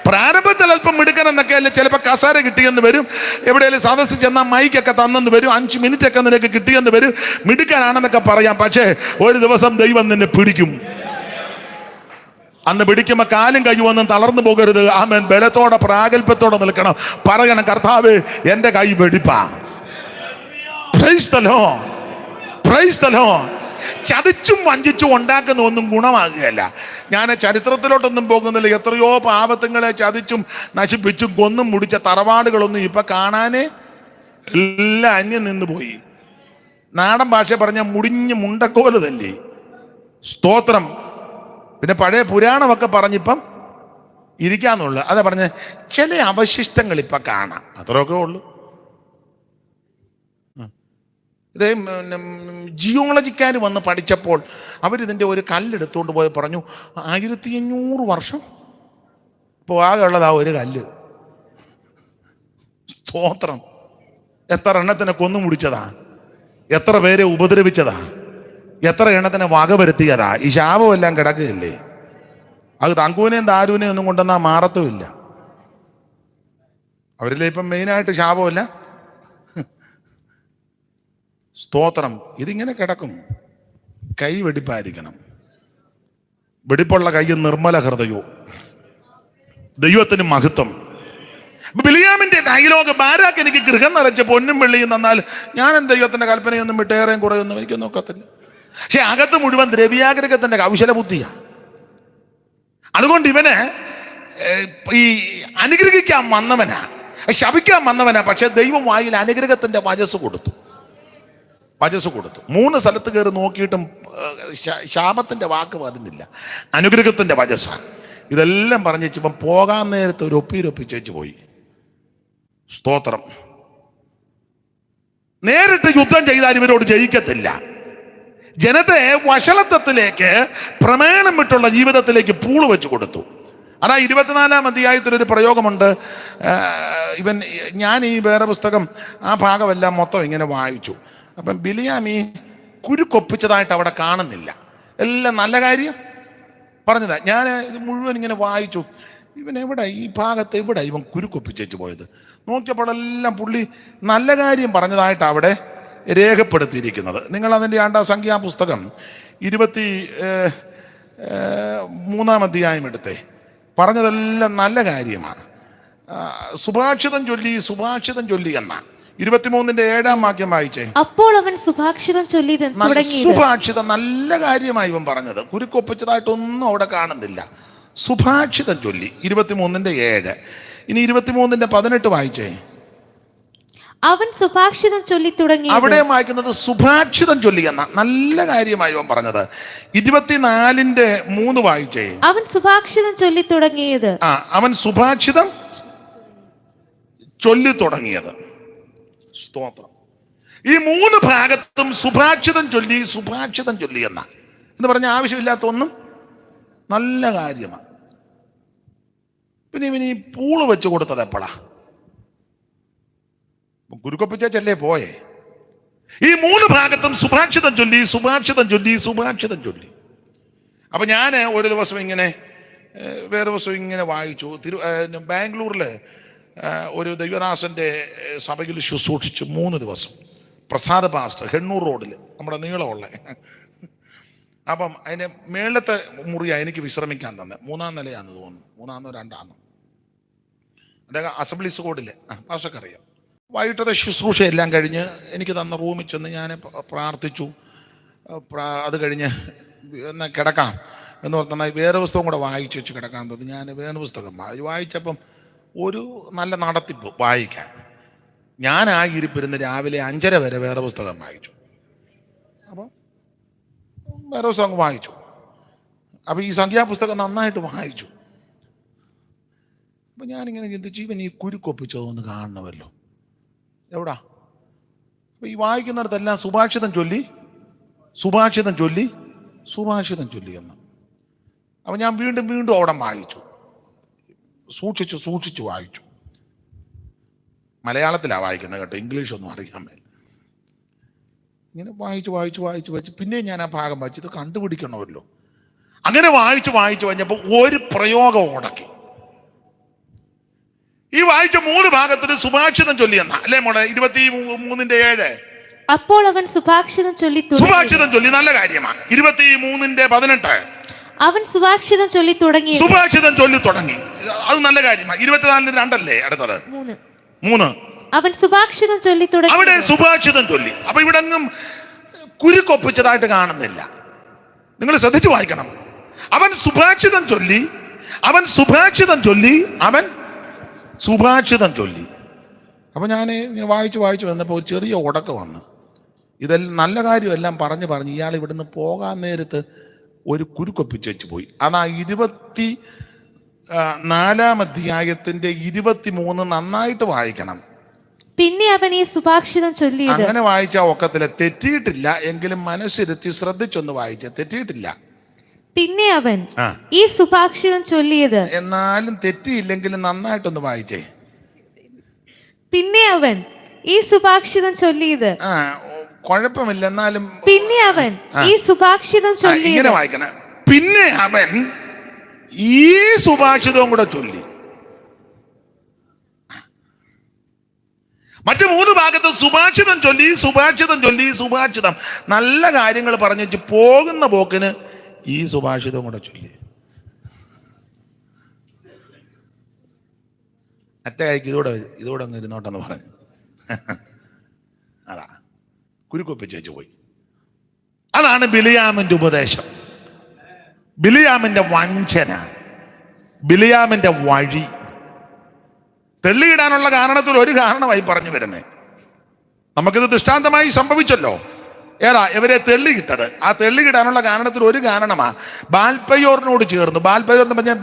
Speaker 1: പ്രാരംഭത്തിൽ അല്പം മിടുക്കൻ എന്നൊക്കെ അല്ലേ, ചിലപ്പോൾ കസേര കിട്ടിയെന്ന് വരും, എവിടെയെങ്കിലും സദസ്സിൽ ചെന്നാൽ മൈക്കൊക്കെ തന്നെന്ന് വരും, 5 മിനിറ്റൊക്കെ നിനക്ക് കിട്ടിയെന്ന് വരും, മിടുക്കനാണെന്നൊക്കെ പറയാം. പക്ഷേ ഒരു ദിവസം ദൈവം നിന്നെ പിടിക്കും. അന്ന് പിടിക്കുമ്പോൾ കാലും കയ്യുമൊന്നും തളർന്നു പോകരുത്. ആമേൻ. ബലത്തോടെ പ്രാഗൽഭ്യത്തോടെ നിൽക്കണം. പറയണം, കർത്താവേ എൻ്റെ കൈ വെടിപ്പാ. Praise the Lord, praise the Lord. ചതിച്ചും വഞ്ചിച്ചും ഉണ്ടാക്കുന്ന ഒന്നും ഗുണമാകുകയല്ല. ഞാൻ ചരിത്രത്തിലോട്ടൊന്നും പോകുന്നില്ല. എത്രയോ പാപത്തുങ്ങളെ ചതിച്ചും നശിപ്പിച്ചും കൊന്നും മുടിച്ച തറവാടുകളൊന്നും ഇപ്പൊ കാണാനേ എല്ലാം അന്യം നിന്ന് പോയി. നാടൻ ഭാഷ പറഞ്ഞ മുടിഞ്ഞ് മുണ്ടക്കോല് തല്ലി. സ്തോത്രം. പിന്നെ പഴയ പുരാണമൊക്കെ പറഞ്ഞിപ്പം ഇരിക്കാന്നുള്ളു. അതാ പറഞ്ഞ ചില അവശിഷ്ടങ്ങൾ ഇപ്പൊ കാണാം, അത്രയൊക്കെ ഉള്ളു. ഇത് ജിയോളജിക്കാർ വന്ന് പഠിച്ചപ്പോൾ അവരിതിൻ്റെ ഒരു കല്ലെടുത്തുകൊണ്ട് പോയി പറഞ്ഞു 1500 വർഷം ഇപ്പോൾ ആകെ ഉള്ളതാ ഒരു കല്ല്. സ്തോത്രം. എത്ര എണ്ണത്തിനെ കൊന്നു മുടിച്ചതാ, എത്ര പേരെ ഉപദ്രവിച്ചതാ, എത്ര എണ്ണത്തിനെ വകവരുത്തിയതാ. ഈ ശാപമെല്ലാം കിടക്കുകയല്ലേ. അത് തങ്കൂനെയും താരൂനെയും ഒന്നും കൊണ്ടുവന്നാൽ മാറത്തുമില്ല. അവരിലെ ഇപ്പം മെയിനായിട്ട് ശാപമല്ല. സ്തോത്രം. ഇതിങ്ങനെ കിടക്കും. കൈ വെടിപ്പായിരിക്കണം. വെടിപ്പുള്ള കൈ നിർമ്മല ഹൃദയവും. ദൈവത്തിന് മഹത്വം. ബിലിയാമിന്റെ ഡയലോഗ്, ബാരാക്ക് എനിക്ക് ഗൃഹം നിറച്ച് പൊന്നും വെള്ളിയും തന്നാൽ ഞാൻ ദൈവത്തിന്റെ കൽപ്പനയൊന്നും വിട്ടേറെയും കുറയൊന്നും എനിക്ക് നോക്കത്തില്ല. പക്ഷെ അകത്ത് മുഴുവൻ ദ്രവ്യാഗ്രഹത്തിന്റെ കൗശല ബുദ്ധിയാണ്. അതുകൊണ്ട് ഇവന് ഈ അനുഗ്രഹിക്കാൻ വന്നവനാ, ശപിക്കാൻ വന്നവനാ. പക്ഷെ ദൈവം വായിൽ അനുഗ്രഹത്തിന്റെ വചസ് കൊടുത്തു. 3 സ്ഥലത്ത് കയറി നോക്കിയിട്ടും ശാപത്തിന്റെ വാക്ക് വരുന്നില്ല, അനുഗ്രഹത്തിന്റെ വചസ്സാണ്. ഇതെല്ലാം പറഞ്ഞു വെച്ചപ്പം പോകാൻ നേരത്തെ ഒരു ഒപ്പിരൊപ്പിച്ചേച്ച് പോയി. സ്തോത്രം. നേരിട്ട് യുദ്ധം ചെയ്താൽ ഇവരോട് ജയിക്കത്തില്ല. ജനത്തെ വഷളത്വത്തിലേക്ക്, പ്രമേണം വിട്ടുള്ള ജീവിതത്തിലേക്ക് പൂള് വെച്ച് കൊടുത്തു. അതാ 24-ാം അധ്യായത്തിലൊരു പ്രയോഗമുണ്ട്. ഞാൻ ഈ വേറെ പുസ്തകം ആ ഭാഗമെല്ലാം മൊത്തം ഇങ്ങനെ വായിച്ചു. അപ്പം ബിലിയാം ഈ കുരുക്കൊപ്പിച്ചതായിട്ട് അവിടെ കാണുന്നില്ല. എല്ലാം നല്ല കാര്യം പറഞ്ഞതാ. ഞാൻ ഇത് മുഴുവൻ ഇങ്ങനെ വായിച്ചു. ഇവൻ എവിടെ, ഈ ഭാഗത്ത് എവിടെ ഇവൻ കുരുക്കൊപ്പിച്ചേച്ച് പോയത് നോക്കിയപ്പോഴെല്ലാം പുള്ളി നല്ല കാര്യം പറഞ്ഞതായിട്ട് അവിടെ രേഖപ്പെടുത്തിയിരിക്കുന്നത്. നിങ്ങൾ അതിൻ്റെ സംഖ്യാപുസ്തകം 23-ാം അധ്യായം എടുത്തേ. പറഞ്ഞതെല്ലാം നല്ല കാര്യമാണ്. സുഭാഷിതം ചൊല്ലി എന്ന 23-ന്റെ 7-ാം വാക്യം വായിച്ചേ. അപ്പോൾ അവൻ സുഭാഷിതം ചൊല്ലി. സുഭാഷിതം നല്ല കാര്യമായി ഇവൻ പറഞ്ഞത്. കുരുക്കൊപ്പിച്ചതായിട്ടൊന്നും അവിടെ കാണുന്നില്ല. സുഭാഷിതം ചൊല്ലി 23-ന്റെ 7. ഇനി 23-ന്റെ 18 വായിച്ചേ. അവൻ സുഭാഷിതം ചൊല്ലി തുടങ്ങി. അവിടെ വായിക്കുന്നത് സുഭാഷിതം ചൊല്ലി എന്ന നല്ല കാര്യമായി അവൻ പറഞ്ഞത്. 24-ന്റെ 3 വായിച്ചേ. അവൻ സുഭാഷിതം ചൊല്ലി തുടങ്ങിയത്. അവൻ സുഭാഷിതം ചൊല്ലി തുടങ്ങിയത്. സ്തോത്രം. ഈ 3 ഭാഗത്തും സുഭാഷിതം ചൊല്ലി എന്ന് പറഞ്ഞ ആവശ്യമില്ലാത്ത ഒന്നും നല്ല കാര്യമാണ്. പിന്നെ ഇവന് ഈ പൂള് വെച്ച് കൊടുത്തത് എപ്പോഴാ? കുരുക്കൊപ്പിച്ചല്ലേ പോയേ. ഈ 3 ഭാഗത്തും സുഭാഷിതം ചൊല്ലി. അപ്പൊ ഞാൻ ഒരു ദിവസം ഇങ്ങനെ വേറെ ദിവസം ഇങ്ങനെ വായിച്ചു. ബാംഗ്ലൂരില് ഒരു ദൈവദാസന്റെ സഭയിൽ ശുശ്രൂഷിച്ചു 3 ദിവസം. പ്രസാദ് പാസ്റ്റർ, ഹെണ്ണൂർ റോഡിൽ, നമ്മുടെ നീളമുള്ള. അപ്പം അതിന്റെ മേളത്തെ മുറിയാണ് എനിക്ക് വിശ്രമിക്കാൻ തന്നെ. 3-ാം നിലയാന്ന് തോന്നുന്നു, 3-ാന്നോ 2-ആന്നോ. അദ്ദേഹം അസംബ്ലീസ് കോഡില് പാസ്റ്റർക്കറിയാം. വൈകിട്ടത്തെ ശുശ്രൂഷ എല്ലാം കഴിഞ്ഞ് എനിക്ക് തന്ന റൂമിൽ ചെന്ന് ഞാൻ പ്രാർത്ഥിച്ചു. അത് കഴിഞ്ഞ് എന്നാൽ കിടക്കാം എന്ന് പറഞ്ഞാൽ വേറെ പുസ്തകം കൂടെ വായിച്ചു വെച്ച് കിടക്കാൻ തോന്നി. ഞാൻ വേറെ പുസ്തകം വായിച്ചപ്പം ഒരു നല്ല നടത്തിപ്പ് വായിക്കാൻ. ഞാൻ ആ ഇരിപ്പിരുന്ന് രാവിലെ 5:30 വരെ വേറെ പുസ്തകം വായിച്ചു. അപ്പം വേറെ പുസ്തകം വായിച്ചു. അപ്പം ഈ സംഖ്യാപുസ്തകം നന്നായിട്ട് വായിച്ചു. അപ്പം ഞാനിങ്ങനെ ചിന്തിച്ചു, ഇവൻ ഈ കുരുക്കൊപ്പിച്ചതൊന്ന് കാണണമല്ലോ. എവിടാ? അപ്പം ഈ വായിക്കുന്നിടത്തെല്ലാം സുഭാഷിതം ചൊല്ലി എന്ന്. അപ്പം ഞാൻ വീണ്ടും അവിടെ വായിച്ചു. സൂക്ഷിച്ചു വായിച്ചു. മലയാളത്തിലാണ് വായിക്കുന്നത് കേട്ടോ, ഇംഗ്ലീഷൊന്നും അറിയാൻ മേല. ഇങ്ങനെ വായിച്ചു പിന്നെ ഞാൻ ആ ഭാഗം വായിച്ചു, ഇത് കണ്ടുപിടിക്കണമല്ലോ. അങ്ങനെ വായിച്ചു കഴിഞ്ഞപ്പോൾ ഒരു പ്രയോഗം ഉടക്കി. ഈ വായിച്ച 3 ഭാഗത്തിന് സുഭാഷിതം ചൊല്ലിയെന്ന അല്ലേ മോളെ? 23:7.
Speaker 2: അപ്പോൾ അവൻ സുഭാഷിതം ചൊല്ലി.
Speaker 1: നല്ല കാര്യമാണ്. 23:18
Speaker 2: അവൻ സുഭാഷിതം ചൊല്ലി തുടങ്ങി.
Speaker 1: അത് നല്ല കാര്യമാണ്. 24:2 അല്ലേ അടുത്തത്? 3
Speaker 2: അവൻ സുഭാഷിതം ചൊല്ലി തുടങ്ങി.
Speaker 1: അവിടെ സുഭാഷിതം ചൊല്ലി. അപ്പൊ ഇവിടെ ഒന്നും കുരുക്കൊപ്പിച്ചതായിട്ട് കാണുന്നില്ല. നിങ്ങൾ ശ്രദ്ധിച്ചു വായിക്കണം. അവൻ സുഭാഷിതം ചൊല്ലി. അപ്പൊ ഞാൻ ഇങ്ങനെ വായിച്ചു വന്നപ്പോൾ ഒരു ചെറിയ ഉടക്ക് വന്നു. ഇതെല്ലാം നല്ല കാര്യമെല്ലാം പറഞ്ഞ് ഇയാൾ ഇവിടുന്ന് പോകാൻ നേരത്ത് ഒരു കുരുക്കൊപ്പിച്ച് വെച്ച് പോയി. അതാ 24-ാം അധ്യായത്തിന്റെ 23 നന്നായിട്ട് വായിക്കണം.
Speaker 2: പിന്നെ അവൻ ഈ സുഭാഷിതം ചൊല്ലിയത്.
Speaker 1: അങ്ങനെ വായിച്ച ഒക്കത്തില്ല, തെറ്റിയിട്ടില്ല. എങ്കിലും മനസ്സിരുത്തി ശ്രദ്ധിച്ചൊന്ന് വായിച്ച, തെറ്റിയിട്ടില്ല.
Speaker 2: പിന്നെ അവൻ ഈ സുഭാഷിതം ചൊല്ലിയത്.
Speaker 1: എന്നാലും തെറ്റിയില്ലെങ്കിലും നന്നായിട്ടൊന്ന് വായിച്ചേ.
Speaker 2: പിന്നെ അവൻ ഈ സുഭാഷിതം ചൊല്ലിയത്.
Speaker 1: കുഴപ്പമില്ല, എന്നാലും
Speaker 2: പിന്നെ അവൻ ഈ സുഭാഷിതം ചൊല്ലി.
Speaker 1: ഇങ്ങനെ വായിക്കണം. പിന്നെ അവൻ ഈ സുഭാഷിതവും കൂടെ ചൊല്ലി. മറ്റു 3 ഭാഗത്ത് സുഭാഷിതം ചൊല്ലി. നല്ല കാര്യങ്ങൾ പറഞ്ഞു പോകുന്ന പോക്കിന് ഈ സുഭാഷിതവും കൂടെ ചൊല്ലി. അറ്റകൈക്ക് ഇതോടെ അങ്ങ് ഇരുന്നോട്ടെന്ന് പറഞ്ഞു. അതാ കുരുക്കൊപ്പിച്ചു പോയി. അതാണ് ബിലിയാമിന്റെ ഉപദേശം, ബിലിയാമിന്റെ വഞ്ചന, ബിലിയാമിന്റെ വഴി. തെള്ളിയിടാനുള്ള കാരണത്തിൽ ഒരു കാരണമായി പറഞ്ഞു വരുന്നത്. നമുക്കിത് ദൃഷ്ടാന്തമായി സംഭവിച്ചല്ലോ. ഇവരെ തെള്ളിയിട്ടത്. ആ തെള്ളിയിടാനുള്ള കാരണത്തിൽ ഒരു കാരണമാ ബാൽപയോറിനോട് ചേർന്ന്. ബാൽപയോർ എന്ന് പറഞ്ഞാൽ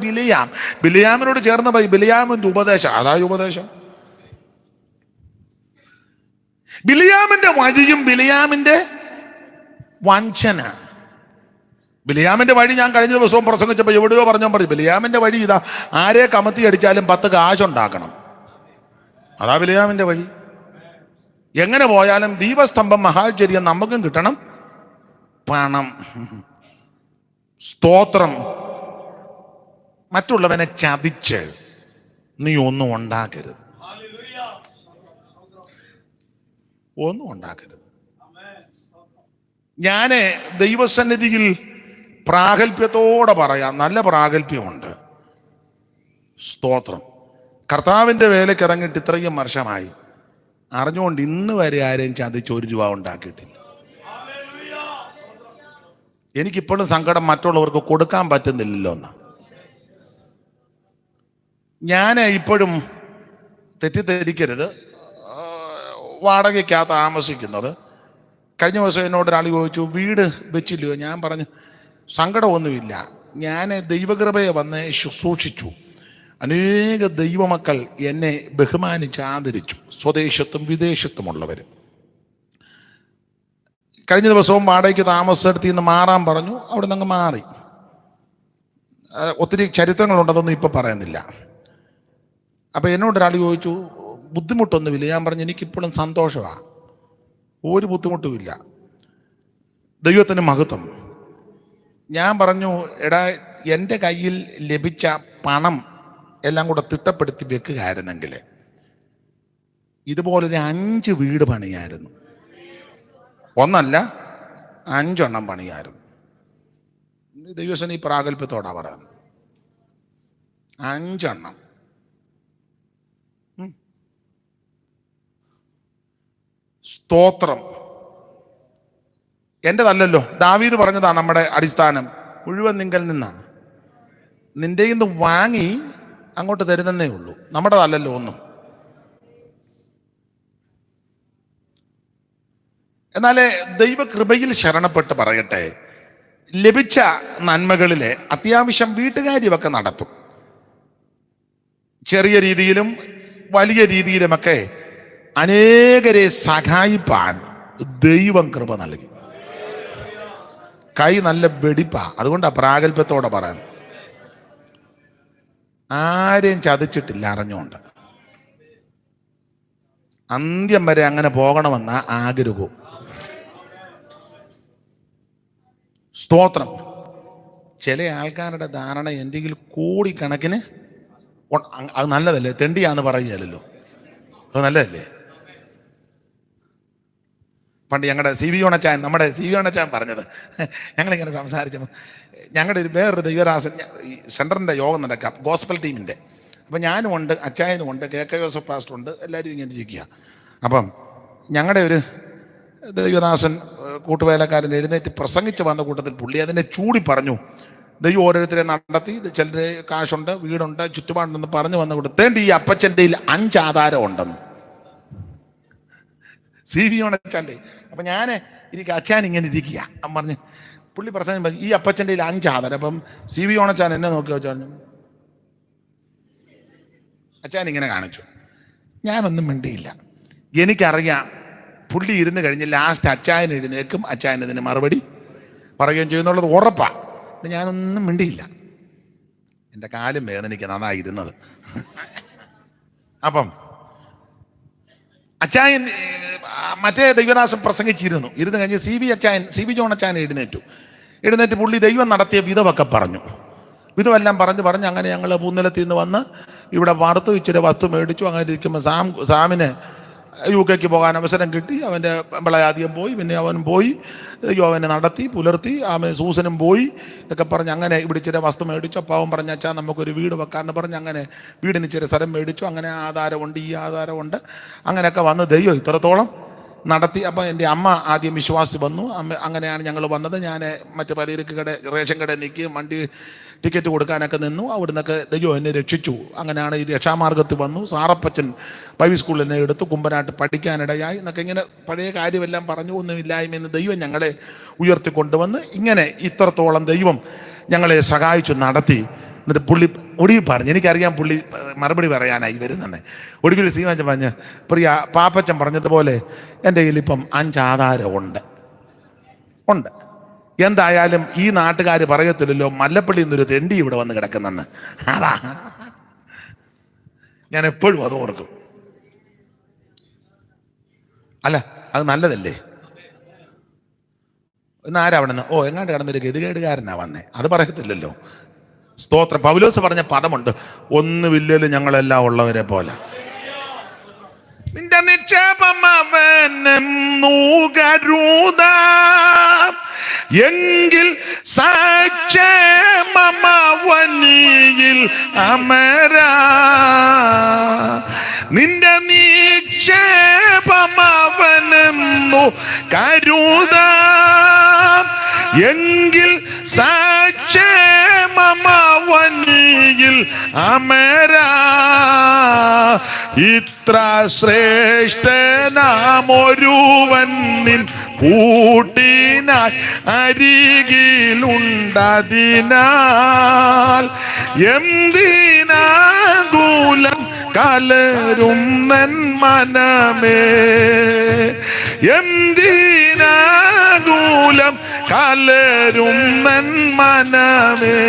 Speaker 1: ബിലിയാമിനോട് ചേർന്ന് ബിലിയാമിന്റെ ഉപദേശം. അതായത് ഉപദേശം ബിലിയാമിന്റെ വഴിയും ബിലിയാമിന്റെ വഞ്ചന. ബിലിയാമിന്റെ വഴി ഞാൻ കഴിഞ്ഞ ദിവസവും പ്രസംഗിച്ചപ്പോൾ എവിടെയോ പറഞ്ഞു. ബിലിയാമിന്റെ വഴി ഇതാ, ആരെ കമത്തി അടിച്ചാലും 10 കാശുണ്ടാക്കണം. അതാ ബിലിയാമിന്റെ വഴി. എങ്ങനെ പോയാലും ദീപസ്തംഭം മഹാചര്യം നമുക്കും കിട്ടണം, പണം. സ്തോത്രം. മറ്റുള്ളവനെ ചതിച്ച് നീ ഒന്നും ഉണ്ടാക്കരുത്. ഞാന് ദൈവസന്നിധിയിൽ പ്രാഗൽഭ്യത്തോടെ പറയാം, നല്ല പ്രാഗൽഭ്യമുണ്ട്. സ്തോത്രം. കർത്താവിൻ്റെ വേലയ്ക്ക് ഇറങ്ങിയിട്ട് ഇത്രയും വർഷമായി, അറിഞ്ഞുകൊണ്ട് ഇന്ന് വരെ ആരെയും ചതിച്ച് 1 രൂപ ഉണ്ടാക്കിയിട്ടില്ല. എനിക്കിപ്പോഴും സങ്കടം മറ്റുള്ളവർക്ക് കൊടുക്കാൻ പറ്റുന്നില്ലല്ലോ എന്നാ. ഞാൻ ഇപ്പോഴും തെറ്റിദ്ധരിക്കരുത്, വാടകയ്ക്കാ താമസിക്കുന്നത്. കഴിഞ്ഞ ദിവസം എന്നോട് ഒരാൾ ചോദിച്ചു, വീട് വെച്ചില്ലയോ? ഞാൻ പറഞ്ഞു സങ്കടമൊന്നുമില്ല, ഞാൻ ദൈവകൃപയെ വന്ന് ശുശ്രൂഷിച്ചു. അനേക ദൈവമക്കൾ എന്നെ ബഹുമാനിച്ച് ആദരിച്ചു, സ്വദേശത്തും വിദേശത്തുമുള്ളവർ. കഴിഞ്ഞ ദിവസവും വാടകയ്ക്ക് താമസത്തിടത്ത് നിന്ന് മാറാൻ പറഞ്ഞു, അവിടെ നിന്ന് മാറി. ഒത്തിരി ചരിത്രങ്ങളുണ്ടെന്നൊന്നും ഇപ്പം പറയുന്നില്ല. അപ്പം എന്നോടൊരാൾ ചോദിച്ചു, ബുദ്ധിമുട്ടൊന്നുമില്ല? ഞാൻ പറഞ്ഞു എനിക്കിപ്പോഴും സന്തോഷമാണ്, ഒരു ബുദ്ധിമുട്ടുമില്ല, ദൈവത്തിന് മഹത്വം. ഞാൻ പറഞ്ഞു, എടാ, എൻ്റെ കയ്യിൽ ലഭിച്ച പണം എല്ലാം കൂടെ തിട്ടപ്പെടുത്തി വെക്കുകയായിരുന്നെങ്കിൽ ഇതുപോലൊരു 5 വീട് പണിയായിരുന്നു. 1 അല്ല 5 എണ്ണം പണിയായിരുന്നു. ദൈവസേന ഈ പ്രാഗൽഭ്യത്തോടാ പറയുന്നത്. 5 എണ്ണം. സ്തോത്രം. എൻ്റെതല്ലല്ലോ, ദാവീദ് പറഞ്ഞതാണ് നമ്മുടെ അടിസ്ഥാനം. മുഴുവൻ നിങ്കൽ നിന്നാ, നിന്റെ നിന്ന് വാങ്ങി അങ്ങോട്ട് തരുന്നേ ഉള്ളൂ, നമ്മുടേതല്ലല്ലോ ഒന്നും. എന്നാലേ ദൈവകൃപയിൽ ശരണപ്പെട്ട് പറയട്ടെ, ലഭിച്ച നന്മകളിലെ അത്യാവശ്യം വീട്ടുകാര്യമൊക്കെ നടത്തും. ചെറിയ രീതിയിലും വലിയ രീതിയിലുമൊക്കെ അനേകരെ സഹായിപ്പാൻ ദൈവം കൃപ നൽകി. കൈ നല്ല വെടിപ്പാ, അതുകൊണ്ടാ പ്രാഗൽഭ്യത്തോടെ പറയാൻ. ആരെയും ചതിച്ചിട്ടില്ല അറിഞ്ഞുകൊണ്ട്. അന്ത്യം വരെ അങ്ങനെ പോകണമെന്ന ആഗ്രഹവും. സ്തോത്രം. ചില ആൾക്കാരുടെ ധാരണ എന്തെങ്കിലും കോടിക്കണക്കിന് അത് നല്ലതല്ലേ, തെണ്ടിയാന്ന് പറയുകയല്ലോ, അത് നല്ലതല്ലേ. പണ്ട് ഞങ്ങളുടെ നമ്മുടെ സി വി ഓണച്ചാൻ പറഞ്ഞത്, ഞങ്ങളിങ്ങനെ സംസാരിച്ചപ്പോൾ ഞങ്ങളുടെ വേറൊരു ദൈവദാസൻ ഈ സെൻറ്ററിൻ്റെ യോഗം നടക്കാം, ഗോസ്പൽ ടീമിൻ്റെ. അപ്പം ഞാനും ഉണ്ട്, അച്ചായനും ഉണ്ട്, കെ ജോസഫ് പാസ്റ്റർ ഉണ്ട്, എല്ലാവരും ഇങ്ങനെ ഇരിക്കുക. അപ്പം ഞങ്ങളുടെ ഒരു ദൈവദാസൻ കൂട്ടുവേലക്കാരൻ എഴുന്നേറ്റ് പ്രസംഗിച്ച് വന്ന കൂട്ടത്തിൽ പുള്ളി അതിനെ ചൂടി പറഞ്ഞു, ദൈവം ഓരോരുത്തരെ നടത്തി, ചിലരെ കാശുണ്ട്, വീടുണ്ട്, ചുറ്റുപാടുണ്ടെന്ന് പറഞ്ഞു വന്ന കൂട്ടത്തിൽ ഈ അപ്പച്ചൻ്റെ 5 ആധാരം ഉണ്ടെന്ന് സി വി ഓണച്ചാൻ്റെ. അപ്പം ഞാൻ എനിക്ക് അച്ചാൻ ഇങ്ങനെ ഇരിക്കുക. അവൻ പറഞ്ഞു, പുള്ളി പ്രസംഗം പറഞ്ഞു, ഈ അപ്പച്ചൻ്റെ 5 ആധാരം. അപ്പം സി വി ഓണച്ചാൻ എന്നെ നോക്കി വെച്ചു പറഞ്ഞു, അച്ചാൻ ഇങ്ങനെ കാണിച്ചു. ഞാനൊന്നും മിണ്ടിയില്ല. എനിക്കറിയാം പുള്ളി ഇരുന്ന് കഴിഞ്ഞ് ലാസ്റ്റ് അച്ചായൻ എഴുന്നേക്കും, അച്ചായൻ ഇതിന് മറുപടി പറയുകയും ചെയ്യുന്നുള്ളത് ഉറപ്പാണ്. ഞാനൊന്നും മിണ്ടിയില്ല. എൻ്റെ കാലും വേദനിക്കുന്ന അതായിരുന്നത്. അപ്പം അച്ചായൻ മറ്റേ ദൈവദാസൻ പ്രസംഗിച്ചിരുന്നു. ഇരുന്ന് കഴിഞ്ഞ് സി വി ജോൺ അച്ചായൻ എഴുന്നേറ്റ് പുള്ളി ദൈവം നടത്തിയ വിധമൊക്കെ പറഞ്ഞു. വിധമെല്ലാം പറഞ്ഞ് അങ്ങനെ ഞങ്ങൾ പൂനിലത്തിൽ നിന്ന് വന്ന് ഇവിടെ വറുത്ത് ഇച്ചിരി വസ്തു മേടിച്ചു. അങ്ങനെ ഇരിക്കുമ്പോൾ സാമിന് UK പോകാൻ അവസരം കിട്ടി. അവൻ്റെ പെമ്പളെ ആദ്യം പോയി, പിന്നെ അവനും പോയി, അവനെ നടത്തി പുലർത്തി. സൂസനും പോയി ഇതൊക്കെ പറഞ്ഞ് അങ്ങനെ ഇവിടെ ഇച്ചിരി വസ്തു മേടിച്ചു. അപ്പോൾ അവൻ പറഞ്ഞ അച്ഛാ നമുക്കൊരു വീട് വെക്കാമെന്ന് പറഞ്ഞ് അങ്ങനെ വീടിന് ഇച്ചിരി സ്ഥലം മേടിച്ചു. അങ്ങനെ ആധാരമുണ്ട്, ഈ ആധാരമുണ്ട്, അങ്ങനെയൊക്കെ വന്ന് ദൈവം ഇത്രത്തോളം നടത്തി. അപ്പം എൻ്റെ അമ്മ ആദ്യം വിശ്വാസി വന്നു. അങ്ങനെയാണ് ഞങ്ങൾ വന്നത്. ഞാൻ മറ്റു പലചരക്ക് റേഷൻ കടയിൽ നിൽക്കി വണ്ടി ടിക്കറ്റ് കൊടുക്കാനൊക്കെ നിന്നു. അവിടുന്നൊക്കെ ദൈവം എന്നെ രക്ഷിച്ചു. അങ്ങനെയാണ് ഈ രക്ഷാമാർഗത്തിൽ വന്നു. സാറപ്പച്ചൻ ബൈബിൾ സ്കൂളിൽ എന്നെ എടുത്തു, കുമ്പനാട്ട് പഠിക്കാനിടയായി എന്നൊക്കെ ഇങ്ങനെ പഴയ കാര്യമെല്ലാം പറഞ്ഞു. ഒന്നുമില്ലായ്മയെന്ന് ദൈവം ഞങ്ങളെ ഉയർത്തിക്കൊണ്ടുവന്ന് ഇങ്ങനെ ഇത്രത്തോളം ദൈവം ഞങ്ങളെ സഹായിച്ചു നടത്തി. എന്നിട്ട് പുള്ളി ഒടുവിൽ പറഞ്ഞു, എനിക്കറിയാം പുള്ളി മറുപടി പറയാനായി വരുന്നെ. ഒടുവിൽ സീമാച്ചൻ പറഞ്ഞ്, പ്രിയ പാപ്പച്ചൻ പറഞ്ഞതുപോലെ എൻ്റെ കയ്യിൽ ഇപ്പം 5 ആധാരം ഉണ്ട്. എന്തായാലും ഈ നാട്ടുകാർ പറയത്തില്ലല്ലോ മല്ലപ്പള്ളി എന്നൊരു തെണ്ടി ഇവിടെ വന്ന് കിടക്കുന്നെന്ന്. അതാ ഞാൻ എപ്പോഴും അത് ഓർക്കും. അല്ല, അത് നല്ലതല്ലേ. ഇന്ന് ആരാ അവിടെ നിന്ന് എങ്ങാണ്ട് കിടന്നൊരു ഗതികേടുകാരനാ വന്നേ, അത് പറയത്തില്ലല്ലോ. സ്തോത്രം. പൗലോസ് പറഞ്ഞ പദമുണ്ട്, ഒന്നുമില്ലല്ലോ ഞങ്ങളെല്ലാം ഉള്ളവരെ പോലെ. നിന്റെ നിക്ഷേപം അവനെന്നു കരുതാം, എങ്കിൽ സാക്ഷേമവനിയിൽ അമരാ. നിന്റെ നിക്ഷേപം അവനെന്നു കരുതാം, എങ്കിൽ സാക്ഷേമവനിയിൽ അമരാ. ഇത്ര ശ്രേഷ്ഠനാമൊരുവൻ നിൻ കൂട്ടിനായി അരികിലുണ്ടതിനാൽ എന്തിനാകുലം കലരും നൻ മനമേ, എന്തിനാകുലം കലരും നൻ മനമേ.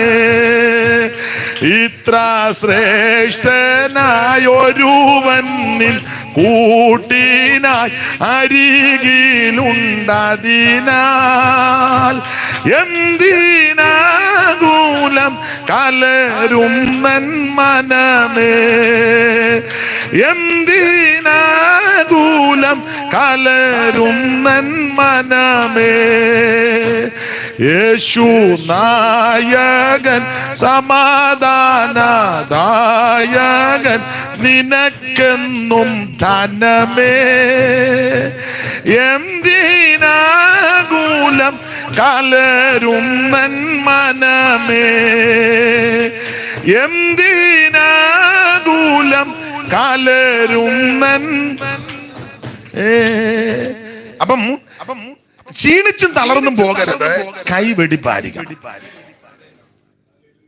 Speaker 1: ഇത്ര ശ്രേഷ്ഠനായൊരുവൻ നിൻ കൂട്ടിനായി അരികിലുണ്ടതിനാൽ എന്തിനാകുലം കലരും നൻ മനമേ, എന്തിനാകുലം കലരും നൻ മനമേ. യേശു നായകൻ സമാധാനദായകൻ നിനക്കെന്നും ധനമേ, എന്തിനാകുലം കലരും നൻ മനമേ, എന്തിനാകുലം കലരും നൻ. അപ്പം ക്ഷീണിച്ചും തളർന്നും പോകരുത്, കൈവെടിപ്പായിരിക്കണം.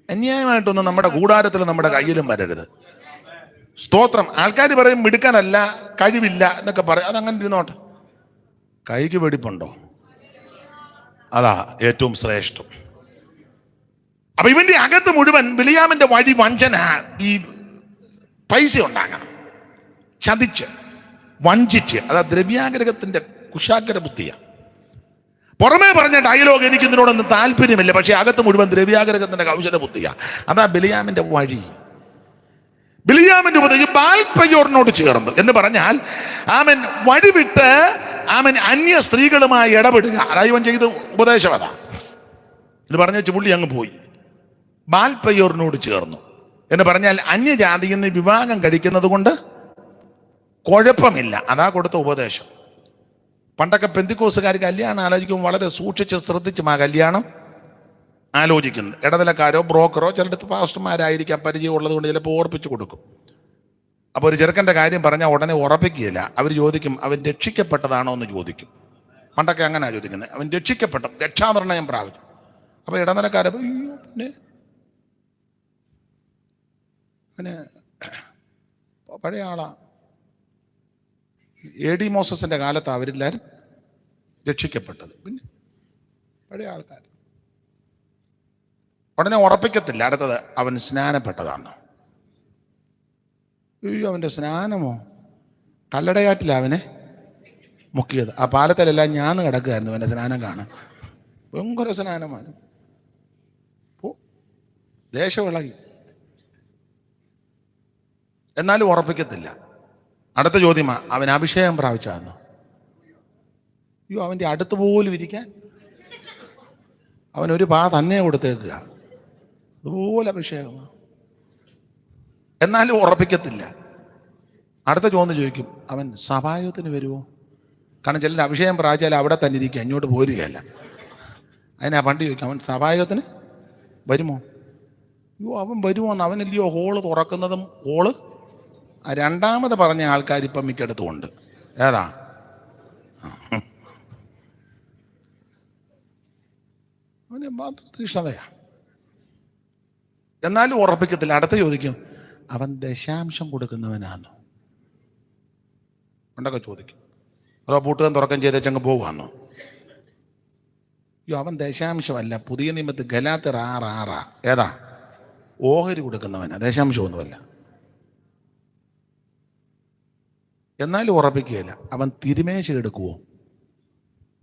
Speaker 1: അന്യായമായിട്ടൊന്നും നമ്മുടെ കൂടാരത്തിൽ നമ്മുടെ കയ്യിലും വരരുത്. സ്തോത്രം. ആൾക്കാർ പറയും മിടുക്കാനല്ല, കഴിവില്ല എന്നൊക്കെ പറയും. അതങ്ങനെ ഇരുന്നോട്ടെ. കൈക്ക് വെടിപ്പുണ്ടോ? അതാ ഏറ്റവും ശ്രേഷ്ഠം. അപ്പൊ ഇവന്റെ അകത്ത് മുഴുവൻ ബിലിയാമിന്റെ വഴി വഞ്ചന, ഈ പൈസ ഉണ്ടാക്കണം, ചതിച്ച് വഞ്ചിച്ച്. അതാ ദ്രവ്യാഗ്രഹത്തിന്റെ കുശാഗ്ര ബുദ്ധിയാണ്. പുറമേ പറഞ്ഞ ഡയലോഗ് എനിക്ക് ഇതിനോടൊന്നും താല്പര്യമില്ല, പക്ഷെ അകത്ത് മുഴുവൻ ദ്രവ്യാഗ്രഹത്തിന്റെ കൗശല ബുദ്ധിയാണ്. അതാ ബിലിയാമിന്റെ വഴി. ബിലിയാമിന്റെ ഉപദേശം ബാൽപെയോറിനോട് ചേർന്ന് എന്ന് പറഞ്ഞാൽ ആമൻ വഴിവിട്ട് ആമൻ അന്യ സ്ത്രീകളുമായി ഇടപെടുക. അതായവൻ ചെയ്ത് ഉപദേശം അതാ. ഇത് പറഞ്ഞ പുള്ളി അങ്ങ് പോയി. ബാൽപെയോറിനോട് ചേർന്നു എന്ന് പറഞ്ഞാൽ അന്യജാതിയിൽ നിന്ന് വിവാഹം കഴിക്കുന്നത് കൊണ്ട് കുഴപ്പമില്ല. അതാ കൊടുത്ത ഉപദേശം. പണ്ടൊക്കെ പെന്തിക്കോസുകാർ കല്യാണം ആലോചിക്കുമ്പോൾ വളരെ സൂക്ഷിച്ച് ശ്രദ്ധിച്ചും ആ കല്യാണം ആലോചിക്കുന്നത്. ഇടനിലക്കാരോ ബ്രോക്കറോ ചിലടത്ത് പാസ്റ്റർമാരായിരിക്കാം, പരിചയമുള്ളത് കൊണ്ട് ചിലപ്പോൾ ഓർപ്പിച്ചു കൊടുക്കും. അപ്പോൾ ഒരു ചെറുക്കൻ്റെ കാര്യം പറഞ്ഞാൽ ഉടനെ ഉറപ്പിക്കുകയില്ല. അവർ ചോദിക്കും, അവൻ രക്ഷിക്കപ്പെട്ടതാണോ എന്ന് ചോദിക്കും. പണ്ടൊക്കെ അങ്ങനെ ചോദിക്കുന്നത്, അവൻ രക്ഷാനിർണയം പ്രാപിച്ചു. അപ്പോൾ ഇടനിലക്കാരെ പിന്നെ പഴയ ആളാ, AD മോസസിന്റെ കാലത്ത് അവരെല്ലാവരും രക്ഷിക്കപ്പെട്ടത്. പിന്നെ പഴയ ആൾക്കാർ ഉടനെ ഉറപ്പിക്കത്തില്ല. അടുത്തത്, അവൻ സ്നാനപ്പെട്ടതാണ്. അയ്യോ, അവൻ്റെ സ്നാനമോ? കല്ലടയാറ്റില്ല അവനെ മുക്കിയത്. ആ പാലത്തിലെല്ലാം ഞാൻ കിടക്കുകയായിരുന്നു അവൻ്റെ സ്നാനം കാണാൻ. ഭയങ്കര സ്നാനമാണ്. ദേശവിളകി. എന്നാലും ഉറപ്പിക്കത്തില്ല. അടുത്ത ചോദ്യമാ, അവൻ അഭിഷേകം പ്രാപിച്ചാന്ന്. അയ്യോ, അവൻ്റെ അടുത്ത് പോലും ഇരിക്കാൻ അവനൊരു പാ തന്നെ കൊടുത്തേക്കുക. അതുപോലെ അഭിഷേകമാണ്. എന്നാലും ഉറപ്പിക്കത്തില്ല. അടുത്ത ചോദ്യം ചോദിക്കും, അവൻ സഭായോഗത്തിന് വരുമോ? കാരണം ചിലർ അഭിഷേകം പ്രാപിച്ചാൽ അവിടെ തന്നെ ഇരിക്കുക, അങ്ങോട്ട് പോരുകയല്ല. അതിനാ പണ്ട് ചോദിക്കും, അവൻ സഭായോഗത്തിന് വരുമോ? അയ്യോ, അവൻ വരുമോന്ന്. അവനല്ലയോ ഹോള് തുറക്കുന്നതും. ഹോള് രണ്ടാമത് പറഞ്ഞ ആൾക്കാർ ഇപ്പം മിക്കടത്തും ഉണ്ട്. ഏതാ? അവന് മാത്രം തീഷ്ണതയാ. എന്നാലും ഉറപ്പിക്കത്തില്ല. അടുത്ത ചോദിക്കും, അവൻ ദശാംശം കൊടുക്കുന്നവനാണോ? പണ്ടൊക്കെ ചോദിക്കും. അതോ പൂട്ടുകൻ തുറക്കം ചെയ്തങ്ങ് പോവാന്നോ? അയ്യോ, അവൻ ദശാംശമല്ല. പുതിയ നിയമത്തിൽ ഗലാത്യർ 6:6 ഏതാ? ഓഹരി കൊടുക്കുന്നവനാ, ദശാംശമൊന്നുമല്ല. എന്നാലും ഉറപ്പിക്കുകയില്ല. അവൻ തിരുമേശ എടുക്കുവോ?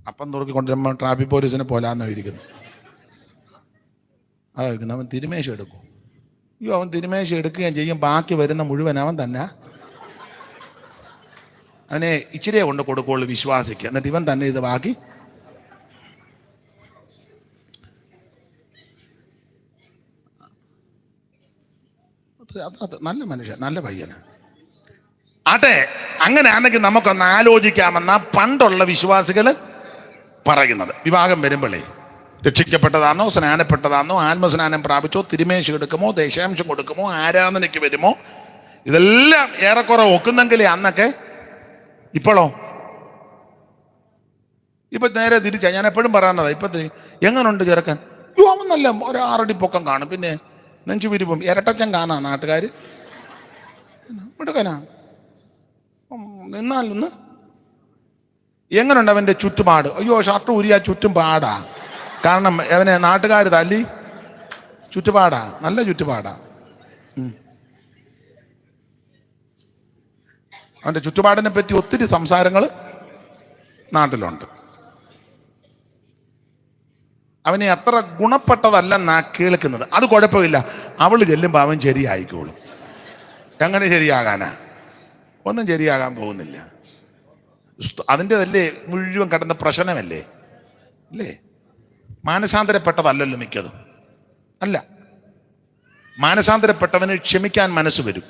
Speaker 1: അപ്പം തുറക്കി കൊണ്ടുവരുമ്പോൾ ട്രാഫിക് പോലീസിനെ പോലാന്നോ ഇരിക്കുന്നു. അതായിരിക്കുന്നു, അവൻ തിരുമേശ എടുക്കും. അയ്യോ, അവൻ തിരുമേശ എടുക്കുകയും ചെയ്യും. ബാക്കി വരുന്ന മുഴുവൻ അവൻ തന്നെ. അവനെ ഇച്ചിരിയെ കൊണ്ട് കൊടുക്കുള്ളൂ വിശ്വാസിക്ക്. എന്നിട്ട് ഇവൻ തന്നെ ഇത് ബാക്കി. അത് നല്ല മനുഷ്യൻ, നല്ല പയ്യന്. ആട്ടെ, അങ്ങനെയാണെങ്കിൽ നമുക്കൊന്ന് ആലോചിക്കാമെന്ന പണ്ടുള്ള വിശ്വാസികൾ പറയുന്നത്. വിവാഹം വരുമ്പോഴേ രക്ഷിക്കപ്പെട്ടതാണോ, സ്നാനപ്പെട്ടതാണോ, ആത്മസ്നാനം പ്രാപിച്ചോ, തിരുമേശ എടുക്കുമോ, ദശാംശം കൊടുക്കുമോ, ആരാധനയ്ക്ക് വരുമോ, ഇതെല്ലാം ഏറെക്കുറെ ഒക്കുന്നെങ്കിലേ അന്നൊക്കെ. ഇപ്പോഴോ? ഇപ്പൊ നേരെ തിരിച്ചാ. ഞാൻ എപ്പോഴും പറയാനതാ. ഇപ്പത്തെ എങ്ങനുണ്ട് ചെറുക്കൻ? യോ, അവൻ നല്ല ഒരു 6 അടി പൊക്കം കാണും. പിന്നെ നെഞ്ചു വിരിപ്പും ഇരട്ടച്ചൻ കാണാ നാട്ടുകാർ. മിടുക്കനാ. നിന്നാലൊന്ന് എങ്ങനുണ്ട് അവൻ്റെ ചുറ്റുപാട്? അയ്യോ, ഷർട്ട് ഊരിയാ ചുറ്റും പാടാ. കാരണം അവനെ നാട്ടുകാർ തല്ലി. ചുറ്റുപാടാ, നല്ല ചുറ്റുപാടാ. അവൻ്റെ ചുറ്റുപാടിനെ പറ്റി ഒത്തിരി സംസാരങ്ങൾ നാട്ടിലുണ്ട്. അവനെ അത്ര ഗുണപ്പെട്ടതല്ലെന്നാ കേൾക്കുന്നത്. അത് കുഴപ്പമില്ല, അവൾ ചെല്ലുമ്പോൾ അവൻ ശരിയായിക്കോളും. എങ്ങനെ ശരിയാകാനാ? ഒന്നും ശരിയാകാൻ പോകുന്നില്ല. അതിൻ്റെതല്ലേ മുഴുവൻ കടന്ന പ്രശ്നമല്ലേ അല്ലേ? മാനസാന്തരപ്പെട്ടതല്ലല്ലോ മിക്കതും. അല്ല, മാനസാന്തരപ്പെട്ടവന് ക്ഷമിക്കാൻ മനസ്സ് വരും.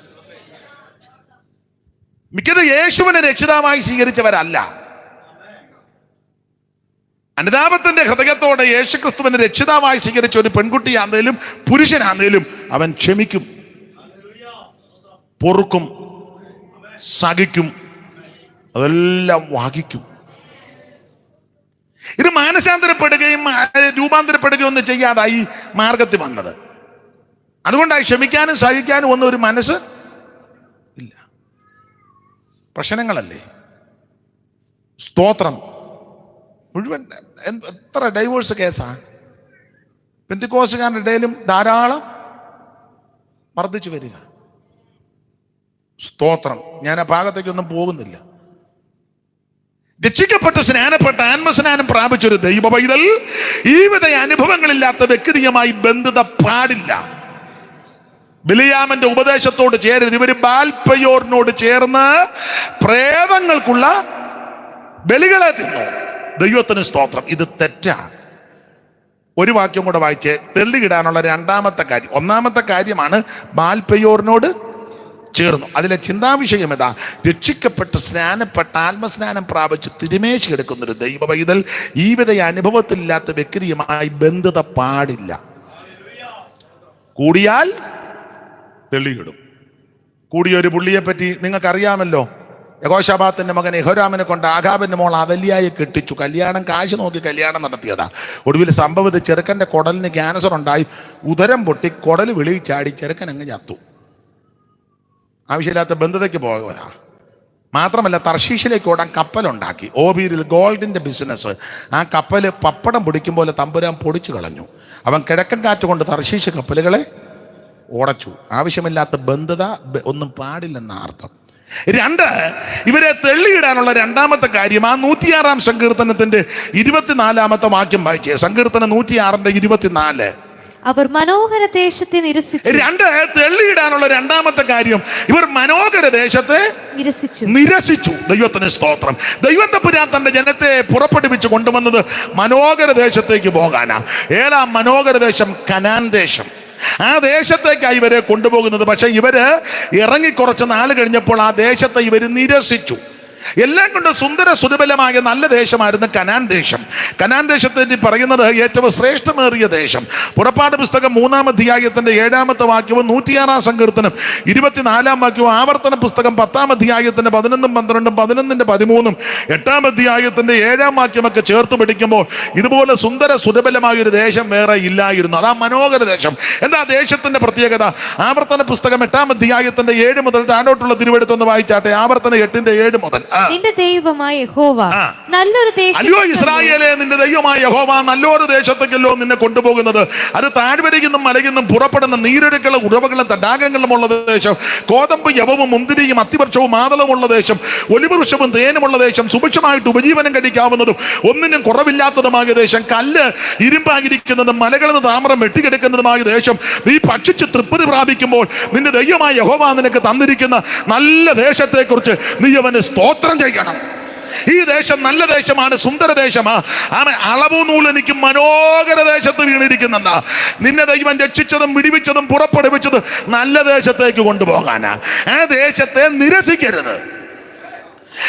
Speaker 1: മിക്കത് യേശുവിനെ രക്ഷിതാവായി സ്വീകരിച്ചവരല്ല. അനുതാപത്തിന്റെ ഹൃദയത്തോടെ യേശുക്രിസ്തുവിനെ രക്ഷിതാവായി സ്വീകരിച്ച ഒരു പെൺകുട്ടിയാണെങ്കിലും പുരുഷനാണെങ്കിലും അവൻ ക്ഷമിക്കും, പൊറുക്കും, സഹിക്കും, അതെല്ലാം വഹിക്കും. ഇത് മാനസാന്തരപ്പെടുകയും രൂപാന്തരപ്പെടുകയും ഒന്നും ചെയ്യാതായി മാർഗത്തിൽ വന്നത്. അതുകൊണ്ടായി ക്ഷമിക്കാനും സഹിക്കാനും ഒന്നും ഒരു മനസ്സ് ഇല്ല. പ്രശ്നങ്ങളല്ലേ? സ്തോത്രം. മുഴുവൻ എത്ര ഡൈവോഴ്സ് കേസാ? പെന്തിക്കോസ്തുകാരുടെ ഇടയിലും ധാരാളം വർദ്ധിച്ചു വരിക. സ്തോത്രം. ഞാൻ ആ ഭാഗത്തേക്കൊന്നും പോകുന്നില്ല. രക്ഷിക്കപ്പെട്ട് സ്നാനപ്പെട്ട ആത്മസ്നാനം പ്രാപിച്ചൊരു ദൈവ പൈതൽ ഈ വിധ അനുഭവങ്ങളില്ലാത്ത വ്യക്തിയുമായി ബന്ധത പാടില്ല. ബിലിയാമിന്റെ ഉപദേശത്തോട് ചേരരുത്. ഇവര് ബാൽപയോറിനോട് ചേർന്ന് പ്രേതങ്ങൾക്കുള്ള ബലികളെ തിന്നു. ദൈവത്തിന് സ്തോത്രം. ഇത് തെറ്റാണ്. ഒരു വാക്യം കൂടെ വായിച്ച് തെള്ളിയിടാനുള്ള രണ്ടാമത്തെ കാര്യം. ഒന്നാമത്തെ കാര്യമാണ് ബാൽപയോറിനോട് ചേർന്നു. അതിലെ ചിന്താവിഷയം ഏതാ? രക്ഷിക്കപ്പെട്ട് സ്നാനപ്പെട്ട് ആത്മസ്നാനം പ്രാപിച്ച് തിരുമേശി എടുക്കുന്നൊരു ദൈവ പൈതൽ ഈ വിധ അനുഭവത്തിലില്ലാത്ത വ്യക്തിയുമായി ബന്ധത പാടില്ല. കൂടിയാൽ തെള്ളിയിടും. കൂടിയൊരു പുള്ളിയെ പറ്റി നിങ്ങൾക്കറിയാമല്ലോ. യഹോശാബാത്തിന്റെ മകൻ യഹോരാമിനെ കൊണ്ട് ആഹാബിന്റെ മോൾ അവല്യായെ കെട്ടിച്ചു. കല്യാണം കാശ് നോക്കി കല്യാണം നടത്തിയതാ. ഒടുവിൽ സംഭവത്തിൽ ചെറുക്കന്റെ കുടലിന് ക്യാൻസർ ഉണ്ടായി. ഉദരം പൊട്ടി കുടൽ വെളിയിൽ ചാടി ചെറുക്കൻ അങ്ങ് ചത്തു. ആവശ്യമില്ലാത്ത ബന്ധതയ്ക്ക് പോകുക. മാത്രമല്ല തർശീഷിലേക്ക് ഓടാൻ കപ്പലുണ്ടാക്കി. ഓബീരിൽ ഗോൾഡിന്റെ ബിസിനസ്. ആ കപ്പൽ പപ്പടം പൊടിക്കും പോലെ തമ്പുരാൻ പൊടിച്ചു കളഞ്ഞു. അവൻ കിഴക്കൻ കാറ്റ് കൊണ്ട് തർശീഷ് കപ്പലുകളെ ഓടച്ചു. ആവശ്യമില്ലാത്ത ബന്ധത ഒന്നും പാടില്ലെന്ന അർത്ഥം. രണ്ട്, ഇവരെ തെള്ളിയിടാനുള്ള രണ്ടാമത്തെ കാര്യം ആ 106 സങ്കീർത്തനത്തിന്റെ 24 വാക്യം വായിച്ചേ. സങ്കീർത്തനം 106:24.
Speaker 2: അവർ മനോഹര ദേശത്തെ നിരസിച്ചു.
Speaker 1: രണ്ട്, തെള്ളിയിടാനുള്ള രണ്ടാമത്തെ കാര്യം ഇവർ മനോഹര ദേശത്തെ നിരസിച്ചു. ദൈവത്തിന് സ്തോത്രം. ദൈവം തമ്പുരാൻ തന്റെ ജനത്തെ പുറപ്പെടുവിച്ച് കൊണ്ടുവന്നത് മനോഹര ദേശത്തേക്ക് പോകാനാ. ഏതാ മനോഹര ദേശം? കനാൻ ദേശം. ആ ദേശത്തേക്കാണ് ഇവരെ കൊണ്ടുപോകുന്നത്. പക്ഷെ ഇവര് ഇറങ്ങി കുറച്ച് നാൾ കഴിഞ്ഞപ്പോൾ ആ ദേശത്തെ ഇവർ നിരസിച്ചു. എല്ലാം കൊണ്ട് സുന്ദര സുരബലമായ നല്ല ദേശമായിരുന്നു കനാൻ ദേശം. കനാൻ ദേശത്തെ പറയുന്നത് ഏറ്റവും ശ്രേഷ്ഠമേറിയ ദേശം. പുറപ്പാട് പുസ്തകം 3-ാം അധ്യായത്തിന്റെ 7-ാമത്തെ വാക്യവും 106 സങ്കീർത്തനം 24-ാം വാക്യവും ആവർത്തന പുസ്തകം 10-ാം അധ്യായത്തിന്റെ 11-ഉം 12-ഉം 11-ന്റെ 13-ഉം 8-ാം അധ്യായത്തിന്റെ 7-ാം വാക്യമൊക്കെ ചേർത്ത് പിടിക്കുമ്പോൾ ഇതുപോലെ സുന്ദര സുരബലമായ ഒരു ദേശം വേറെ ഇല്ലായിരുന്നു. അതാ മനോഹര ദേശം. എന്താ ദേശത്തിന്റെ പ്രത്യേകത? ആവർത്തന പുസ്തകം 8-ാം അധ്യായത്തിന്റെ 7 മുതൽ താഴോട്ടുള്ള തിരുവെടുത്തൊന്ന് വായിച്ചാട്ടെ. ആവർത്തന 8-ന്റെ 7 മുതൽ.
Speaker 2: നിന്റെ ദൈവമായ യഹോവ നല്ലൊരു ദേശം.
Speaker 1: അയ്യോ ഇസ്രായേലേ, നിന്റെ ദൈവമായ യഹോവ നല്ലൊരു ദേശത്തേക്കല്ലോ നിന്നെ കൊണ്ടുപോകുന്നത്. അത് താഴ്വരയ്ക്കും മലയ്ക്കും പുറപ്പെടുന്ന നീരൊഴുക്കുള്ള ഉറവകളും തടാകങ്ങളും ഉള്ള ദേശം, കോതമ്പ് യവവും മുന്തിരിയും അത്തിവൃക്ഷവും മാതളമുള്ള ദേശം, ഒലിവൃക്ഷവും തേനുമുള്ള ദേശം, സുഭിക്ഷമായിട്ട് ഉപജീവനം കഴിക്കാവുന്നതും ഒന്നിനും കുറവില്ലാത്തതുമായ ദേശം, കല്ല് ഇരുമ്പായിരിക്കുന്നതും മലകളിൽ നിന്ന് താമ്രം വെട്ടിക്കെടുക്കുന്നതുമായ ദേശം. നീ ഭക്ഷിച്ച് തൃപ്തി പ്രാപിക്കുമ്പോൾ നിന്റെ ദൈവമായ യഹോവ നിനക്ക് തന്നിരിക്കുന്ന നല്ല ദേശത്തെക്കുറിച്ച് നീ അവന് സ്തോത്രം ചെയ്യണം. ഈ ദേശം നല്ല ദേശമാണ്, സുന്ദര ദേശമാ. അളവു നൂലെനിക്ക് മനോഹര ദേശത്ത് വീണിരിക്കുന്നുണ്ടാ. നിന്നെ ദൈവം രക്ഷിച്ചതും വിടിവിച്ചതും പുറപ്പെടുവിച്ചത് നല്ല ദേശത്തേക്ക് കൊണ്ടുപോകാനാ. ആ ദേശത്തെ നിരസിക്കരുത്.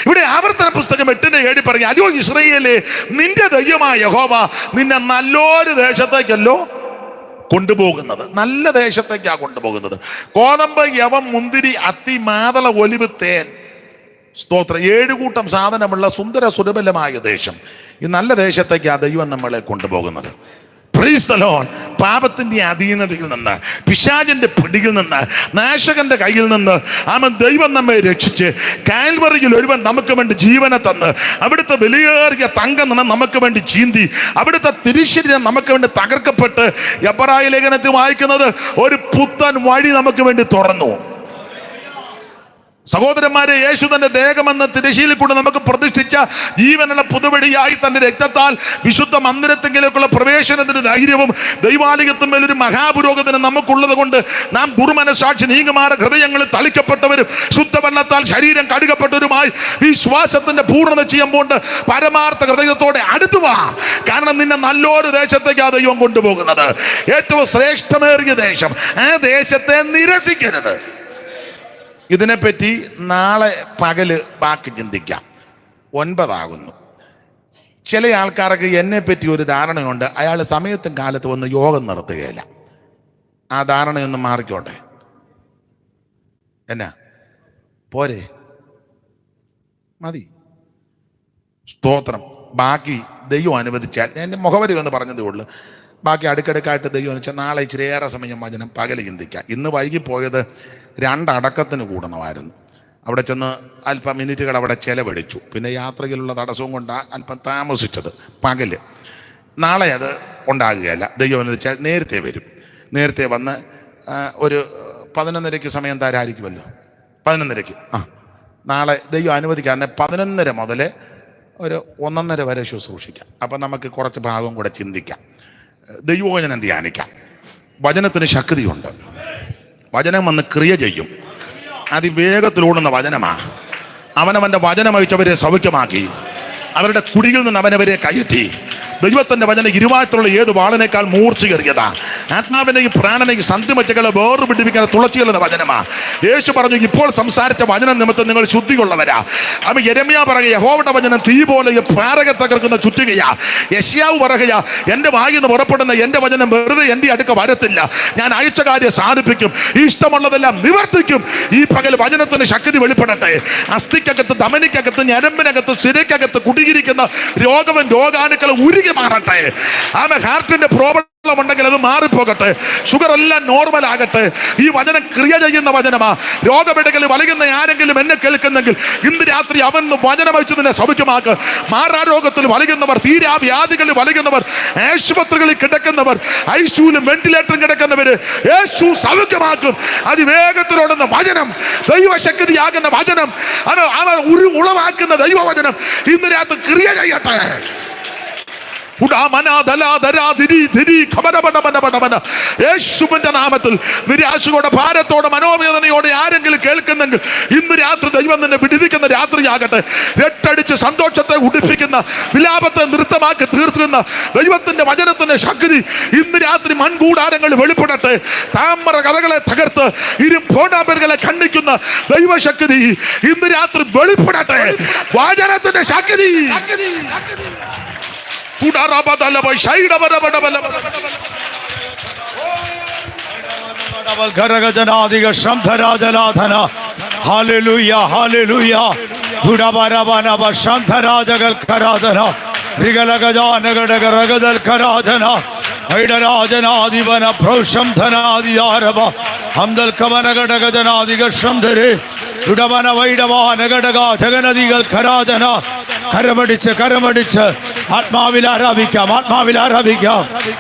Speaker 1: ഇവിടെ ആവർത്തന പുസ്തകം 8-7 പറഞ്ഞു, അയ്യോ ഇസ്രായേലേ, നിന്റെ ദൈവമായ യഹോവ നിന്നെ നല്ലൊരു ദേശത്തേക്കല്ലോ കൊണ്ടുപോകുന്നത്. നല്ല ദേശത്തേക്കാ കൊണ്ടുപോകുന്നത്. കോതമ്പ് യവം മുന്തിരി അത്തി മാതള ഒലിവ് തേൻ, സ്തോത്രം, 7 കൂട്ടം സാധനമുള്ള സുന്ദര സുരബലമായ ദേശം. ഈ നല്ല ദേശത്തേക്കാ ദൈവം നമ്മളെ കൊണ്ടുപോകുന്നത്. Price the Lord. പാപത്തിന്റെ അധീനതയിൽ നിന്ന്, പിശാചിന്റെ പിടിയിൽ നിന്ന്, നാശകന്റെ കയ്യിൽ നിന്ന് ദൈവം നമ്മെ രക്ഷിച്ച് കാൽവറിയിൽ ഒരുവൻ നമുക്ക് വേണ്ടി ജീവനെ തന്ന് അവിടുത്തെ വിലയേറിയ തങ്കം നമുക്ക് വേണ്ടി ചീന്തി അവിടുത്തെ തിരുശരീരം നമുക്ക് വേണ്ടി തകർക്കപ്പെട്ട് എബ്രായ ലേഖനത്തിൽ വായിക്കുന്നത് ഒരു പുത്തൻ വഴി നമുക്ക് വേണ്ടി തുറന്നു. സഹോദരന്മാരെ, യേശു തന്റെ ദേഹമെന്ന തിരശ്ശീലിൽ കൂടെ നമുക്ക് പ്രതിഷ്ഠിച്ച ജീവനുള്ള പുതുവഴിയായി തന്റെ രക്തത്താൽ വിശുദ്ധ മന്ദിരത്തെങ്കിലേക്കുള്ള പ്രവേശനത്തിന് ധൈര്യവും ദൈവാലയത്തിന്മേൽ ഒരു മഹാപുരോഗതിന് നമുക്കുള്ളത് കൊണ്ട് നാം ദുർമനസാക്ഷി നീങ്ങുമാറ ഹൃദയങ്ങളിൽ തളിക്കപ്പെട്ടവരും ശുദ്ധവെള്ളത്താൽ ശരീരം കഴുകപ്പെട്ടവരുമായി വിശ്വാസത്തിന്റെ പൂർണ്ണത ചെയ്യുമ്പോൾ പരമാർത്ഥ ഹൃദയത്തോടെ അടുത്തുവാ. കാരണം നിന്നെ നല്ലൊരു ദേശത്തേക്കാ ദൈവം കൊണ്ടുപോകുന്നത്. ഏറ്റവും ശ്രേഷ്ഠമേറിയ ദേശം. ആ ദേശത്തെ നിരസിക്കരുത്. ഇതിനെപ്പറ്റി നാളെ പകല് ബാക്കി ചിന്തിക്കാം. 9 ചില ആൾക്കാർക്ക് എന്നെ പറ്റി ഒരു ധാരണയുണ്ട്, അയാൾ സമയത്തും കാലത്ത് വന്ന് യോഗം നടത്തുകയില്ല. ആ ധാരണയൊന്നും മാറിക്കോട്ടെ. എന്നാ പോരെ, മതി. സ്തോത്രം. ബാക്കി ദൈവം അനുവദിച്ചാൽ, എൻ്റെ മുഖവരി എന്ന് പറഞ്ഞതേ ഉള്ളൂ. ബാക്കി അടുക്കടുക്കായിട്ട് ദൈവം അനുവദിച്ചാൽ നാളെ ഇച്ചിരി ഏറെ സമയം വചനം പകല് ചിന്തിക്കാം. ഇന്ന് വൈകി പോയത് 2 അടക്കത്തിന് കൂടണമായിരുന്നു. അവിടെ ചെന്ന് അല്പം മിനിറ്റുകൾ അവിടെ ചെലവഴിച്ചു. പിന്നെ യാത്രയിലുള്ള തടസ്സവും കൊണ്ടാണ് അല്പം താമസിച്ചത് പകല്. നാളെ അത് ഉണ്ടാകുകയല്ല. ദൈവം അനുവദിച്ചാൽ നേരത്തെ വരും. നേരത്തെ വന്ന് ഒരു 11:30 സമയം തരായിരിക്കുമല്ലോ. 11:30 നാളെ ദൈവം അനുവദിക്കാതെ 11:30 മുതൽ ഒരു 1:30 വരെ ശുശ്രൂഷിക്കാം. അപ്പം നമുക്ക് കുറച്ച് ഭാഗം കൂടെ ചിന്തിക്കാം, ദൈവവചനം ധ്യാനിക്കാം. വചനത്തിന് ശക്തിയുണ്ട്. വചനം വന്ന് ക്രിയ ചെയ്യും. അതിവേഗത്തിലോടുന്ന വചനമാണ്. അവനവൻ്റെ വചനം അയച്ചവരെ സൗഖ്യമാക്കി, അവരുടെ കുടിയിൽ നിന്ന് അവനവരെ കയറ്റി. ദൈവത്തിന്റെ വചനം ഇരുവായത്തുള്ള ഏത് വാളിനേക്കാൾ മൂർച്ചയേറിയതാ. ആത്മാവിനെയും പ്രാണനെയും സന്ധിമജ്ജകളെ വേർപിടിപ്പിക്കുന്ന തുളച്ചികളുടെ വചനമാ. യേശു പറഞ്ഞു, ഇപ്പോൾ സംസാരിച്ച വചനം നിമിത്തം നിങ്ങൾ ശുദ്ധിയുള്ളവരാ. അവൻ യെരമ്യാ പറയുക, യഹോവയുടെ വചനം തീ പോലെ പാറകെ തകർക്കുന്ന ചുറ്റുകയാ. യെശയ്യാവ് പറയുക, എൻ്റെ വായിൽ നിന്ന് പുറപ്പെടുന്ന എൻ്റെ വചനം വെറുതെ എൻ്റെ അടുക്ക വരത്തില്ല, ഞാൻ അയച്ച കാര്യം സാധിപ്പിക്കും, ഇഷ്ടമുള്ളതെല്ലാം നിവർത്തിക്കും. ഈ പകൽ വചനത്തിന് ശക്തി വെളിപ്പെടട്ടെ. അസ്ഥിക്കകത്ത്, ധമനിക്കകത്ത്, ഞരമ്പിനകത്ത്, സിരയ്ക്കകത്ത് കുടുങ്ങിയിരിക്കുന്ന രോഗവും രോഗാണുക്കളും ഉരുകി മാറട്ടെ. ഹാർട്ടിന്റെ പ്രോബ്ലം ഉണ്ടെങ്കിൽ അത് മാറിപ്പോകട്ടെ. ഷുഗർ എല്ലാം നോർമൽ ആകട്ടെ. ഈ വചനം ക്രിയ ചെയ്യുന്ന വചനമാ. രോഗപീഠകളിൽ വലയുന്ന ആരെങ്കിലും എന്നെ കേൾക്കുന്നെങ്കിൽ ഇന്ന് രാത്രി അവൻ വചനം അയച്ചു നിന്നെ സൗഖ്യമാക്ക്. മാറാരോഗത്തിൽ വലയുന്നവർ, തീരാവ്യാധികളിൽ വലയുന്നവർ, ആശുപത്രികളിൽ കിടക്കുന്നവർ, ഐസിയുലും വെന്റിലേറ്ററിൽ കിടക്കുന്നവര് യേശു സൗഖ്യമാക്കും. അതിവേഗത്തിലോടുന്ന വചനം, ദൈവശക്തിയാകുന്ന വചനം, അവൻ ഉളവാക്കുന്ന ദൈവവചനം ഇന്ന് രാത്രി ക്രിയ ചെയ്യട്ടെ. യേശുവിന്റെ നാമത്തിൽ നിരാശയോടെ, ഭാരത്തോടെ, മനോവേദനയോടെ ആരെങ്കിലും കേൾക്കുന്നെങ്കിൽ ഇന്ന് രാത്രി ദൈവം നിന്നെ വിടുവിക്കുന്ന രാത്രിയാകട്ടെ. രട്ടടിച്ച് സന്തോഷത്തെ ഉടിപ്പിക്കുന്ന, വിലാപത്തെ നൃത്തമാക്കി തീർക്കുന്ന ദൈവത്തിന്റെ വചനത്തിന്റെ ശക്തി ഇന്ന് രാത്രി മൺകൂടാരങ്ങൾ വെളിപ്പെടട്ടെ. താമര കഥകളെ തകർത്ത് ഇരുപോടാമ്പലുകളെ ഖണ്ഡിക്കുന്ന ദൈവശക്തി ഇന്ന് രാത്രി വെളിപ്പെടട്ടെ. വചനത്തിന്റെ ശക്തി
Speaker 3: Hallelujah, hallelujah. Gudabarabana Shantarajagal Karadana, Rigalagajanagadal Karadana, Aidarajana Divana Prosham Dhanadi Araba, Hamdal Kamanagadaganadi Shamdere, Gudabana Vaidava Nagadaga, Jaganadigal Karadana, Karamadicha, Atma Vila Rabika,